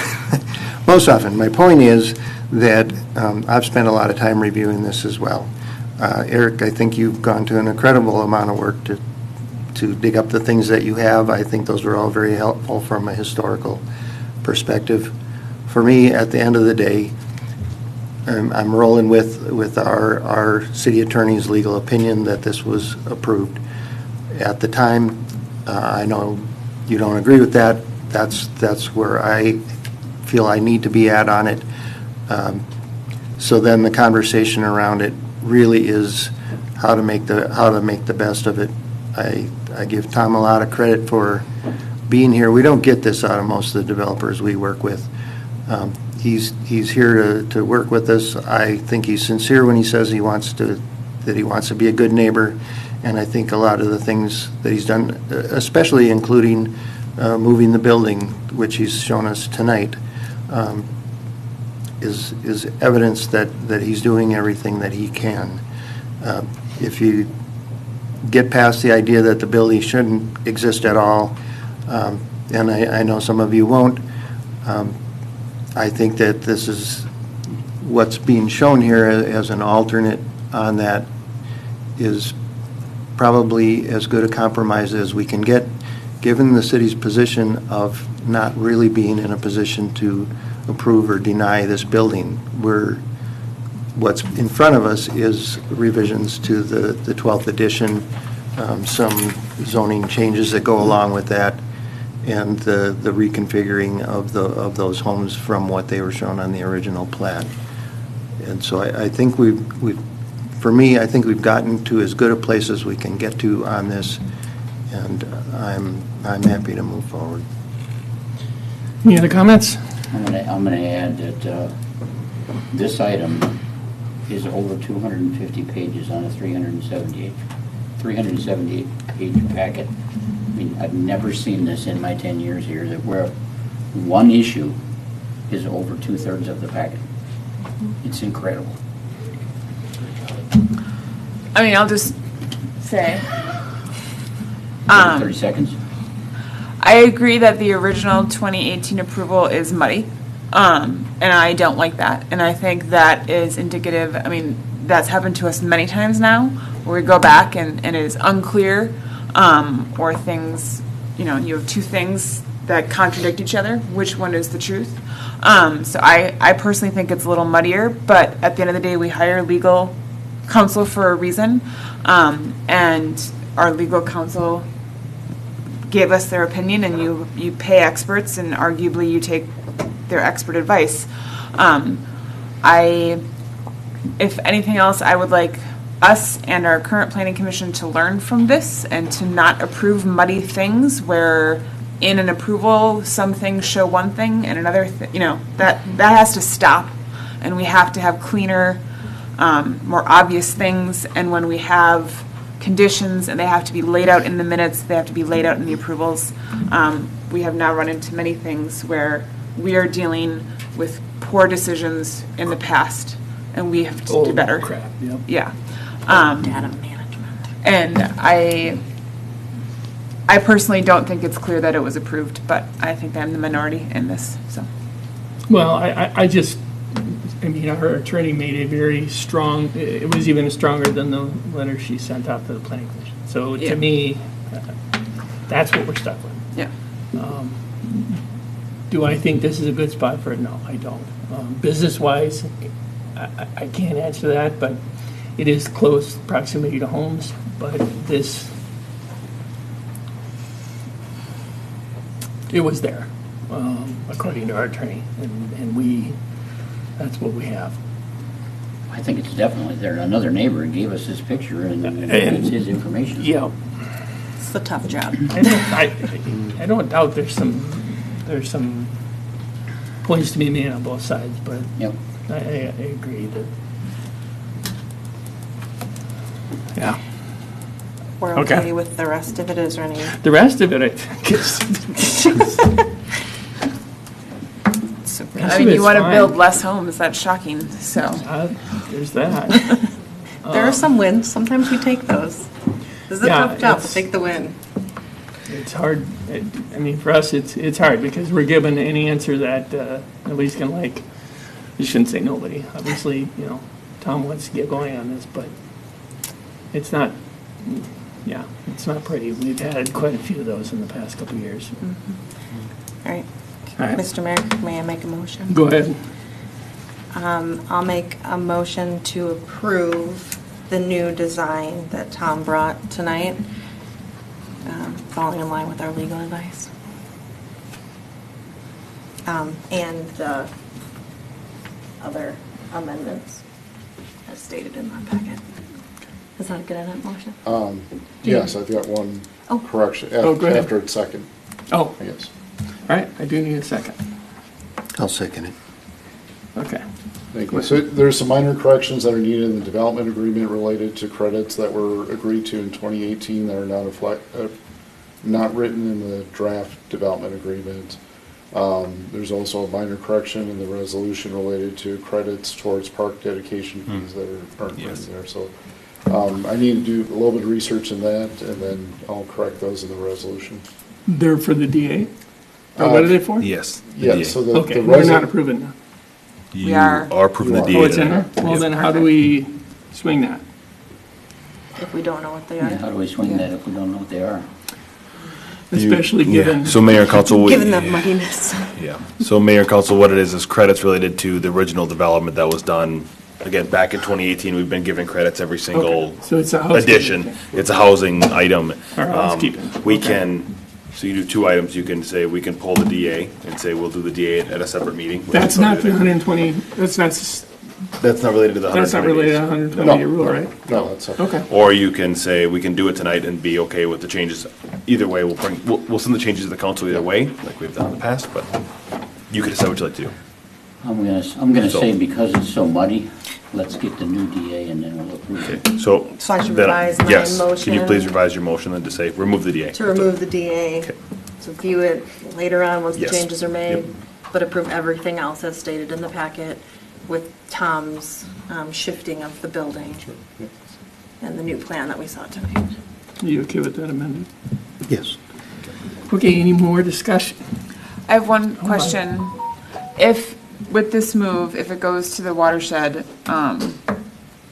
often. My point is that I've spent a lot of time reviewing this as well. Eric, I think you've gone to an incredible amount of work to dig up the things that you have. I think those were all very helpful from a historical perspective. For me, at the end of the day, I'm rolling with our city attorney's legal opinion that this was approved. At the time, I know you don't agree with that. That's where I feel I need to be at on it. So then the conversation around it really is how to make the best of it. I give Tom a lot of credit for being here. We don't get this out of most of the developers we work with. He's here to work with us. I think he's sincere when he says he wants to be a good neighbor, and I think a lot of the things that he's done, especially including moving the building, which he's shown us tonight, is evidence that he's doing everything that he can. If you get past the idea that the building shouldn't exist at all, and I know some of you won't, I think that this is what's being shown here as an alternate on that is probably as good a compromise as we can get, given the city's position of not really being in a position to approve or deny this building. What's in front of us is revisions to the 12th edition, some zoning changes that go along with that, and the reconfiguring of those homes from what they were shown on the original plat. And so I think for me, I think we've gotten to as good a place as we can get to on this, and I'm happy to move forward. Any other comments? I'm gonna add that this item is over 250 pages on a 378 page packet. I mean, I've never seen this in my 10 years here, that where one issue is over 2/3 of the packet. It's incredible. I mean, I'll just say, 30 seconds. I agree that the original 2018 approval is muddy, and I don't like that. And I think that is indicative, I mean, that's happened to us many times now, where we go back and it is unclear, or things, you have two things that contradict each other. Which one is the truth? So I personally think it's a little muddier, but at the end of the day, we hire legal counsel for a reason, and our legal counsel gave us their opinion, and you pay experts, and arguably you take their expert advice. If anything else, I would like us and our current planning commission to learn from this and to not approve muddy things where in an approval some things show one thing and another that has to stop, and we have to have cleaner, more obvious things. And when we have conditions and they have to be laid out in the minutes, they have to be laid out in the approvals. We have now run into many things where we are dealing with poor decisions in the past and we have to do better. Crap, yep. Yeah. Data management. And I personally don't think it's clear that it was approved, but I think I'm the minority in this, so. Well, I mean, our attorney made a very strong, it was even stronger than the letter she sent out to the planning commission. So Yeah. to me, that's what we're stuck with. Yeah. Do I think this is a good spot for it? No, I don't. Business-wise, I can't answer that, but it is close proximity to homes, but this, it was there, according to our attorney, and that's what we have. I think it's definitely there. Another neighbor gave us his picture and it's his information. Yeah. It's a tough job. I don't doubt there's some points to be made on both sides, but Yep. I agree that, yeah. We're Okay. okay with the rest of it, is there any? The rest of it, I think, is. I mean, you want to build less homes, that's shocking, so. There's that. There are some wins, sometimes we take those. This is a Yeah, tough job, it's- take the win. It's hard, I mean, for us, it's hard because we're given any answer that nobody's gonna like. You shouldn't say nobody. Obviously, Tom wants to get going on this, but it's not, it's not pretty. We've had quite a few of those in the past couple of years. All right. All right. Mr. Mayor, may I make a motion? Go ahead. I'll make a motion to approve the new design that Tom brought tonight, falling in line with our legal advice. And the other amendments as stated in that packet. Is that a good enough motion? Yes, I've got one Oh. correction Oh, go ahead. after it's second. Oh, I guess. all right, I do need a second. I'll second it. Okay. Thank you. So there's some minor corrections that are needed in the development agreement related to credits that were agreed to in 2018 that are not written in the draft development agreement. There's also a minor correction in the resolution related to credits towards park dedication fees that aren't written there. So I need to do a little bit of research in that, and then I'll correct those in the resolution. They're for the DA? Or what are they for? Yes. the Yeah, DA. so the Okay, we're not approving that. You are. are approving the You are. DA. Oh, it's in there? tonight. Well, Yep. then how do we swing that? If we don't know what they Yeah, are. how do we swing that if we don't know what they are? Especially given. Yeah. So Mayor and Council. Given the muddiness. Yeah. So Mayor and Council, what it is credits related to the original development that was done, again, back in 2018. We've been giving credits every single Okay. So it's a housekeeping addition. thing. It's a housing item. Or housekeeping. We Okay. can, so you do two items. You can say, we can pull the DA and say, we'll do the DA at a separate meeting. That's not the 120, that's not related to the 120 That's not related to days. 120 rule, right? No, that's separate. Okay. Or you can say, we can do it tonight and be okay with the changes. Either way, we'll send the changes to the council either way, like we've done in the past, but you can decide what you'd like to do. I'm gonna So- say because it's so muddy, let's get the new DA and then we'll approve it. Okay, so. So I should then- revise my Yes, can you motion? please revise your motion and to say, remove the DA? To remove the DA, to view it later on once the Yes. changes are made, Yep. but approve everything else as stated in the packet with Tom's shifting of the building and the new plan that we saw tonight. Are you okay with that amendment? Yes. Okay, any more discussion? I have one question. If, with this move, if it goes to the watershed,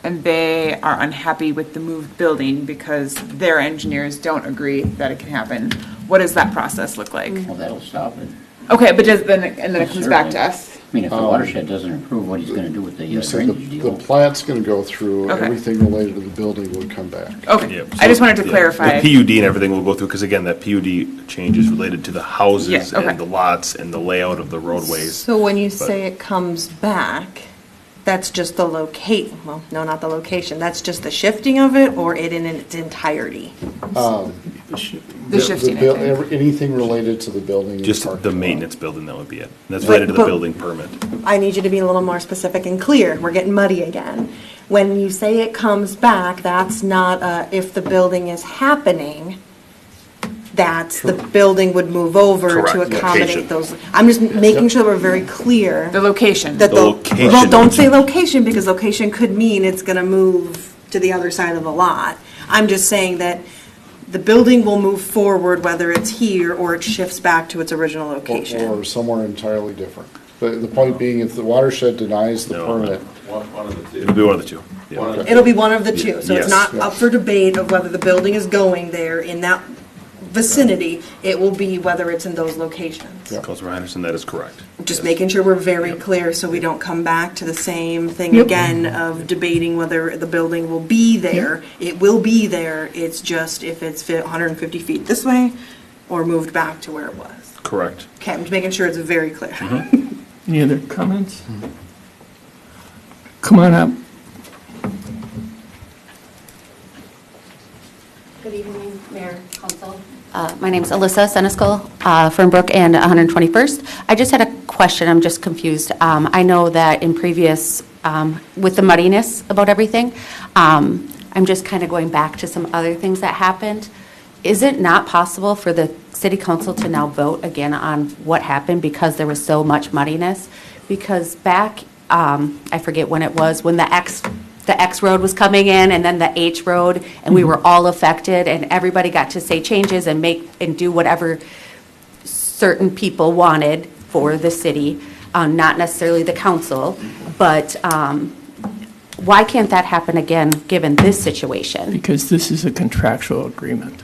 and they are unhappy with the moved building because their engineers don't agree that it can happen, what does that process look like? Well, that'll stop it. Okay, but then it comes back to us? I mean, if the watershed doesn't approve what he's gonna do with the You said drainage the deal. plat's gonna go through, Okay. everything related to the building would come back. Okay, Yep. I just wanted to Yeah. clarify. The PUD and everything will go through, because again, that PUD change is related to the houses Yeah, okay. and the lots and the layout of the roadways. So when you But- say it comes back, that's just the locate, well, no, not the location, that's just the shifting of it or it in its entirety? The shifting, I think. Anything related to the building. and Just parking the lot. maintenance building, that would be it. That's related to the but- building permit. I need you to be a little more specific and clear. We're getting muddy again. When you say it comes back, that's not if the building is happening, that's, the building would move over to Correct. accommodate Location. those. I'm just making sure we're very clear. The location. That The location. Well, don't say location, because location could mean it's gonna move to the other side of the lot. I'm just saying that the building will move forward, whether it's here or it shifts back to its original location. Or somewhere entirely different. But the point being, if the watershed denies the No, permit, It'll be one of the two. Yeah. It'll be one of the two, so Yes. it's not up for debate of whether the building is going there in that vicinity. It will be whether it's in those locations. Councilor Henderson, that is correct. Just making sure we're very clear so we don't come back to the same thing Yep. again of debating whether the building will be there. It will be there, it's just if it's 150 feet this way or moved back to where it was. Correct. Okay, I'm just making sure it's very clear. Any other comments? Come on up. Good evening, Mayor, Council. My name's Alyssa Seneschal, Fernbrook and 121st. I just had a question, I'm just confused. I know that in previous, with the muddiness about everything, I'm just kind of going back to some other things that happened. Is it not possible for the city council to now vote again on what happened because there was so much muddiness? Because back, I forget when it was, when the X road was coming in and then the H road, and we were all affected and everybody got to say changes and make and do whatever certain people wanted for the city, not necessarily the council, but why can't that happen again given this situation? Because this is a contractual agreement.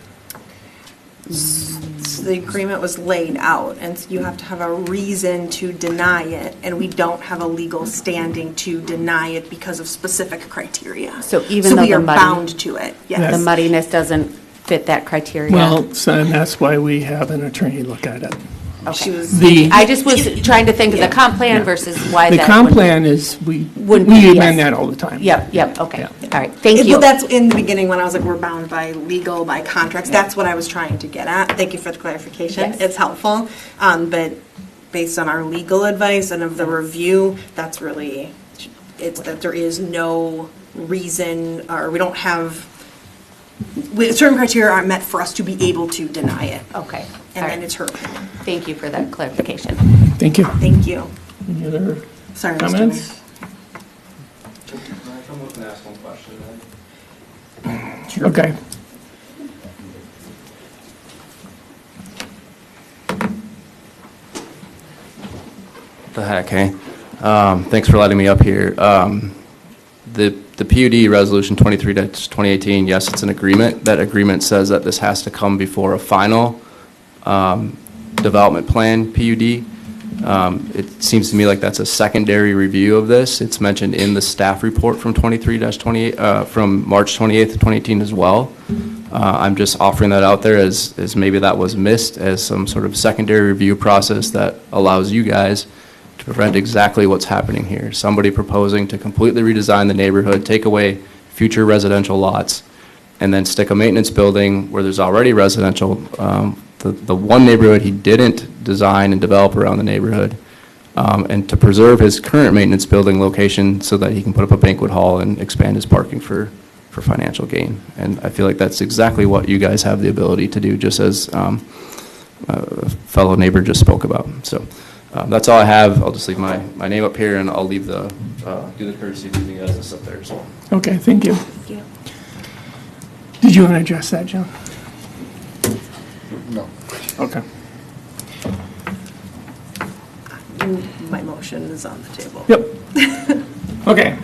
The agreement was laid out, and you have to have a reason to deny it, and we don't have a legal standing to deny it because of specific criteria. So even though we are the muddy- bound to it, yes. The muddiness doesn't fit that criteria? Well, so and that's why we have an attorney look at it. Okay. I just was trying to think of the comp plan versus why The that comp would- plan is, we Wouldn't be, amend yes. that all the time. Yep, okay, all right, thank you. But that's in the beginning when I was like, we're bound by legal, by contracts. That's what I was trying to get at. Thank you for the clarification. Yes. It's helpful. But based on our legal advice and of the review, that's really, it's that there is no reason, or we don't have, certain criteria aren't met for us to be able to deny it. Okay. And then it's her opinion. Thank you for that clarification. Thank you. Thank you. Any other Sorry, Mr. comments? Can I come up and ask one question then? Okay. What the heck, hey? Thanks for letting me up here. The PUD Resolution 23-2018, yes, it's an agreement. That agreement says that this has to come before a final development plan PUD. It seems to me like that's a secondary review of this. It's mentioned in the staff report from 23-28, from March 28th, 2018 as well. I'm just offering that out there as maybe that was missed as some sort of secondary review process that allows you guys to prevent exactly what's happening here. Somebody proposing to completely redesign the neighborhood, take away future residential lots, and then stick a maintenance building where there's already residential. The one neighborhood he didn't design and develop around the neighborhood, and to preserve his current maintenance building location so that he can put up a banquet hall and expand his parking for financial gain. And I feel like that's exactly what you guys have the ability to do, just as a fellow neighbor just spoke about. So that's all I have. I'll just leave my name up here, and I'll leave do the courtesy of leaving you guys this up there as well. Okay, thank you. Thank you. Did you want to address that, John? no. Okay. My motion is on the table. Yep. Okay,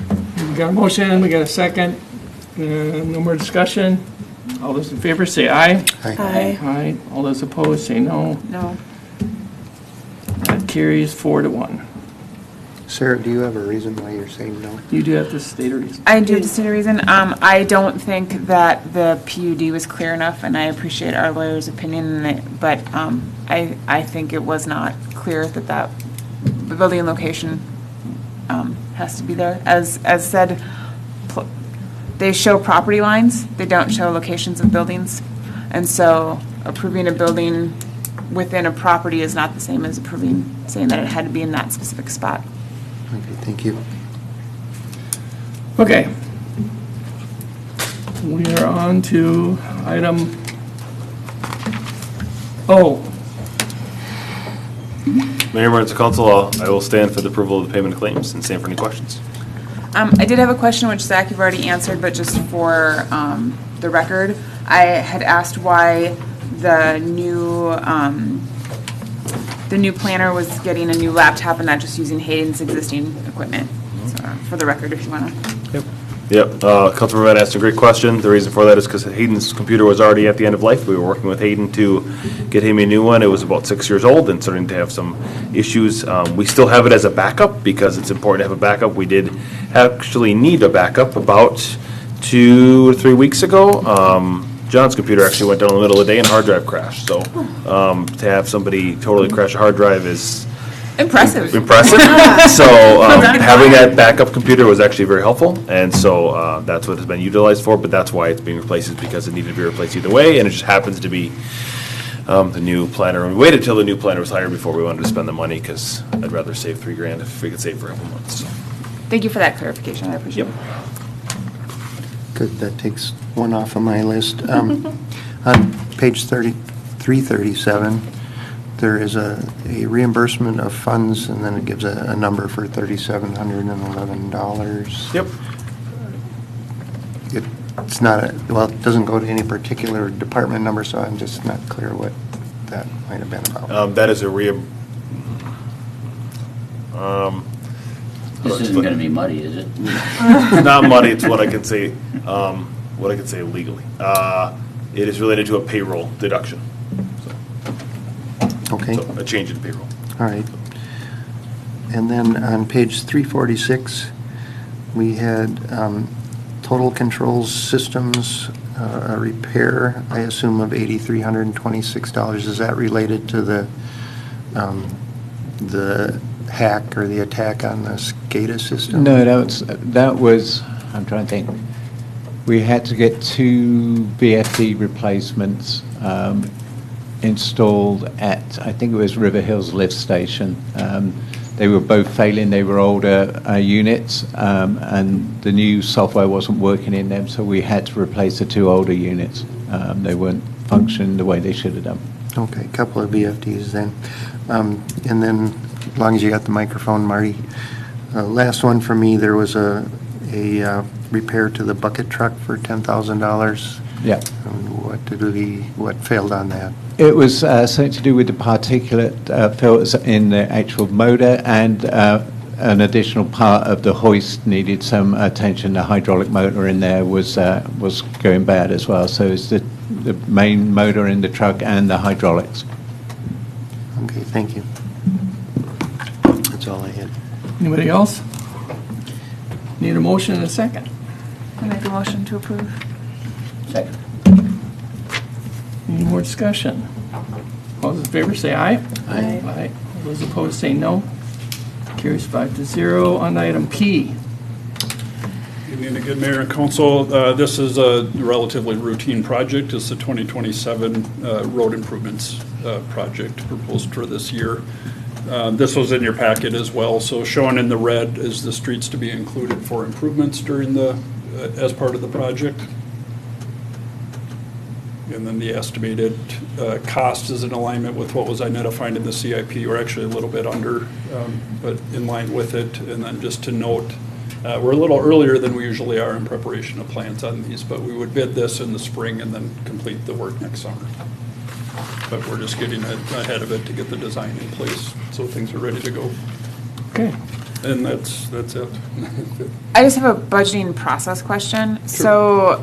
we got a motion, we got a second. No more discussion. All those in favor say aye. Aye. Aye. All those opposed say no. No. That carries 4-1. Sarah, do you have a reason why you're saying no? You do have to state a reason. I do have to state a reason. I don't think that the PUD was clear enough, and I appreciate our lawyer's opinion, but I think it was not clear that the building location has to be there. As said, they show property lines, they don't show locations of buildings, and so approving a building within a property is not the same as saying that it had to be in that specific spot. Okay, thank you. Okay. We are on to item Oh, Mayor, members of council, I will stand for the approval of the payment of claims and stand for any questions. I did have a question, which Zach, you've already answered, but just for the record, I had asked why the new planner was getting a new laptop and not just using Hayden's existing equipment. So, for the record, if you want to. Yep, Councilmember Matt asked a great question. The reason for that is because Hayden's computer was already at the end of life. We were working with Hayden to get him a new one. It was about 6 years old and starting to have some issues. We still have it as a backup because it's important to have a backup. We did actually need a backup about 2 or 3 weeks ago. John's computer actually went down in the middle of the day and hard drive crashed. So to have somebody totally crash a hard drive is impressive. So having that backup computer was actually very helpful, and so that's what it's been utilized for. But that's why it's being replaced, is because it needed to be replaced either way, and it just happens to be the new planner. We waited till the new planner was hired before we wanted to spend the money, because I'd rather save $3,000 if we could save for a couple months. So. Thank you for that clarification. I appreciate it. Good, that takes one off of my list. On page 337, there is a reimbursement of funds, and then it gives a number for $3,711. Yep. It's not, it doesn't go to any particular department number, so I'm just not clear what that might have been about. That is a This isn't going to be muddy, is it? It's not muddy, it's what I can say legally. It is related to a payroll deduction. Okay. So a change in payroll. All right. And then on page 346, we had total controls systems, a repair, I assume, of $8,326. Is that related to the hack or the attack on the SCADA system? No, that was, I'm trying to think. We had to get 2 VFD replacements installed at, I think it was River Hills Lift Station. They were both failing. They were older units, and the new software wasn't working in them, so we had to replace the 2 older units. They weren't functioning the way they should have done. Okay, a couple of VFDs then. And then, as long as you got the microphone, Marty, last one for me, there was a repair to the bucket truck for $10,000. Yeah. What failed on that? It was something to do with the particulate filters in the actual motor, and an additional part of the hoist needed some attention. The hydraulic motor in there was going bad as well. So it's the main motor in the truck and the hydraulics. Okay, thank you. That's all I had. Anybody else? Need a motion and a second. I make a motion to approve. Second. Any more discussion? All those in favor say aye. Aye. Aye. All those opposed say no. Carries 5-0. On item P. Evening again, Mayor and Council. This is a relatively routine project. It's the 2027 road improvements project proposed for this year. This was in your packet as well. So shown in the red is the streets to be included for improvements during as part of the project. And then the estimated cost is in alignment with what was identified in the CIP. We're actually a little bit under, but in line with it. And then just to note, we're a little earlier than we usually are in preparation of plans on these, but we would bid this in the spring and then complete the work next summer. But we're just getting ahead of it to get the design in place, so things are ready to go. Okay. And that's it. I just have a budgeting process question. Sure. So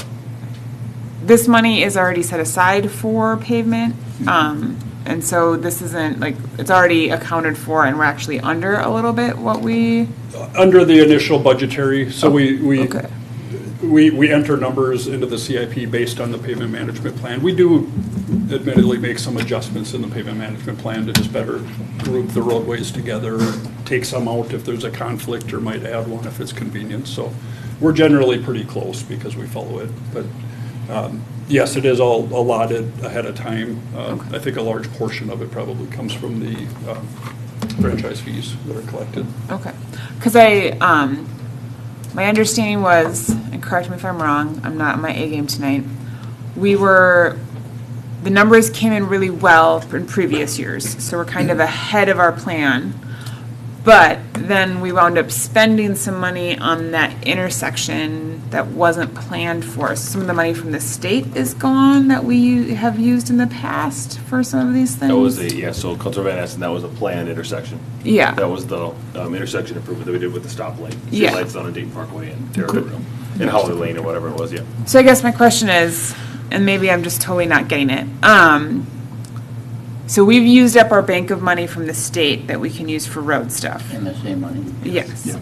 this money is already set aside for pavement, and so this isn't like, it's already accounted for, and we're actually under a little bit what we... Under the initial budgetary, so okay. we enter numbers into the CIP based on the pavement management plan. We do admittedly make some adjustments in the pavement management plan to just better group the roadways together, take some out if there's a conflict, or might add one if it's convenient. So we're generally pretty close because we follow it. But yes, it is all allotted ahead of time. Okay. I think a large portion of it probably comes from the franchise fees that are collected. Okay. Because my understanding was, and correct me if I'm wrong, I'm not in my A game tonight, we were the numbers came in really well in previous years, so we're kind of ahead of our plan. But then we wound up spending some money on that intersection that wasn't planned for. Some of the money from the state is gone that we have used in the past for some of these things. That was so Councilor Van Esten, that was a planned intersection. Yeah. That was the intersection improvement that we did with the stop lane. Yeah. Lights on Dayton Parkway and Territorial, and Holly Lane or whatever it was, yeah. So I guess my question is, and maybe I'm just totally not getting it. So we've used up our bank of money from the state that we can use for road stuff. MSA money. Yes.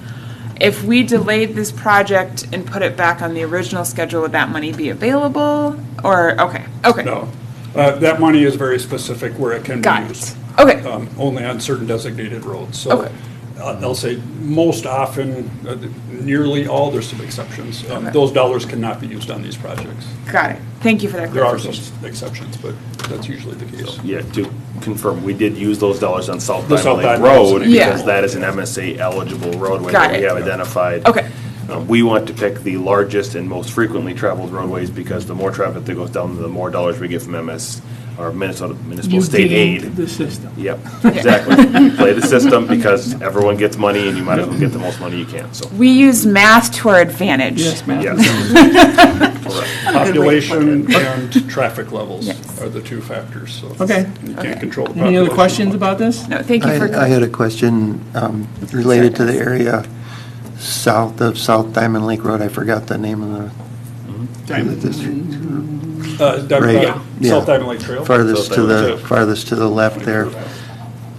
If we delayed this project and put it back on the original schedule, would that money be available? Or, okay. No. That money is very specific where it can be used. Okay. Only on certain designated roads. So Okay. I'll say most often, nearly all, there's some exceptions. Those dollars cannot be used on these projects. Got it. Thank you for that There are clarification. some exceptions, but that's usually the case. Yeah, to confirm, we did use those dollars on South The Diamond South Lake Diamond Road Lake. because Yeah. that is an MSA eligible roadway Got that we it. have identified. Okay. We want to pick the largest and most frequently traveled roadways because the more traffic that goes down, the more dollars we get from or Minnesota Municipal You State gamed Aid. the system. Yep, exactly. Play the system because everyone gets money and you might as well get the most money you can, so. We used math to our advantage. Yes, ma'am. Yes. Correct. Population and traffic levels Yes. are the two factors, so. Okay. You Okay. can't control the Any population. other questions about this? No, thank you for. I had a question related to the area south of South Diamond Lake Road. I forgot the name of the district. Right, yeah. South Diamond Lake Trail. Farthest to the left there.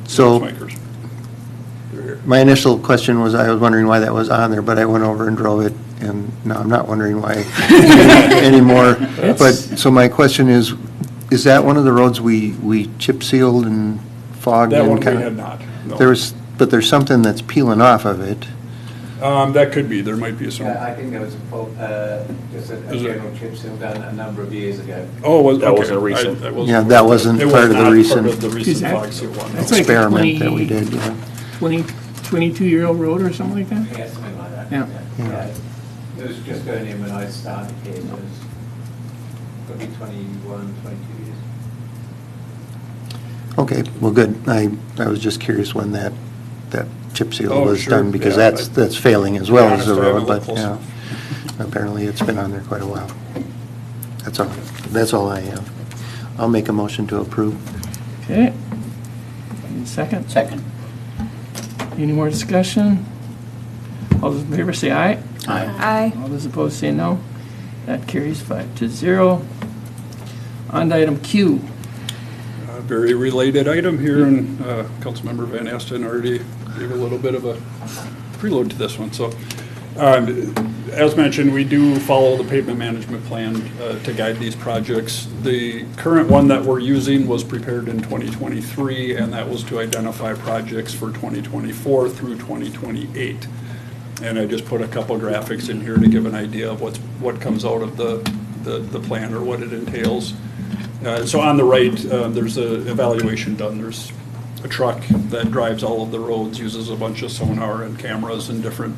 So my initial question was, I was wondering why that was on there, but I went over and drove it, and now I'm not wondering why anymore. But, so my question is that one of the roads we chip sealed and fogged That and one we kind of? had not, no. But there's something that's peeling off of it. That could be, there might be some. Yeah, I think there was just a Is it- general chip seal done a number of years ago. Oh, was, That okay. wasn't recent. Yeah, that wasn't It was part of the not recent- part of the recent Is fog seal one. That's like a Experiment that we did, yeah. 22-year-old road or something like that? Yeah, something like that. Yeah. Yeah. It was just going in when I started here, so it was probably 21, 22 years. Okay, well, good. I was just curious when that chip seal Oh, was sure, done, because yeah, that's failing as well Yeah, as the I haven't road, looked but, close yeah. enough. Apparently, it's been on there quite a while. That's all I have. I'll make a motion to approve. Okay. Any second? Second. Any more discussion? All those in favor say aye. Aye. All those opposed say no. That carries 5-0. On to item Q. A very related item here, and Councilmember Van Esten already gave a little bit of a preload to this one. So, as mentioned, we do follow the pavement management plan to guide these projects. The current one that we're using was prepared in 2023, and that was to identify projects for 2024 through 2028. And I just put a couple graphics in here to give an idea of what comes out of the plan or what it entails. So on the right, there's an evaluation done. There's a truck that drives all of the roads, uses a bunch of sonar and cameras and different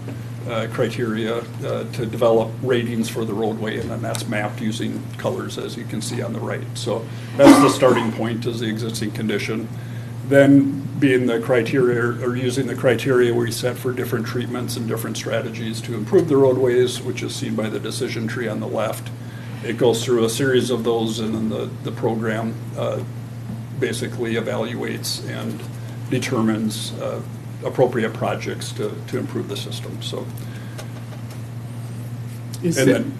criteria to develop ratings for the roadway, and then that's mapped using colors, as you can see on the right. So that's the starting point, is the existing condition. Then being the criteria, or using the criteria we set for different treatments and different strategies to improve the roadways, which is seen by the decision tree on the left. It goes through a series of those, and then the program basically evaluates and determines appropriate projects to improve the system, so. Is And it- then,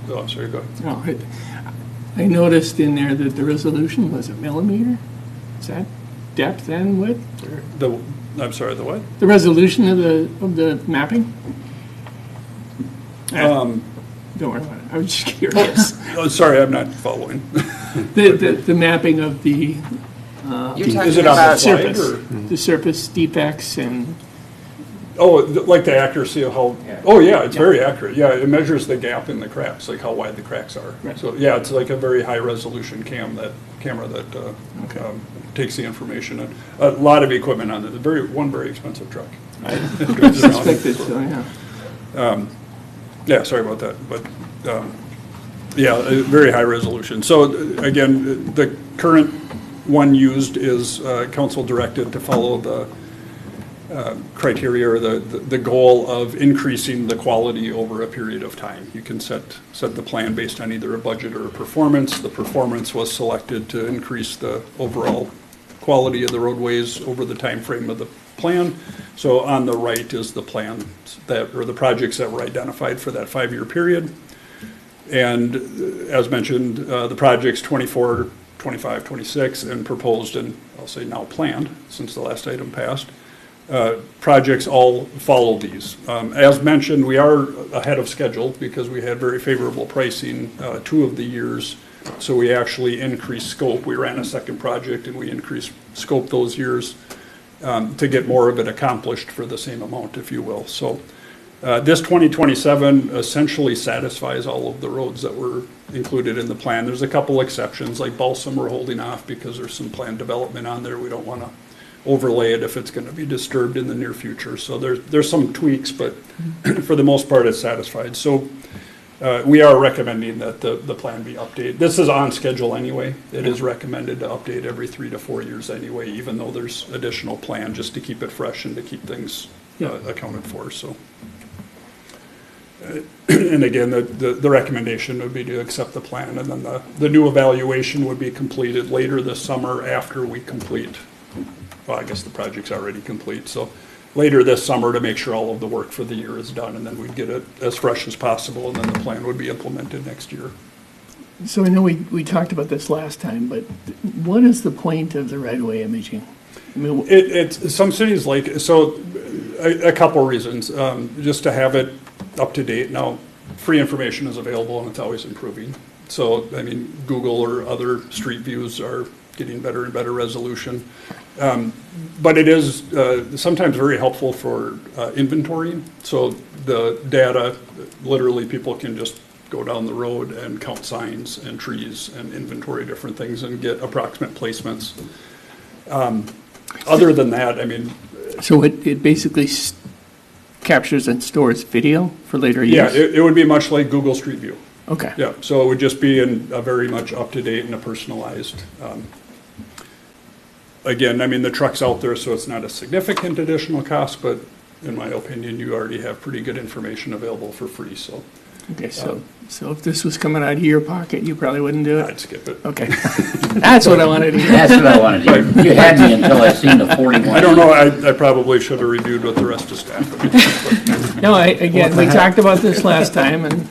oh, I'm sorry, go ahead. Oh, I noticed in there that the resolution was a millimeter. Is that depth and width? or- I'm sorry, the what? The resolution of the mapping? Don't worry about it. I was just curious. Oh, sorry, I'm not following. The mapping of the You're talking Is it on the about slide, surface, or? the surface defects and Oh, like the accuracy of how, oh, yeah, it's very accurate. Yeah, it measures the gap in the cracks, like how wide the cracks are. Right. So, yeah, it's like a very high-resolution camera that takes the information. And a lot of equipment on it, one very expensive truck. I suspected so, yeah. Yeah, sorry about that, but Yeah, very high resolution. So again, the current one used is council directed to follow the criteria or the goal of increasing the quality over a period of time. You can set the plan based on either a budget or a performance. The performance was selected to increase the overall quality of the roadways over the time frame of the plan. So on the right is the plan or the projects that were identified for that 5-year period. And as mentioned, the projects 24, 25, 26, and proposed, and I'll say now planned, since the last item passed, projects all follow these. As mentioned, we are ahead of schedule because we had very favorable pricing 2 of the years. So we actually increased scope. We ran a second project and we increased scope those years to get more of it accomplished for the same amount, if you will. So this 2027 essentially satisfies all of the roads that were included in the plan. There's a couple exceptions, like Balsam we're holding off because there's some planned development on there. We don't want to overlay it if it's going to be disturbed in the near future. So there's some tweaks, but for the most part it's satisfied. So we are recommending that the plan be updated. This is on schedule anyway. It is recommended to update every 3 to 4 years anyway, even though there's additional plan just to keep it fresh and to keep things accounted for. So, and again, the recommendation would be to accept the plan, and then the new evaluation would be completed later this summer after we complete. Well, I guess the project's already complete, so later this summer to make sure all of the work for the year is done, and then we'd get it as fresh as possible, and then the plan would be implemented next year. So I know we talked about this last time, but what is the point of the right-of-way imaging? I mean, It's some cities like, so a couple reasons, just to have it up to date. Now, free information is available and it's always improving. So, I mean, Google or other street views are getting better and better resolution. But it is sometimes very helpful for inventorying. So the data, literally people can just go down the road and count signs and trees and inventory different things and get approximate placements. Other than that, I mean. So it basically captures and stores video for later use? Yeah, it would be much like Google Street View. Okay. Yeah, so it would just be in a very much up-to-date and a personalized. Again, I mean, the truck's out there, so it's not a significant additional cost, but in my opinion, you already have pretty good information available for free, so. Okay, so if this was coming out of your pocket, you probably wouldn't do it? I'd skip it. Okay. That's what I wanted to hear. That's what I wanted to hear. You had me until I seen the 41. I don't know, I probably should have reviewed with the rest of staff. No, again, we talked about this last time, and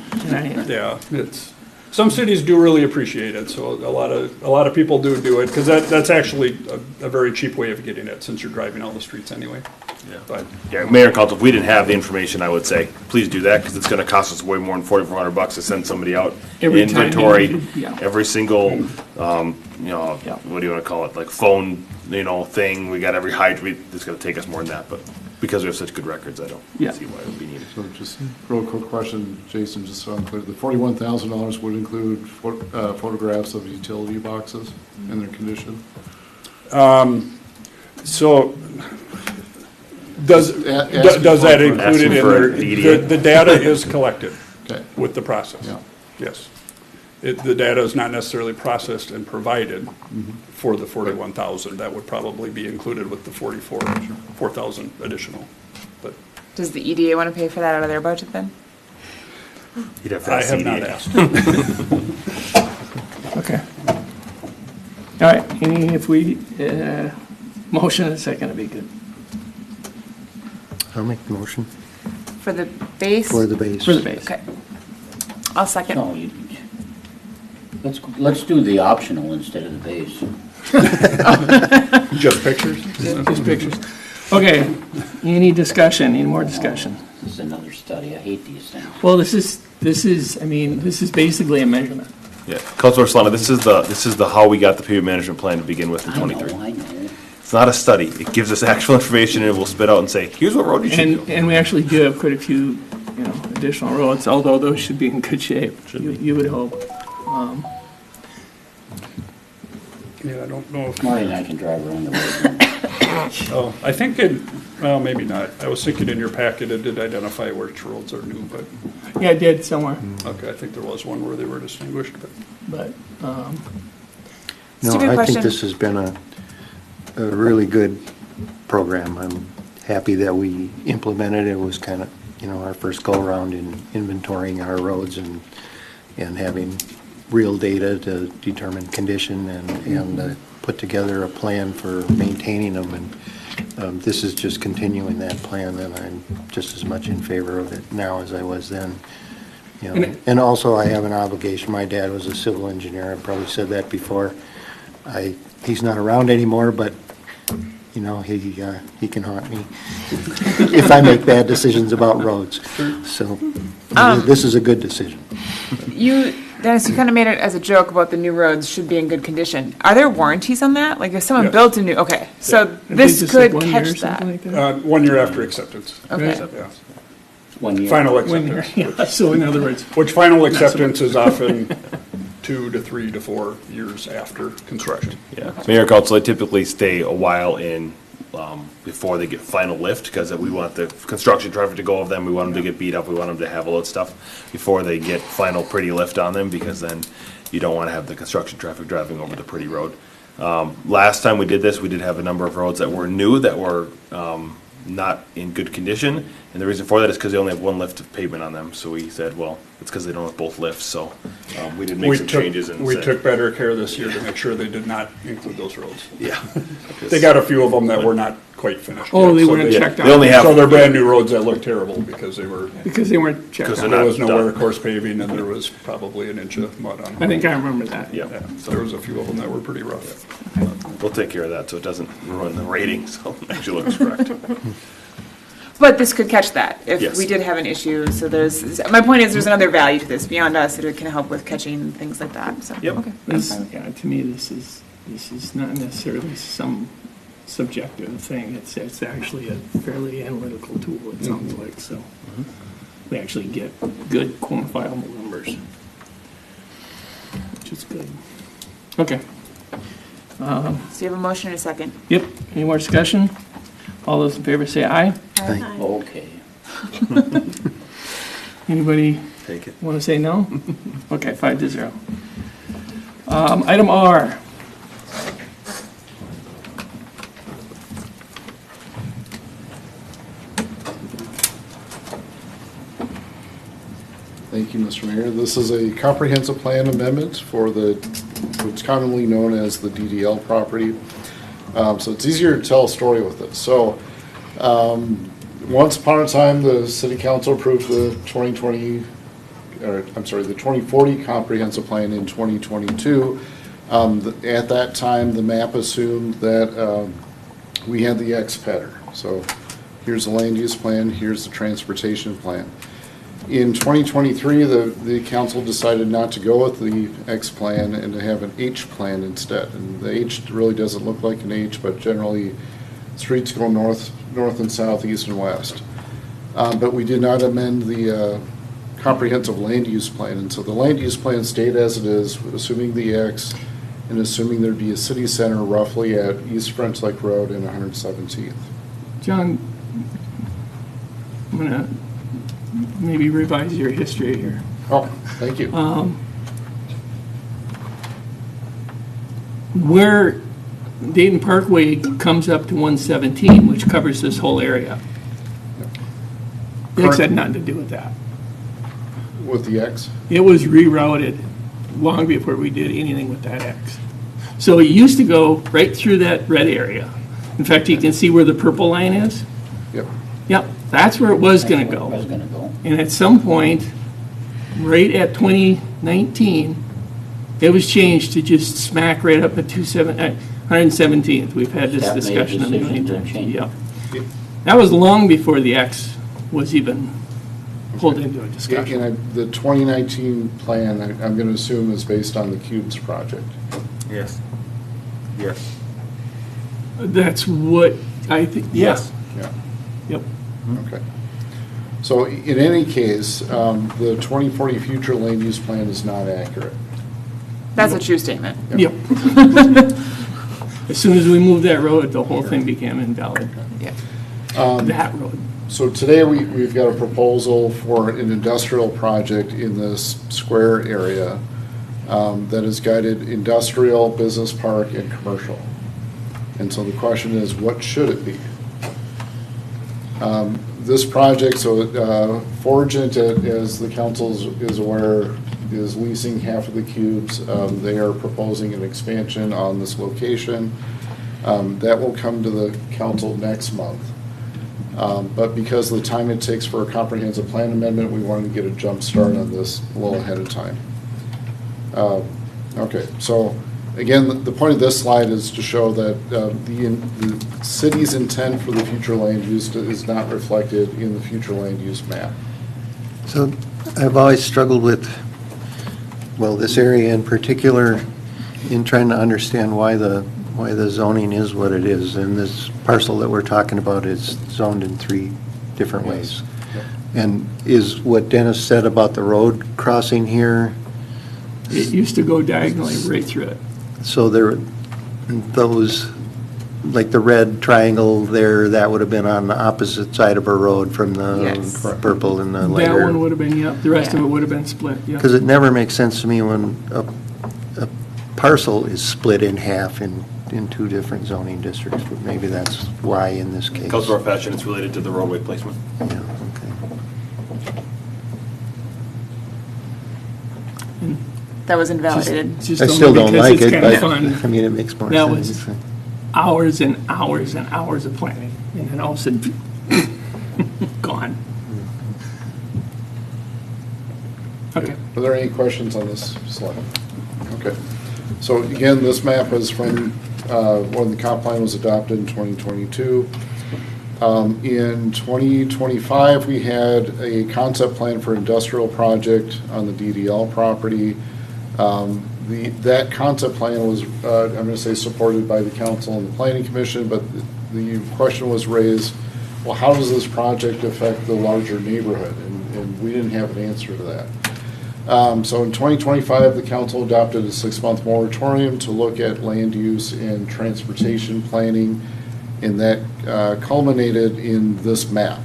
Yeah, it's, some cities do really appreciate it, so a lot of people do it, because that's actually a very cheap way of getting it, since you're driving all the streets anyway. Yeah. But Yeah, Mayor and Council, if we didn't have the information, I would say, please do that, because it's gonna cost us way more than $4,400 to send somebody out. Every time Inventory, you- yeah. every single, what do you wanna call it, like phone, thing, we got every hydrant, it's gonna take us more than that, but because we have such good records, I don't Yeah. see why it would be needed. So just real quick question, Jason, just so I'm clear, the $41,000 would include photographs of utility boxes and their condition? So, does that include it in there? The data is collected Okay. with the process. Yeah. Yes. The data is not necessarily processed and provided for the 41,000. That would probably be included with the 4,000 additional. But Does the EDA want to pay for that out of their budget then? You'd have to I ask have not CDA. asked. okay. All right, if we, motion and a second would be good. I'll make the motion For the base? for the base. For the base. Okay. I'll second. No, let's do the optional instead of the base. Just pictures? Just pictures. Okay, any discussion, any more discussion? This is another study. I hate these things. Well, this is basically a measurement. Yeah, Councilor Solana, this is the how we got the pavement management plan to begin with in '23. I know. It's not a study, it gives us actual information and it will spit out and say, here's what road you should do. And we actually do have quite a few, additional roads, although those should be in good shape, you would hope. Yeah, I don't know if. Marty and I can drive around the road. Oh, I think well, maybe not. I was thinking in your packet it did identify which roads are new, but, Yeah, it did somewhere, okay, I think there was one where they were distinguished, but. but, No, Stupid I question. think this has been a really good program. I'm happy that we implemented it. It was kind of, our first go-around in inventorying our roads and having real data to determine condition and put together a plan for maintaining them. And this is just continuing that plan, and I'm just as much in favor of it now as I was then. And also, I have an obligation. My dad was a civil engineer. I've probably said that before. He's not around anymore, but he can haunt me if I make bad decisions about roads. So this is a good decision. Dennis, you kind of made it as a joke about the new roads should be in good condition. Are there warranties on that? Like if someone built a new, okay, so this could catch that. 1 year after acceptance. Okay. Yeah. 1 year. Final 1 year, acceptance. yeah, so in other words. Which final acceptance is often 2 to 3 to 4 years after construction. Yeah. Mayor and council, they typically stay a while in before they get final lift, because we want the construction traffic to go over them. We want them to get beat up. We want them to have all that stuff before they get final pretty lift on them, because then you don't want to have the construction traffic driving over the pretty road. Last time we did this, we did have a number of roads that were new that were not in good condition, and the reason for that is because they only have one lift of pavement on them. So we said, well, it's because they don't have both lifts. So we did make some changes. And we said, took better care this year to make sure they did not include those roads. Yeah. They got a few of them that were not quite finished. Oh, yet, they so weren't checked out. They only have. So they're brand new roads that look terrible because they were. Because they weren't checked Because out. they're There was not no done. water course paving, and there was probably an inch of mud on them. I think I remember that. Yeah. Yeah, so there was a few of them that were pretty rough. We'll take care of that so it doesn't ruin the rating. So it actually looks correct. But this could catch that if Yes. we did have an issue. So my point is there's another value to this beyond us that it can help with catching things like that. So, Yep. okay. I'm This, fine with yeah, to me, this is not necessarily some subjective thing. It's actually a fairly analytical tool, it sounds like, so. We actually get good quantifiable numbers, which is good. Okay. So you have a motion and a second. Yep, any more discussion? All those in favor say aye. Okay. Anybody Take it. want to say no? Okay, 5-0. Item R. Thank you, Mr. Mayor. This is a comprehensive plan amendment for what's commonly known as the DDL property. So it's easier to tell a story with it. So once upon a time, the city council approved the 2040 comprehensive plan in 2022. At that time, the map assumed that we had the X pattern. So here's the land use plan, here's the transportation plan. In 2023, the council decided not to go with the X plan and to have an H plan instead. And the H really doesn't look like an H, but generally streets go north and south, east and west. But we did not amend the comprehensive land use plan. And so the land use plan stayed as it is, assuming the X and assuming there'd be a city center roughly at East French Lake Road and 117th. John, I'm going to maybe revise your history here. Oh, thank you. Where Dayton Parkway comes up to 117, which covers this whole area. The X had nothing to do with that. With the X? It was rerouted long before we did anything with that X. So it used to go right through that red area. In fact, you can see where the purple line is. Yep. Yep, that's where it was going to I was go. gonna go. And at some point, right at 2019, it was changed to just smack right up at 117th. We've had this Staff made a discussion a million decision to times. change. Yeah. That was long before the X was even pulled into a discussion. And the 2019 plan, I'm going to assume, is based on the Cubes project. Yes. Yes. That's what I think, yes. Yeah. Yep. Okay. So in any case, the 2040 future land use plan is not accurate. That's a true statement. Yep. As soon as we moved that road, the whole thing became invalid. Yeah. That road. So today, we've got a proposal for an industrial project in this square area that is guided industrial, business park, and commercial. And so the question is, what should it be? This project, Forgent, as the council is aware, is leasing half of the cubes. They are proposing an expansion on this location. That will come to the council next month. But because of the time it takes for a comprehensive plan amendment, we wanted to get a jump start on this a little ahead of time. Okay, so again, the point of this slide is to show that the city's intent for the future land use is not reflected in the future land use map. So I've always struggled with, well, this area in particular, in trying to understand why the zoning is what it is. And this parcel that we're talking about is zoned in 3 different ways. And is what Dennis said about the road crossing here? It used to go diagonally right through it. So those, like the red triangle there, that would have been on the opposite side of a road from the purple and the lighter. That one would have been, yep. The rest of it would have been split, yep. Because it never makes sense to me when a parcel is split in half in 2 different zoning districts, but maybe that's why in this case. Because of our fashion, it's related to the roadway placement. Yeah, okay. That was invalidated. I still don't like it, but fun. I mean, it makes more That sense. was hours and hours and hours of planning, and then all of a sudden, gone. Okay. Are there any questions on this slide? Okay. So again, this map is from when the comp plan was adopted in 2022. In 2025, we had a concept plan for industrial project on the DDL property. That concept plan was, I'm going to say, supported by the council and the planning commission, but the question was raised, well, how does this project affect the larger neighborhood? And we didn't have an answer to that. So in 2025, the council adopted a 6-month moratorium to look at land use and transportation planning, and that culminated in this map.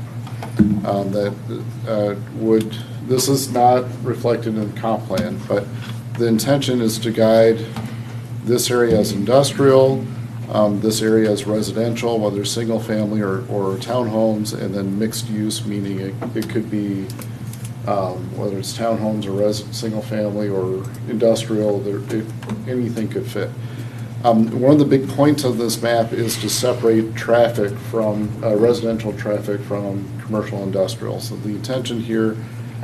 This is not reflected in the comp plan, but the intention is to guide this area as industrial, this area as residential, whether single family or townhomes, and then mixed use, meaning it could be whether it's townhomes or single family or industrial, anything could fit. One of the big points of this map is to separate traffic from residential traffic from commercial industrial. So the intention here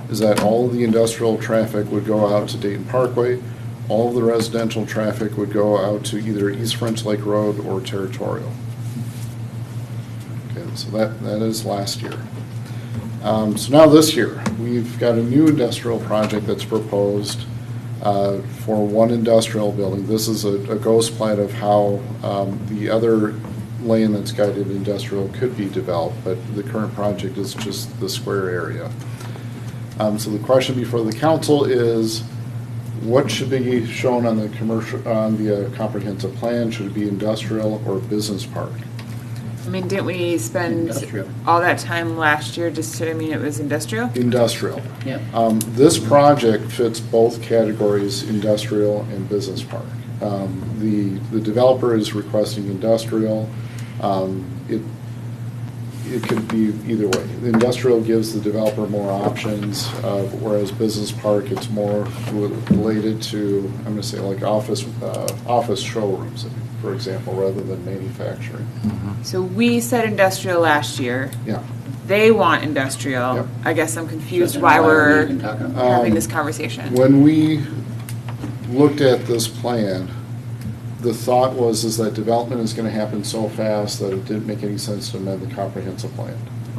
is that all of the industrial traffic would go out to Dayton Parkway, all of the residential traffic would go out to either East French Lake Road or Territorial. Okay, so that is last year. So now this year, we've got a new industrial project that's proposed for one industrial building. This is a ghost plan of how the other land that's guided industrial could be developed, but the current project is just the square area. So the question before the council is, what should be shown on the comprehensive plan? Should it be industrial or business park? I mean, didn't we spend Industrial. all that time last year just to, it was industrial? Industrial. Yeah. This project fits both categories, industrial and business park. The developer is requesting industrial. It could be either way. The industrial gives the developer more options, whereas business park, it's more related to, I'm going to say, like office showrooms, for example, rather than manufacturing. So we said industrial last year. Yeah. They want industrial. Yep. I guess I'm confused So then why why are we we're even talking about having this conversation. When we looked at this plan, the thought was that development is going to happen so fast that it didn't make any sense to amend the comprehensive plan.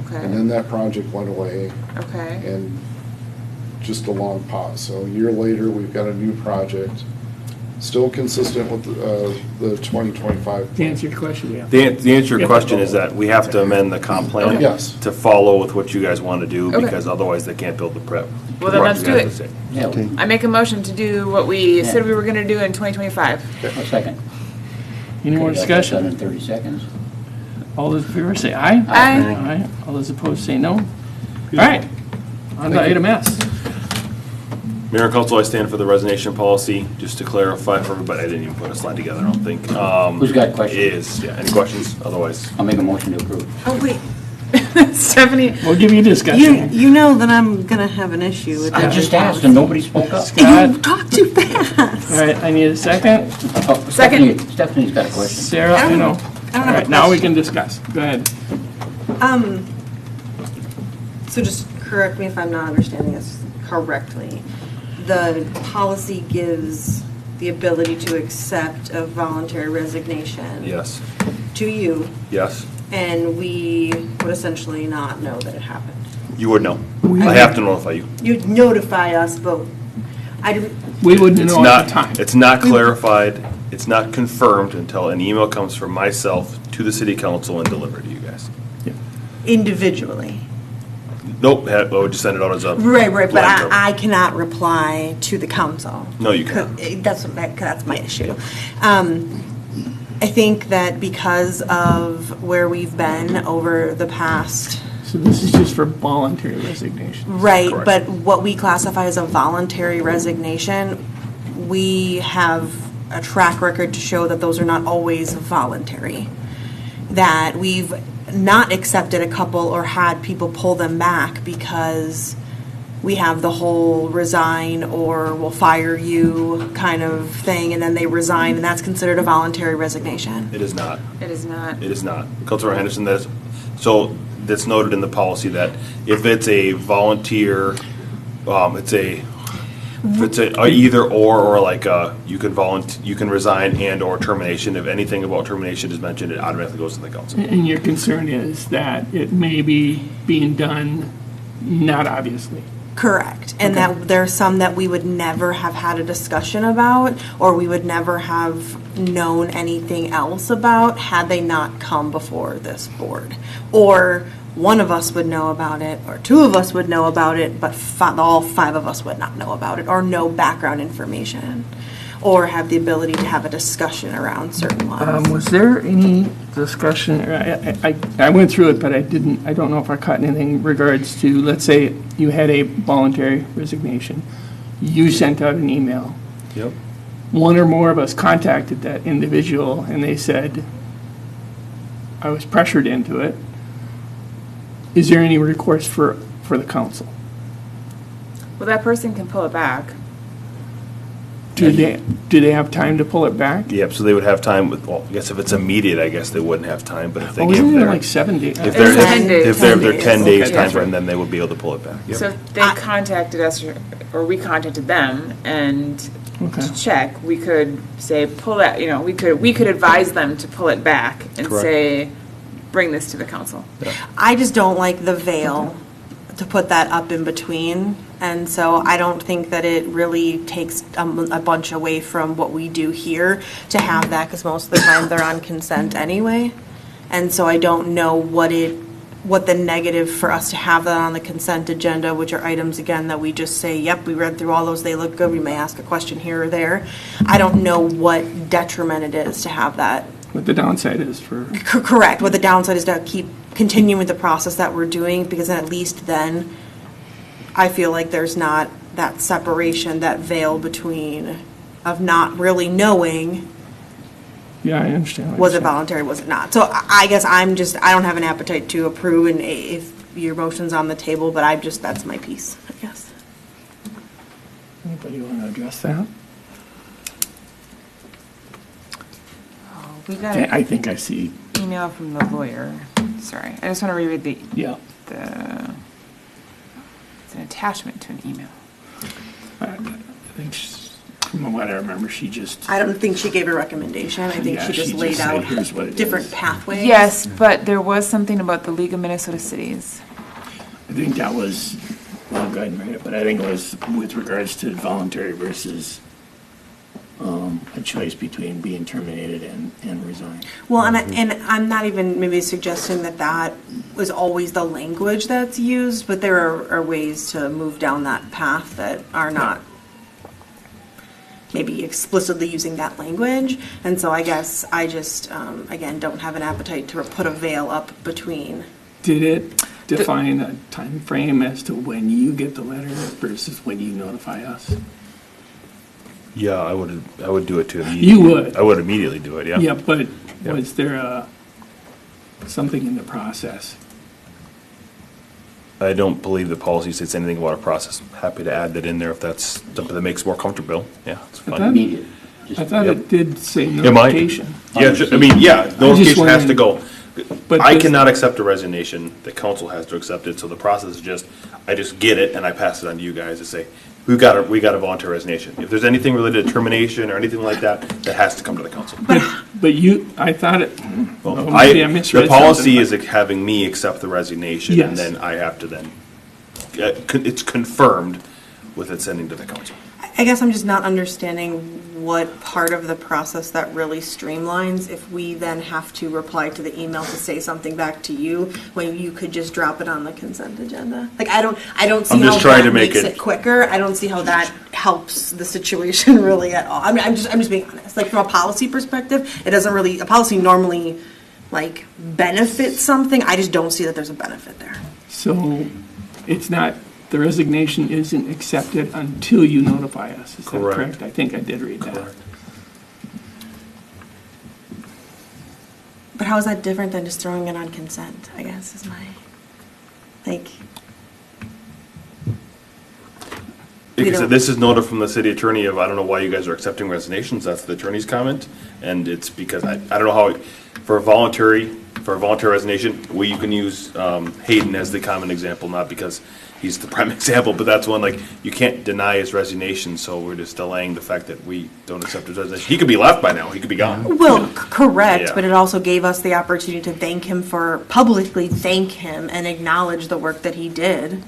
Okay. And then that project went away. Okay. And just a long pause. So a year later, we've got a new project, still consistent with the 2025. To answer your question, yeah. The answer to your question is that we have to amend the comp plan Yes. to follow with what you guys want to do, Okay. because otherwise they can't build the prep. Well, then let's do it. Yeah, I make a motion to do what we Yeah. said we were going to do in 2025. a second. Any more Okay, I got that discussion? in 30 seconds. All those in favor say aye. Aye. Aye. All those opposed say no. All right, on to item S. Mayor and council, I stand for the resignation policy, just to clarify for everybody, I didn't even put a slide together, I don't think. Who's got questions? Any questions, otherwise? I'll make a motion to approve. Oh, wait. Stephanie, We'll give you discussion. You know that I'm gonna have an issue with that. I just asked and nobody spoke up. Scott, You talk too fast. all right, I need a second. Oh, Stephanie's got a question. Sarah, I know. All have a right, now we question. can discuss. Go ahead. So just correct me if I'm not understanding this correctly. The policy gives the ability to accept a voluntary resignation. Yes. To you, Yes. and we would essentially not know that it happened. You would know. I have to notify you. You'd notify us, but I didn't. We wouldn't It's know not, at the time. it's not clarified, it's not confirmed until an email comes from myself to the city council and delivered to you guys. Individually. Nope, I would just send it out as a. Right, but blank I cannot reply to the council. No, you can't. That's my issue. I think that because of where we've been over the past. So this is just for voluntary resignation. Right, Correct. but what we classify as a voluntary resignation, we have a track record to show that those are not always voluntary. That we've not accepted a couple or had people pull them back because we have the whole resign or we'll fire you kind of thing, and then they resign, and that's considered a voluntary resignation. It is not. it is not. It is not. Councilor Henderson, that's noted in the policy that if it's a volunteer, it's a either or like you can resign and or termination. If anything about termination is mentioned, it automatically goes to the council. And your concern is that it may be being done not obviously. Correct. And that there are some that we would never have had a discussion about, or we would never have known anything else about had they not come before this board. Or one of us would know about it, or two of us would know about it, but all five of us would not know about it, or know background information, or have the ability to have a discussion around certain ones. Was there any discussion, I went through it, but I don't know if I caught anything in regards to, let's say you had a voluntary resignation. You sent out an email. Yep. One or more of us contacted that individual and they said, I was pressured into it. Is there any recourse for the council? Well, that person can pull it back. Do they have time to pull it back? Yep, so they would have time with, well, I guess if it's immediate, I guess they wouldn't have time, but if they Oh, give isn't it their. like 7 days? If It's they're, 10 days. if they're 10 10 days. days Okay, time that's right. frame, then they would be able to pull it back. Yep. So if they contacted us, or we contacted them and Okay. check, we could say, pull that, we could advise them to pull it back and Correct. say, bring this to the council. I just don't like the veil to put that up in between. And so I don't think that it really takes a bunch away from what we do here to have that, because most of the time they're on consent anyway. And so I don't know what the negative for us to have that on the consent agenda, which are items, again, that we just say, yep, we read through all those, they look good, we may ask a question here or there. I don't know what detriment it is to have that. What the downside is for. Correct. What the downside is to keep continuing with the process that we're doing, because at least then I feel like there's not that separation, that veil between of not really knowing Yeah, I understand. what was you're it saying. voluntary, was it not. So I guess I don't have an appetite to approve, and if your motion's on the table, but that's my piece, I guess. Anybody want to address that? We got I think I see. an email from the lawyer. Sorry, I just want to reread Yeah. it's an attachment to an email. I think from what I remember, she just. I don't think she gave a recommendation. I think Yeah, she just she laid just said, out "Here's what it different is." pathways. Yes, but there was something about the League of Minnesota Cities. I think that was, well, go ahead and read it, but I think it was with regards to voluntary versus a choice between being terminated and resign. Well, and I'm not even maybe suggesting that was always the language that's used, but there are ways to move down that path that are not maybe explicitly using that language. And so I guess I just, again, don't have an appetite to put a veil up between. Did it define a time frame as to when you get the letter versus when you notify us? Yeah, I would do it too. You would? I would immediately do it, yeah. Yeah, but was there something in the process? I don't believe the policy says anything about a process. I'm happy to add that in there if that's something that makes more comfortable. Yeah, it's fine. Immediate. I thought it did say It might. notification. Yeah, I mean, yeah, notification has to go. But I this- cannot accept a resignation. The council has to accept it. So the process is just, I just get it and I pass it on to you guys to say, we got a voluntary resignation. If there's anything related to termination or anything like that, that has to come to the council. But you, I thought it, Well, oh, maybe I misread the policy something, is having me accept the resignation, Yes. and then I have to then, it's confirmed with it sending to the council. I guess I'm just not understanding what part of the process that really streamlines if we then have to reply to the email to say something back to you when you could just drop it on the consent agenda. Like I don't see I'm how just trying that to make makes it- it quicker. I don't see how that helps the situation really at all. I mean, I'm just being honest. Like from a policy perspective, it doesn't really, a policy normally like benefits something. I just don't see that there's a benefit there. so it's not, the resignation isn't accepted until you notify us. Is that Correct. correct? I think I did read that. But how is that different than just throwing it on consent, I guess is my, like. Like I said, this is noted from the city attorney of, I don't know why you guys are accepting resignations, that's the attorney's comment. And it's because, I don't know how, for a voluntary resignation, you can use Hayden as the common example, not because he's the prime example, but that's one, like, you can't deny his resignation, so we're just delaying the fact that we don't accept his resignation. He could be left by now, he could be gone. Well, correct, Yeah. but it also gave us the opportunity to publicly thank him and acknowledge the work that he did.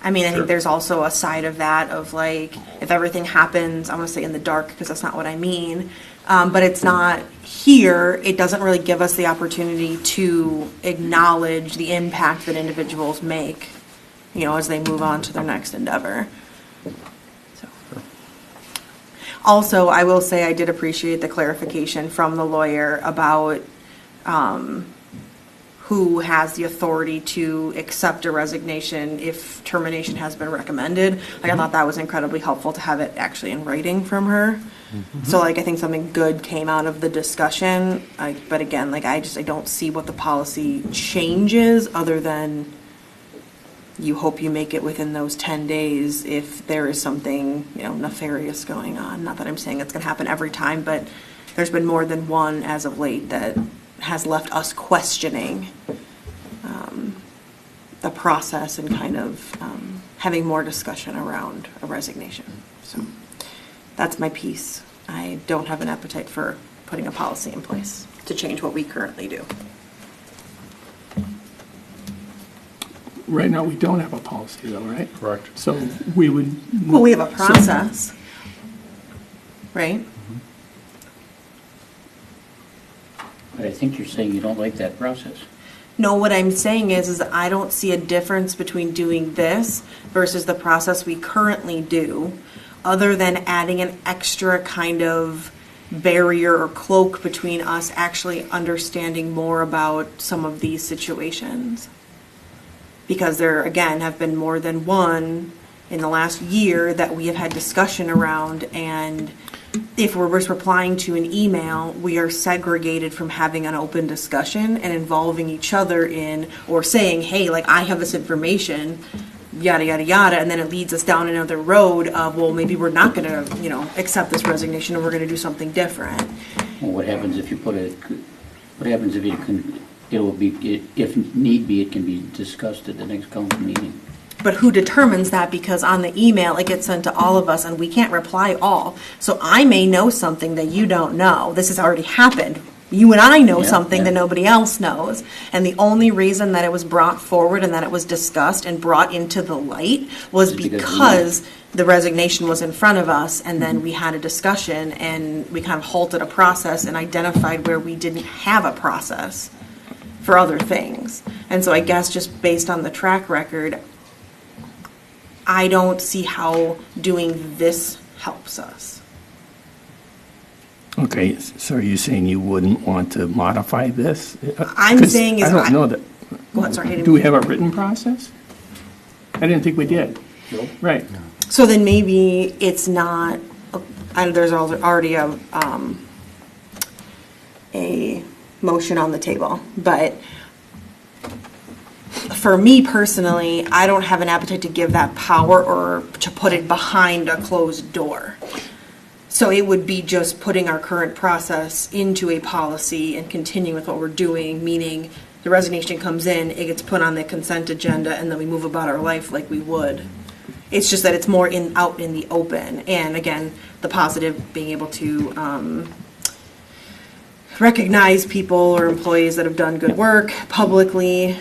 I mean, I Sure. think there's also a side of that of like, if everything happens, I want to say in the dark, because that's not what I mean, but it's not here, it doesn't really give us the opportunity to acknowledge the impact that individuals make, you know, as they move on to their next endeavor. So. Also, I will say I did appreciate the clarification from the lawyer about who has the authority to accept a resignation if termination has been recommended. Like, I thought that was incredibly helpful to have it actually in writing from her. So like, I think something good came out of the discussion. But again, like, I don't see what the policy changes other than you hope you make it within those 10 days if there is something, you know, nefarious going on. Not that I'm saying it's going to happen every time, but there's been more than one as of late that has left us questioning the process and kind of having more discussion around a resignation. So that's my piece. I don't have an appetite for putting a policy in place to change what we currently do. Right now, we don't have a policy though, right? Correct. So we would. Well, we have a process, right? But I think you're saying you don't like that process. No, what I'm saying is that I don't see a difference between doing this versus the process we currently do, other than adding an extra kind of barrier or cloak between us actually understanding more about some of these situations. Because there, again, have been more than one in the last year that we have had discussion around, and if we're just replying to an email, we are segregated from having an open discussion and involving each other in, or saying, hey, like, I have this information, yada, yada, yada, and then it leads us down another road of, well, maybe we're not going to, you know, accept this resignation and we're going to do something different. Well, what happens if you put it, what happens if it will be, if need be, it can be discussed at the next council meeting? But who determines that? Because on the email, it gets sent to all of us and we can't reply all. So I may know something that you don't know. This has already happened. You and I know something that nobody else knows. And the only reason that it was brought forward and that it was discussed and brought into the light was because the resignation was in front of us, and then we had a discussion and we kind of halted a process and identified where we didn't have a process for other things. And so I guess just based on the track record, I don't see how doing this helps us. Okay, so are you saying you wouldn't want to modify this? I'm 'Cause saying is I don't know that. Go ahead, sorry, I didn't- Do we have a written process? I didn't think we did. No. Right. So then maybe it's not, and there's already a motion on the table, but for me personally, I don't have an appetite to give that power or to put it behind a closed door. So it would be just putting our current process into a policy and continuing with what we're doing, meaning the resignation comes in, it gets put on the consent agenda, and then we move about our life like we would. It's just that it's more out in the open. And again, the positive, being able to recognize people or employees that have done good work publicly.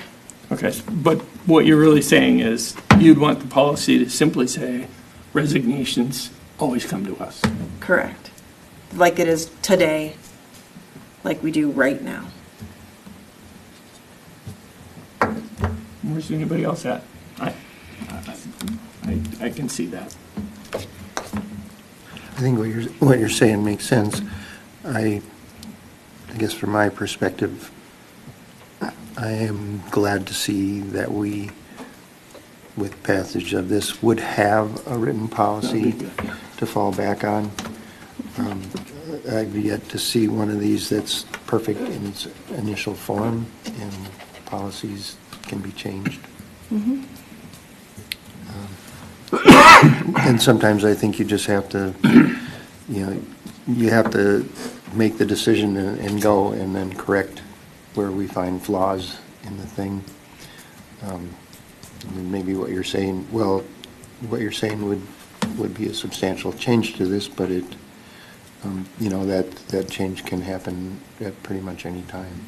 Okay, but what you're really saying is you'd want the policy to simply say resignations always come to us. Correct. Like it is today, like we do right now. Where's anybody else at? I can see that. I think what you're saying makes sense. I guess from my perspective, I am glad to see that we, with passage of this, would have a written policy to fall back on. I've yet to see one of these that's perfect in its initial form, and policies can be changed. Mm-hmm. And sometimes I think you just have to, you have to make the decision and go, and then correct where we find flaws in the thing. And maybe what you're saying, would be a substantial change to this, but it, that change can happen at pretty much any time.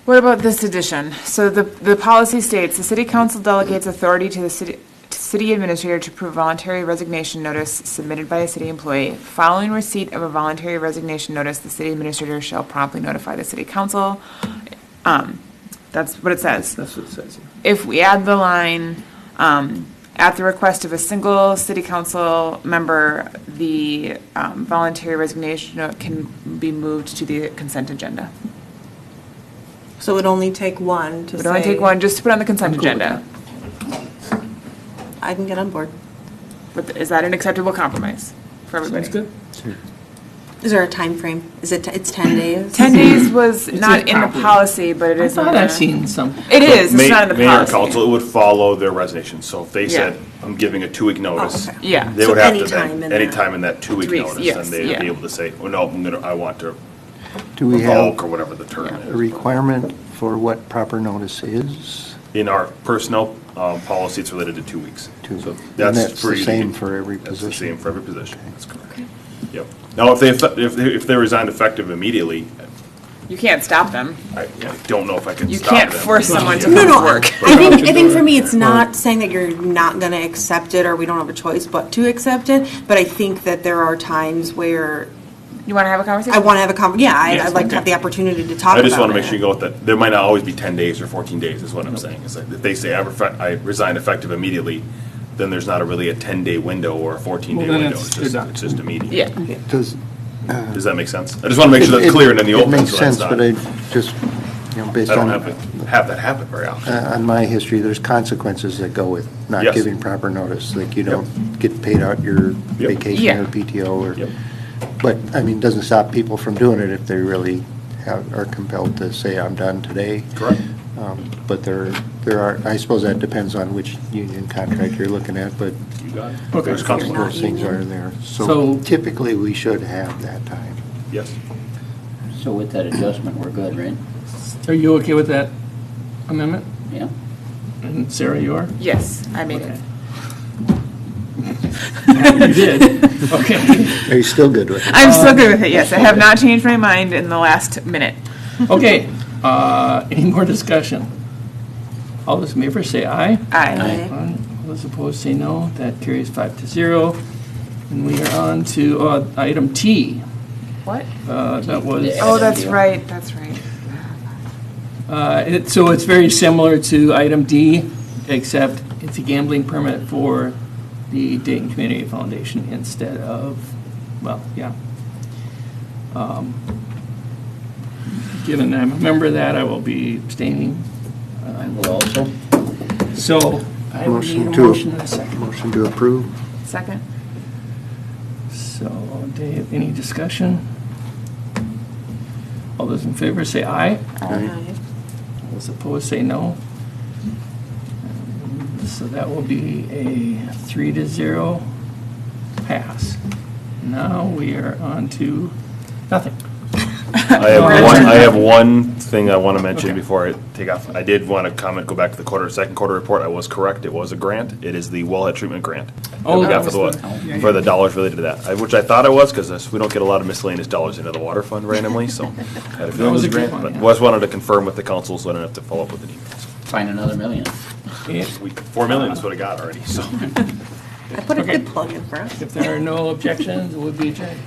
What about this addition? So the policy states, the city council delegates authority to the city administrator to approve voluntary resignation notice submitted by a city employee. Following receipt of a voluntary resignation notice, the city administrator shall promptly notify the city council. That's what it says. That's what it says. If we add the line, at the request of a single city council member, the voluntary resignation note can be moved to the consent agenda. So it would only take one to say. It would only take one just to put on the consent agenda. I can get on board. But is that an acceptable compromise for everybody? Sounds good. Is there a time frame? Is it's 10 days? 10 days was It's not a in the copy. policy, but it I is in thought the. I've seen some. It is, it's not in the Mayor and policy. council, it would follow their resignation. So if they Yeah. said, I'm giving a 2-week notice. Oh, okay. Yeah. They So would have to anytime then, in that- anytime in that 2-week 2 weeks, notice, yes, then they'd yeah. be able to say, oh, no, I want to Do we revoke, have or whatever the term a is. requirement for what proper notice is? In our personnel policy, it's related to 2 weeks. So And that's that's for the you to same get- for every That's position? the same for every position. That's correct. Yep. Now, if they resign effective immediately, You can't stop them. I don't know if I can You stop can't them. force someone to No, come no, to work. I think for me, it's not saying that you're not going to accept it or we don't have a choice but to accept it, but I think that there are times where You want to have a conversation? I want to have a Yes, I'd like okay. to have the opportunity to talk about I it. just want to make sure you go with that. There might not always be 10 days or 14 days, is what I'm saying. It's like if they say I resign effective immediately, then there's not really a 10-day window or a 14-day Well, then window. it's done. It's just immediate. Yeah. Does that make sense? I just want to make sure that's clear and in the open. It makes so that's sense, not- but I just, based I don't on, have that happen very often. on my history, there's consequences that go with not Yes. giving proper notice. Like you don't get paid out your Yep. vacation Yeah. or PTO or, Yep. but, I mean, it doesn't stop people from doing it if they really are compelled to say, I'm done today. Correct. But there are, I suppose that depends on which union contract you're looking at, but You got it. Okay. There's consequences. those things are there. So- So typically, we should have that time. Yes. So with that adjustment, we're good, right? Are you okay with that amendment? Yeah. And Sarah, you are? Yes, I made it. You did? Okay. Are you still good with it? I'm still good with it, yes. I have not changed my mind in the last minute. Okay, any more discussion? All those in favor say aye. Aye. All those opposed say no. That carries 5-0. And we are on to item T. What? That was. Oh, that's right, that's right. So it's very similar to item D, except it's a gambling permit for the Dayton Community Foundation instead of, well, yeah. Given I'm a member of that, I will be abstaining. I will also. So I will need a motion in a second. Motion to approve. Second. So, Dave, any discussion? All those in favor say aye. Aye. All those opposed say no. So that will be a 3-0 pass. Now we are on to nothing. I have one thing I want to mention before I take off. I did want to go back to the second quarter report. I was correct. It was a grant. It is the wellhead treatment grant that we got for the dollars related to that, which I thought it was because we don't get a lot of miscellaneous dollars into the water fund randomly. So I had a feeling it was a grant, but just wanted to confirm with the council so I don't have to follow up with an email. Find another $1 million. $4 million is what I got already. So I put a good plug in for us. If there are no objections, it would be adjourned.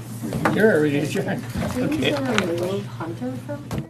You're already adjourned. Okay. Hunter from here?